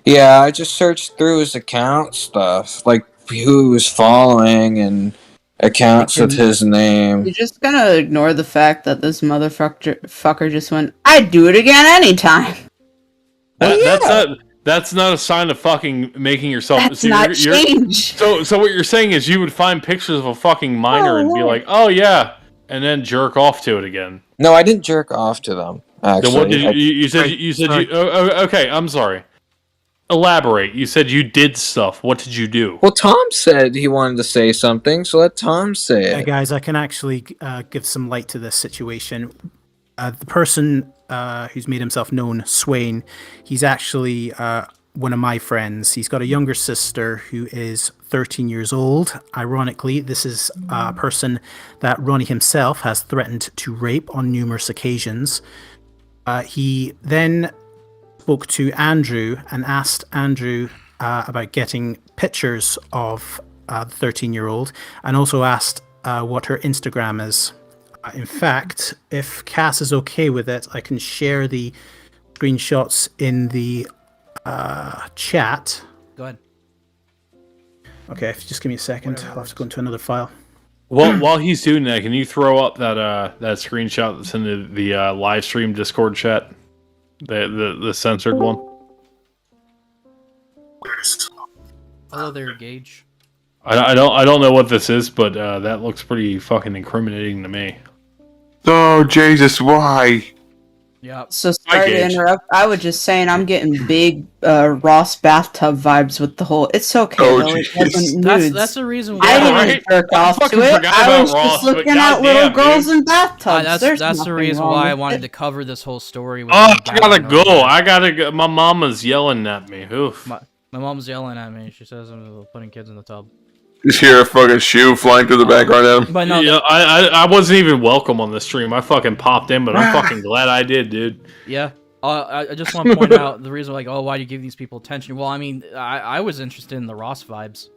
Yeah, I just searched through his account stuff, like who he was following and accounts with his name. You're just gonna ignore the fact that this motherfucker just went, I'd do it again anytime. That's not a sign of fucking making yourself. That's not change. So what you're saying is you would find pictures of a fucking minor and be like, oh yeah, and then jerk off to it again. No, I didn't jerk off to them. Actually, then what did you said? Okay, I'm sorry. Elaborate. You said you did stuff. What did you do? Well, Tom said he wanted to say something, so let Tom say it. Yeah, guys, I can actually give some light to this situation. The person who's made himself known, Swain, he's actually one of my friends. He's got a younger sister who is 13 years old. Ironically, this is a person that Ronny himself has threatened to rape on numerous occasions. He then spoke to Andrew and asked Andrew about getting pictures of the 13-year-old, and also asked what her Instagram is. In fact, if Cass is okay with it, I can share the screenshots in the chat. Go ahead. Okay, if you just give me a second, I'll have to go into another file. Well, while he's doing that, can you throw up that screenshot that's in the live stream Discord chat, the censored one? Hello there, Gage. I don't know what this is, but that looks pretty fucking incriminating to me. Oh, Jesus, why? Yeah. So sorry to interrupt. I was just saying I'm getting big Ross bathtub vibes with the whole. It's okay Oh, though. It jeez. wasn't nudes. That's the reason why. I didn't right? jerk off fucking to it. forgot I about was Ross, just but looking at little goddamn, girls dude. in bathtubs. That's the nothing reason wrong why I with wanted it. to cover this whole story. With Oh, you I gotta gathering over go. there. I gotta go. My mama's yelling at me. Oof. My mom's yelling at me. She says I'm putting kids in the tub. Just hear a fucking shoe flying through the background at him. But no, Yeah, I wasn't even welcome on the stream. I fucking popped in, but I'm fucking glad I did, dude. yeah. I just want to point out the reason, like, oh, why do you give these people attention? Well, I mean, I was interested in the Ross vibes.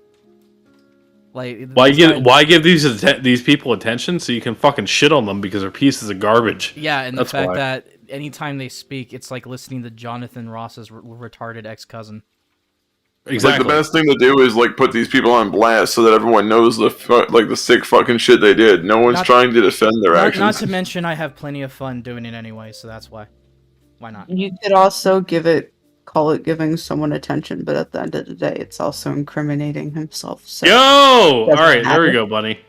Like, Why give these people attention so you can fucking shit on them because they're pieces of garbage? Yeah, and That's the fact why. that anytime they speak, it's like listening to Jonathan Ross's retarded ex-cousin. Exactly. Like, the best thing to do is, like, put these people on blast so that everyone knows the sick fucking shit they did. No one's trying to defend their actions. Not to mention, I have plenty of fun doing it anyway, so that's why. Why not? You could also call it giving someone attention, but at the end of the day, it's also incriminating himself. So Yo! Doesn't Alright, there we matter. go, buddy.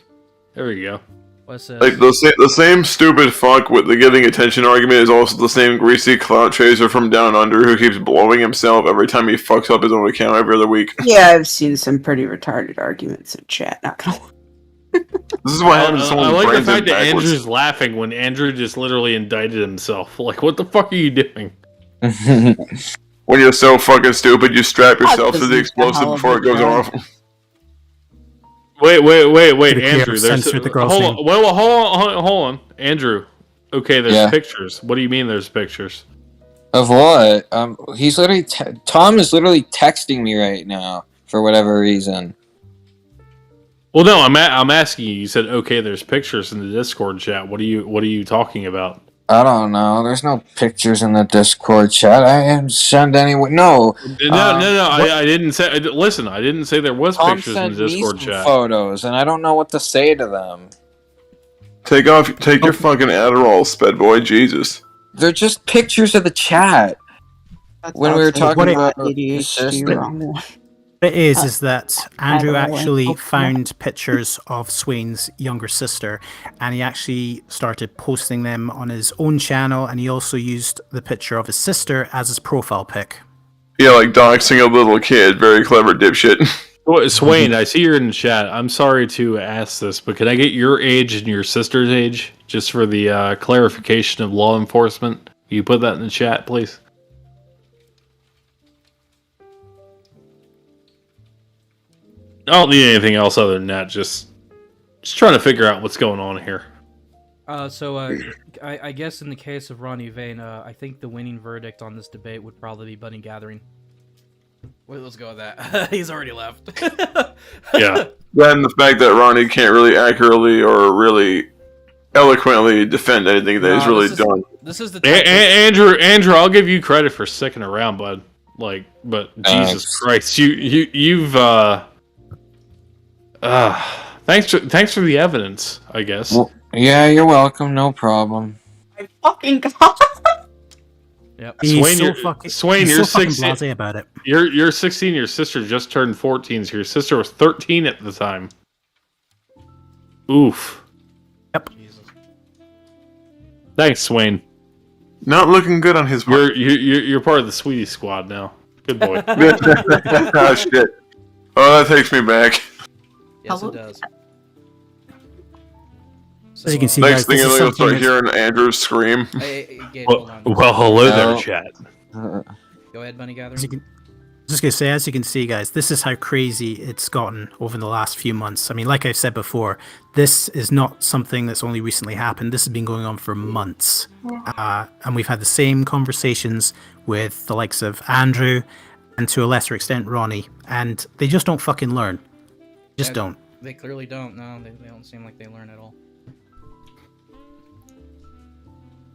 There we go. What's this? Like, the same stupid fuck with the giving attention argument is also the same greasy clout chaser from Down Under who keeps blowing himself every time he fucks up his own account every other week. yeah, I've seen some pretty retarded arguments in chat. Not gonna. This is what happens to I someone like the brains fact that backwards. Andrew's laughing when Andrew just literally indicted himself. Like, what the fuck are you doing? When you're so fucking stupid, you strap yourself to the doesn't explosive sound before it goes right. off. Wait, Pretty clear, Andrew. There's censored the girl's hold name. on. Well, hold on, Andrew. Okay, there's Yeah. pictures. What do you mean there's pictures? Of what? He's literally Tom is literally texting me right now for whatever reason. Well, no, I'm asking you. You said okay, there's pictures in the Discord chat. What are you talking about? I don't know. There's no pictures in the Discord chat. I didn't send anyone. No. No. I didn't say. Listen, I didn't say there was Tom pictures in sent the me Discord some chat. photos, and I don't know what to say to them. Take your fucking Adderall, sped boy, Jesus. They're just pictures of the chat. When we were talking about ADHD, his sister. wrong one. What it is that Andrew don't know. actually found pictures of Swain's younger sister, and he actually started posting them on his own channel, and he also used the picture of his sister as his profile pic. Yeah, like doxing a little kid. Very clever dipshit. Swain, I see you're in the chat. I'm sorry to ask this, but can I get your age and your sister's age, just for the clarification of law enforcement? Can you put that in the chat, please? I don't need anything else other than that. Just trying to figure out what's going on here. I guess in the case of Ronny Vane, I think the winning verdict on this debate would probably be Bunny Gathering. Well, let's go with that. He's already left. Yeah. Then the fact that Ronnie can't really accurately or really eloquently defend anything that he's really done. This is the Andrew, I'll give you credit for sticking around, bud. Like, but Jesus Christ, you've thanks for the evidence, I guess. Well, yeah, you're welcome. No problem. My fucking god. Yep. He's Swain, you're you're so fucking 16. blasé about it. You're 16. Your sister just turned 14. So your sister was 13 at the time. Oof. Yep. Thanks, Swain. Not looking good on his part. You're part of the Sweetie Squad now. Good boy. Oh, shit. Oh, that takes me back. Yes, it does. As you can see, Next guys, thing this is you'll start something hearing Andrew scream. Hey, Gabe, hold on. Well, hello there, No. chat. Go ahead, Bunny Gathering. as you can, just gonna say, as you can see, guys, this is how crazy it's gotten over the last few months. I mean, like I've said before, this is not something that's only recently happened. This has been going on for months, and we've had the same conversations with the likes of Andrew, and to a lesser extent Ronnie, and they just don't fucking learn. Just don't. They clearly don't. No, they don't seem like they learn at all.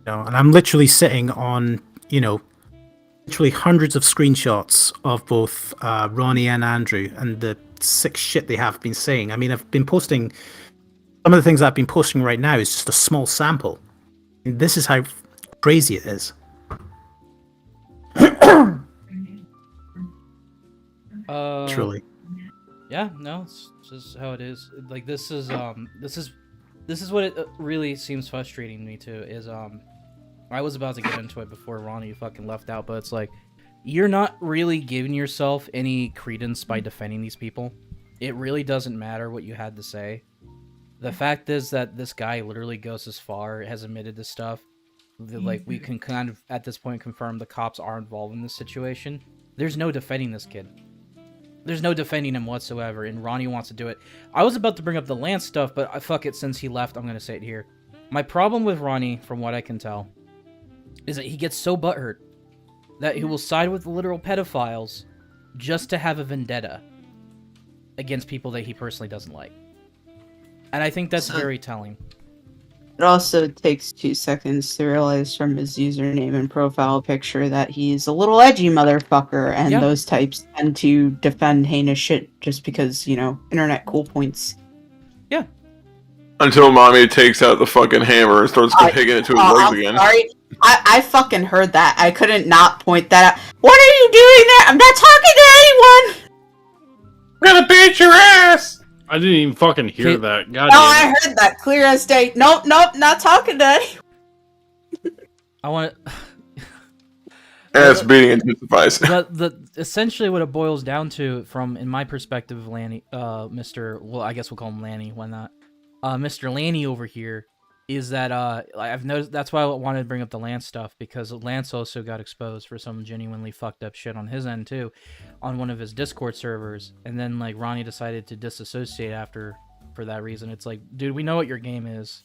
And I'm literally sitting on, literally hundreds of screenshots of both Ronnie and Andrew and the sick shit they have been saying. I mean, I've been posting, some of the things I've been posting right now is just a small sample. And this is how crazy it is. Truly. Yeah, no, it's just how it is. Like this is what it really seems frustrating to me too. Is I was about to get into it before Ronnie fucking left out, but it's like you're not really giving yourself any credence by defending these people. It really doesn't matter what you had to say. The fact is that this guy literally goes as far, has admitted this stuff. Like we can kind of at this point confirm the cops are involved in this situation. There's no defending this kid. There's no defending him whatsoever, and Ronnie wants to do it. I was about to bring up the Lance stuff, but fuck it, since he left, I'm going to say it here. My problem with Ronnie, from what I can tell, is that he gets so butthurt that he will side with literal pedophiles just to have a vendetta against people that he personally doesn't like. And I think that's very telling. It also takes 2 seconds to realize from his username and profile picture that he's a little edgy motherfucker, and those types tend to defend heinous shit just because, internet cool points. Yeah. Until mommy takes out the fucking hammer and starts hitting it to his legs again. Sorry. I fucking heard that. I couldn't not point that out. What are you doing there? I'm not talking to anyone! I'm gonna beat your ass! I didn't even fucking hear that. God No, damn it. I heard that clear as day. Nope, not talking to anyone. I want to... Ass beating intensifies. But essentially what it boils down to, from in my perspective, Lanny, well, I guess we'll call him Lanny, why not? Mr. Lanny over here, is that I've noticed, that's why I wanted to bring up the Lance stuff, because Lance also got exposed for some genuinely fucked up shit on his end too, on one of his Discord servers, and then like Ronnie decided to disassociate for that reason. It's like, dude, we know what your game is.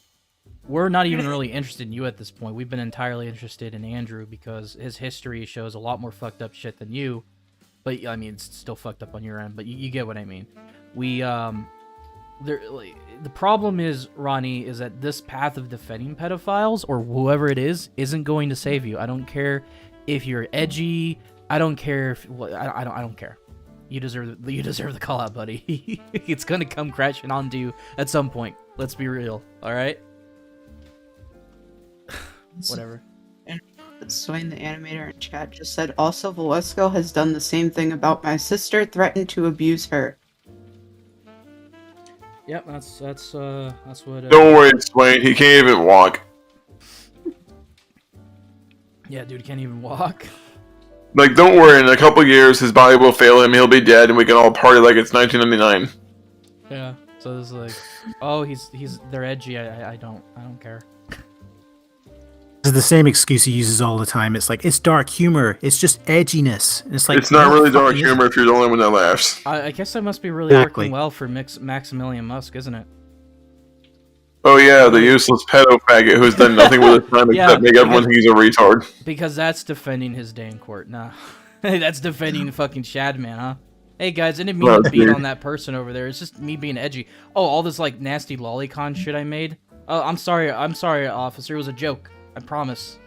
We're not even really interested in you at this point. We've been entirely interested in Andrew because his history shows a lot more fucked up shit than you. But I mean, it's still fucked up on your end, but you get what I mean. The problem is, Ronnie, is that this path of defending pedophiles or whoever it is isn't going to save you. I don't care if you're edgy. I don't care if I don't care. You deserve the call out, buddy. It's gonna come crashing onto you at some point. Let's be real. All right. Whatever. Swain, the animator in chat, just said, also Velasco has done the same thing about my sister, threatened to abuse her. Yep, that's what. Don't worry, Swain. He can't even walk. Yeah, dude can't even walk. Like, don't worry. In a couple years, his body will fail him. He'll be dead, and we can all party like it's 1999. Yeah. So it's like, oh, they're edgy. I don't care. This is the same excuse he uses all the time. It's like, it's dark humor. It's just edginess. And it's like, it's not no, really dark fucking humor if you're the only one that laughs. I guess I must be really Exactly. working well for Maximilian Musk, isn't it? Oh yeah, the useless pedo faggot who's done nothing with his time Yeah, except make everyone think he's a retard. Because that's defending his day in court. Nah. That's defending fucking Shadman, huh? Hey guys, I didn't mean to beat on that person over there. It's just me being edgy. Oh, all this like nasty lolicon shit I made. Oh, I'm sorry, officer. It was a joke. I promise.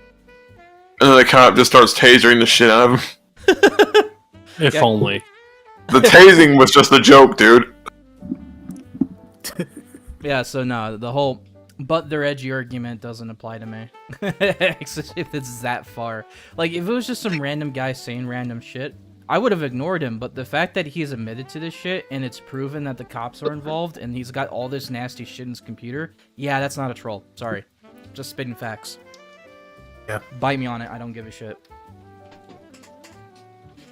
And then the cop just starts tasering the shit out of him. If only. The tasing was just a joke, dude. Yeah, so no, the whole but they're edgy argument doesn't apply to me. If it's that far. Like, if it was just some random guy saying random shit, I would have ignored him, but the fact that he's admitted to this shit and it's proven that the cops are involved and he's got all this nasty shit in his computer, yeah, that's not a troll. Sorry. Just spitting facts. Yeah. Bite me on it, I don't give a shit.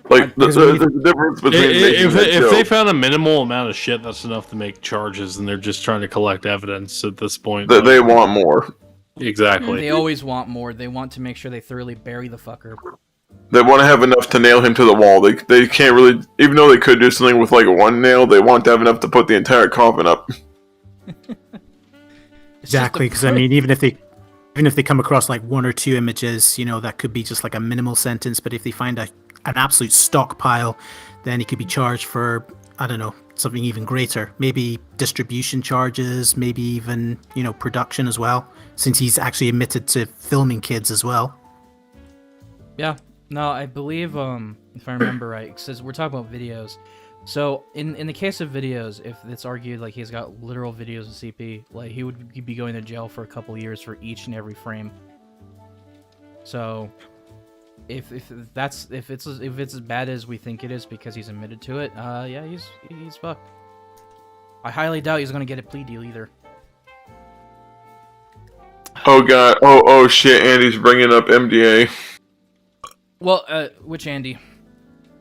Like, the difference between if they found a minimal amount of shit, that's enough to make charges, and they're just trying to collect evidence at this point. They want more. Exactly. They always want more. They want to make sure they thoroughly bury the fucker. They want to have enough to nail him to the wall. They can't really, even though they could do something with like one nail, they want to have enough to put the entire coffin up. Exactly, because I mean, even if they come across like one or two images, you know, that could be just like a minimal sentence. But if they find an absolute stockpile, then he could be charged for, I don't know, something even greater. Maybe distribution charges, maybe even, you know, production as well, since he's actually admitted to filming kids as well. Yeah. No, I believe, if I remember right, it says we're talking about videos. So, in the case of videos, if it's argued like he's got literal videos of CP, like he would be going to jail for a couple years for each and every frame. So, if it's as bad as we think it is because he's admitted to it, yeah, he's fucked. I highly doubt he's gonna get a plea deal either. Oh god, oh shit, Andy's bringing up MDA. Well, which Andy?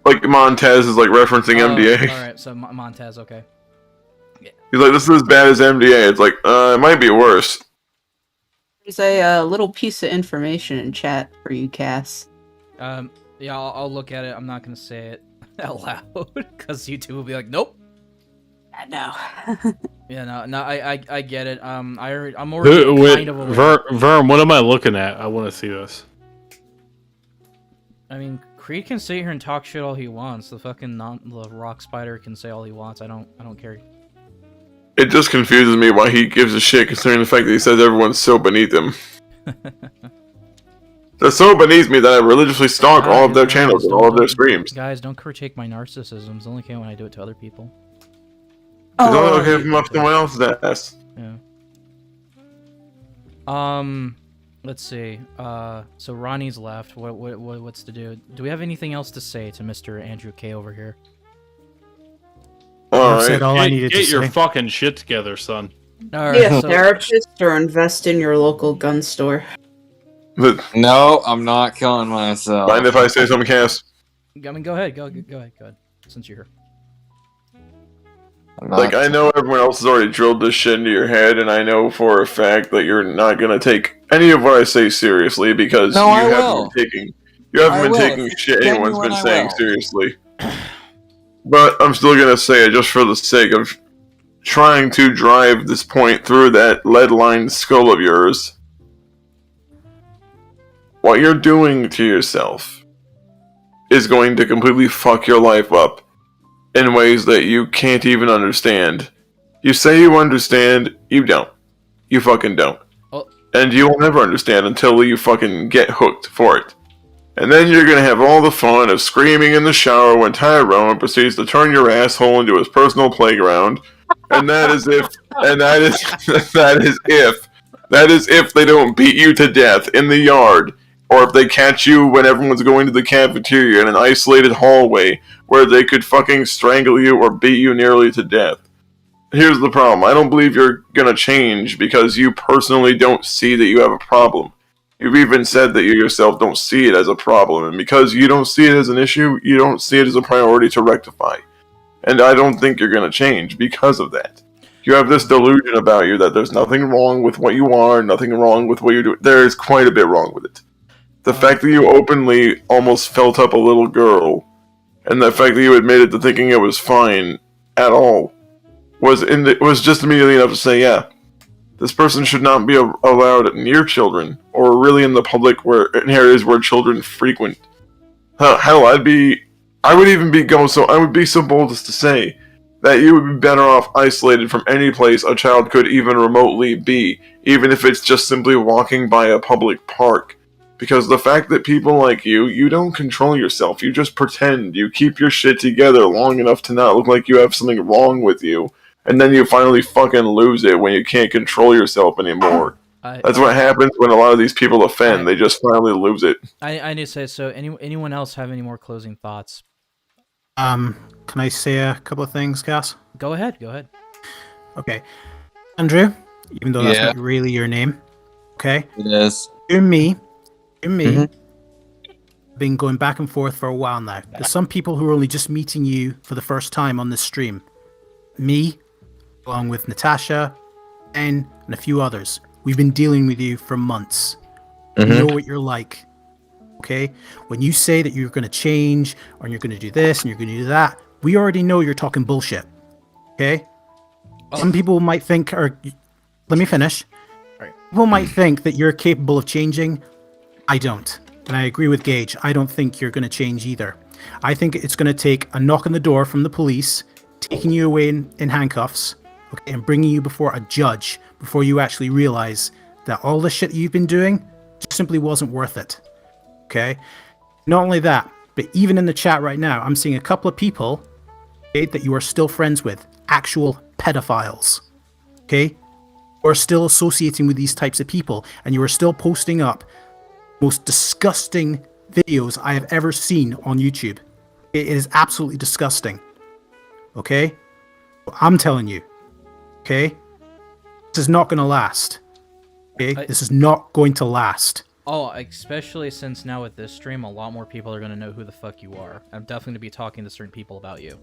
Like Montez is like referencing MDA. Alright, so Montez, okay. Yeah. He's like, this is as bad as MDA. It's like, it might be worse. There's a little piece of information in chat for you, Cass. Yeah, I'll look at it. I'm not gonna say it out loud because YouTube will be like, nope. No. Yeah, no, I get it. I'm already kind of aware. Vern, what am I looking at? I want to see this. I mean, Creed can sit here and talk shit all he wants. The fucking the rock spider can say all he wants. I don't care. It just confuses me why he gives a shit, considering the fact that he says everyone's so beneath him. They're so beneath me that I religiously stalk all of their channels and all of their streams. Guys, don't critique my narcissism. It's only okay when I do it to other people. It's only okay if I'm up someone else's ass. Yeah. Let's see. So Ronnie's left. What's to do? Do we have anything else to say to Mr. Andrew K over here? I've said all I needed to Get say. your fucking shit together, son. Alright, Be a therapist or invest in your local gun store. But No, I'm not killing myself. mind if I say something, Cass? I mean, go ahead. Go ahead. Since you're here. Like, I know everyone else has already drilled this shit into your head, and I know for a fact that you're not gonna take any of what I say seriously because No, you I haven't will. been taking shit anyone's been saying seriously. But I'm still gonna say it just for the sake of trying to drive this point through that lead-lined skull of yours. What you're doing to yourself is going to completely fuck your life up in ways that you can't even understand. You say you understand, you don't. You fucking don't. Oh. And you will never understand until you fucking get hooked for it. And then you're gonna have all the fun of screaming in the shower when Tyrone proceeds to turn your asshole into his personal playground. And that is if they don't beat you to death in the yard. Or if they catch you when everyone's going to the cafeteria in an isolated hallway where they could fucking strangle you or beat you nearly to death. Here's the problem. I don't believe you're gonna change because you personally don't see that you have a problem. You've even said that you yourself don't see it as a problem, and because you don't see it as an issue, you don't see it as a priority to rectify. And I don't think you're gonna change because of that. You have this delusion about you that there's nothing wrong with what you are, nothing wrong with what you're doing. There is quite a bit wrong with it. The fact that you openly almost felt up a little girl, and the fact that you admitted to thinking it was fine at all, was just immediately enough to say, yeah, this person should not be allowed near children, or really in the public areas where children frequent. Hell, I would be so bold as to say that you would be better off isolated from any place a child could even remotely be, even if it's just simply walking by a public park. Because the fact that people like you don't control yourself, you just pretend, you keep your shit together long enough to not look like you have something wrong with you, and then you finally fucking lose it when you can't control yourself anymore. That's what happens when a lot of these people offend, they just finally lose it. I need to say, so anyone else have any more closing thoughts? Can I say a couple of things, Cass? Go ahead. Okay. Andrew, even though that's not really your name, okay? It is. You and me, been going back and forth for a while now. There's some people who are only just meeting you for the first time on this stream. Me, along with Natasha, and a few others. We've been dealing with you for months. We know what you're like. Okay? When you say that you're going to change, or you're going to do this, and you're going to do that, we already know you're talking bullshit. Okay? Some people might think, or let me finish. Right. People might think that you're capable of changing. I don't. And I agree with Gage. I don't think you're going to change either. I think it's going to take a knock on the door from the police, taking you away in handcuffs, okay, and bringing you before a judge before you actually realize that all the shit you've been doing just simply wasn't worth it. Okay? Not only that, but even in the chat right now, I'm seeing a couple of people, okay, that you are still friends with, actual pedophiles. Okay? Who are still associating with these types of people, and you are still posting up most disgusting videos I have ever seen on YouTube. It is absolutely disgusting. Okay? I'm telling you. Okay? This is not going to last. Okay? This is not going to last. Oh, especially since now with this stream, a lot more people are going to know who the fuck you are. I'm definitely going to be talking to certain people about you.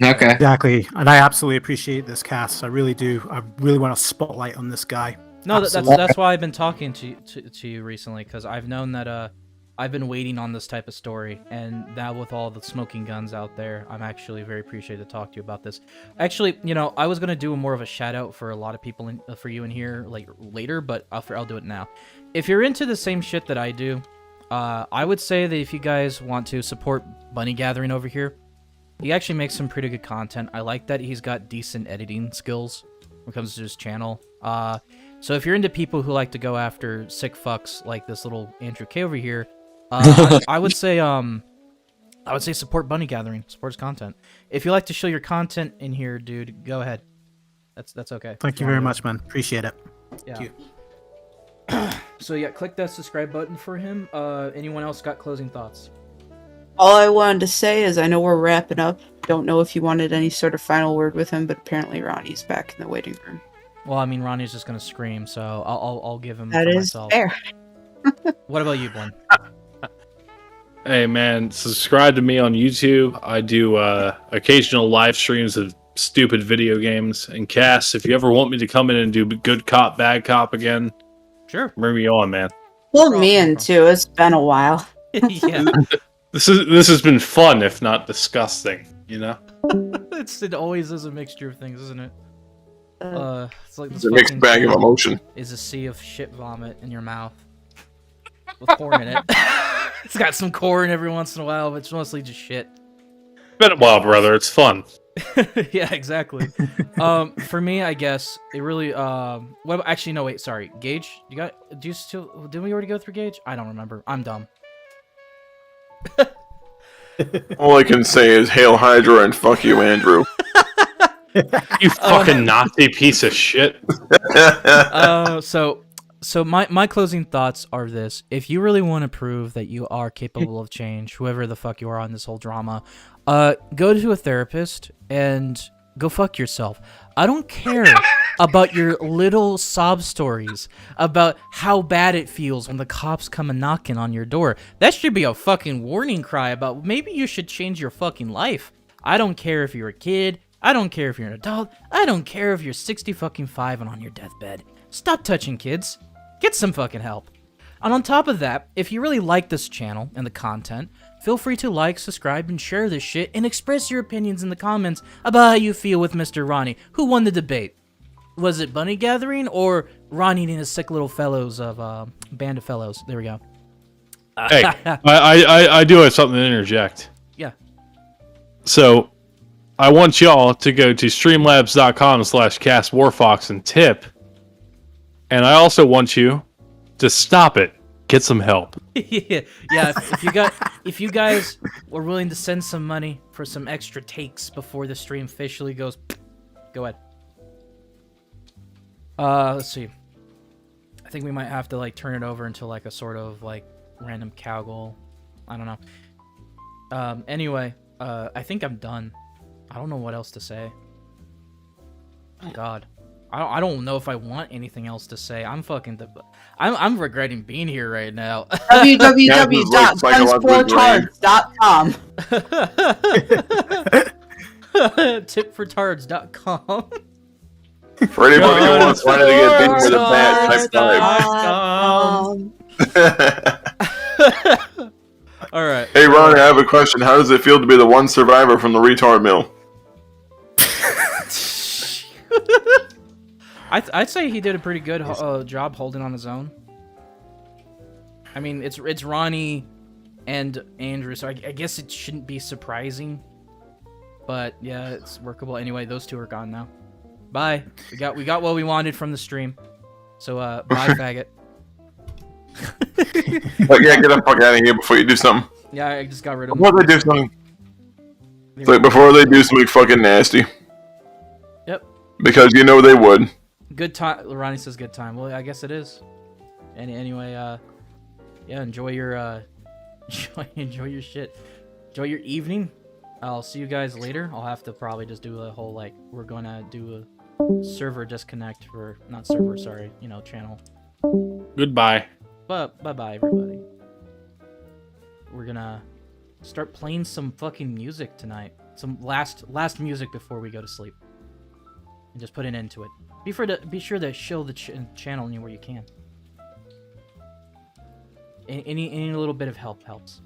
Okay. Exactly. And I absolutely appreciate this, Cass. I really do. I really want a spotlight on this guy. No, that's why I've been talking to you recently, because I've known that I've been waiting on this type of story, and now with all the smoking guns out there, I'm actually very appreciative to talk to you about this. Actually, you know, I was gonna do more of a shout out for a lot of people for you in here like later, but I'll do it now. If you're into the same shit that I do, I would say that if you guys want to support Bunny Gathering over here, he actually makes some pretty good content. I like that he's got decent editing skills when it comes to his channel. So if you're into people who like to go after sick fucks like this little Andrew K over here, I would say support Bunny Gathering, support his content. If you like to show your content in here, dude, go ahead. That's okay. Thank you very much, man. Appreciate it. Yeah. Thank you. So yeah, click that subscribe button for him. Anyone else got closing thoughts? All I wanted to say is I know we're wrapping up. Don't know if you wanted any sort of final word with him, but apparently Ronnie's back in the waiting room. Well, I mean, Ronnie's just gonna scream, so I'll give him. That for is myself. fair. What about you, Blin? Hey man, subscribe to me on YouTube. I do occasional live streams of stupid video games. And Cass, if you ever want me to come in and do good cop, bad cop again, sure, bring me on, man. Pull me in too. It's been a while. Yeah. This has been fun, if not disgusting. You know. It always is a mixture of things, isn't it? It's like this It's a mixed bag of emotion. Is a sea of shit vomit in your mouth with corn in it. It's got some corn every once in a while, but it's mostly just shit. Been a while, brother. It's fun. Yeah, exactly. For me, I guess it really. Well, actually, no. Wait, sorry. Gage, did we already go through Gage? I don't remember. I'm dumb. All I can say is Hail Hydra and fuck you, Andrew. You fucking Nazi piece of shit. So my closing thoughts are this: if you really want to prove that you are capable of change, whoever the fuck you are on this whole drama, go to a therapist and go fuck yourself. I don't care about your little sob stories about how bad it feels when the cops come and knocking on your door. That should be a fucking warning cry about maybe you should change your fucking life. I don't care if you're a kid. I don't care if you're an adult. I don't care if you're 65 and on your deathbed. Stop touching kids. Get some fucking help. And on top of that, if you really like this channel and the content, feel free to like, subscribe, and share this shit, and express your opinions in the comments about how you feel with Mr. Ronny. Who won the debate? Was it Bunny Gathering or Ronny and his sick little fellows of band of fellows? There we go. Hey, I do have something to interject. Yeah. So, I want y'all to go to streamlabs.com/castwarfox and tip. And I also want you to stop it. Get some help. Yeah. If you guys were willing to send some money for some extra takes before the stream officially goes, go ahead. Let's see. I think we might have to like turn it over into like a sort of like random cow goal. I don't know. Anyway, I think I'm done. I don't know what else to say. God. I don't know if I want anything else to say. I'm regretting being here right now. www.gunsfortards.com. Tipfortards.com. For anybody who wants wanted to get beaten with a bat, type 5. All right. Hey, Ronny, I have a question. How does it feel to be the one survivor from the retard mill? I'd say he did a pretty good job holding on his own. I mean, it's Ronny and Andrew, so I guess it shouldn't be surprising. But yeah, it's workable. Anyway, those two are gone now. Bye. We got what we wanted from the stream. So bye, faggot. But yeah, get the fuck out of here before you do something. Yeah, I just got rid of Before they do something. It's like before they do something fucking nasty. Yep. Because you know they would. Good time. Ronny says good time. Well, I guess it is. Anyway, yeah, enjoy your enjoy your shit. Enjoy your evening. I'll see you guys later. I'll have to probably just do a whole like we're gonna do a server disconnect for not server, sorry, channel. Goodbye. But bye everybody. We're gonna start playing some fucking music tonight. Some last music before we go to sleep. And just put an end to it. Be sure to show the channel anywhere you can. Any little bit of help helps.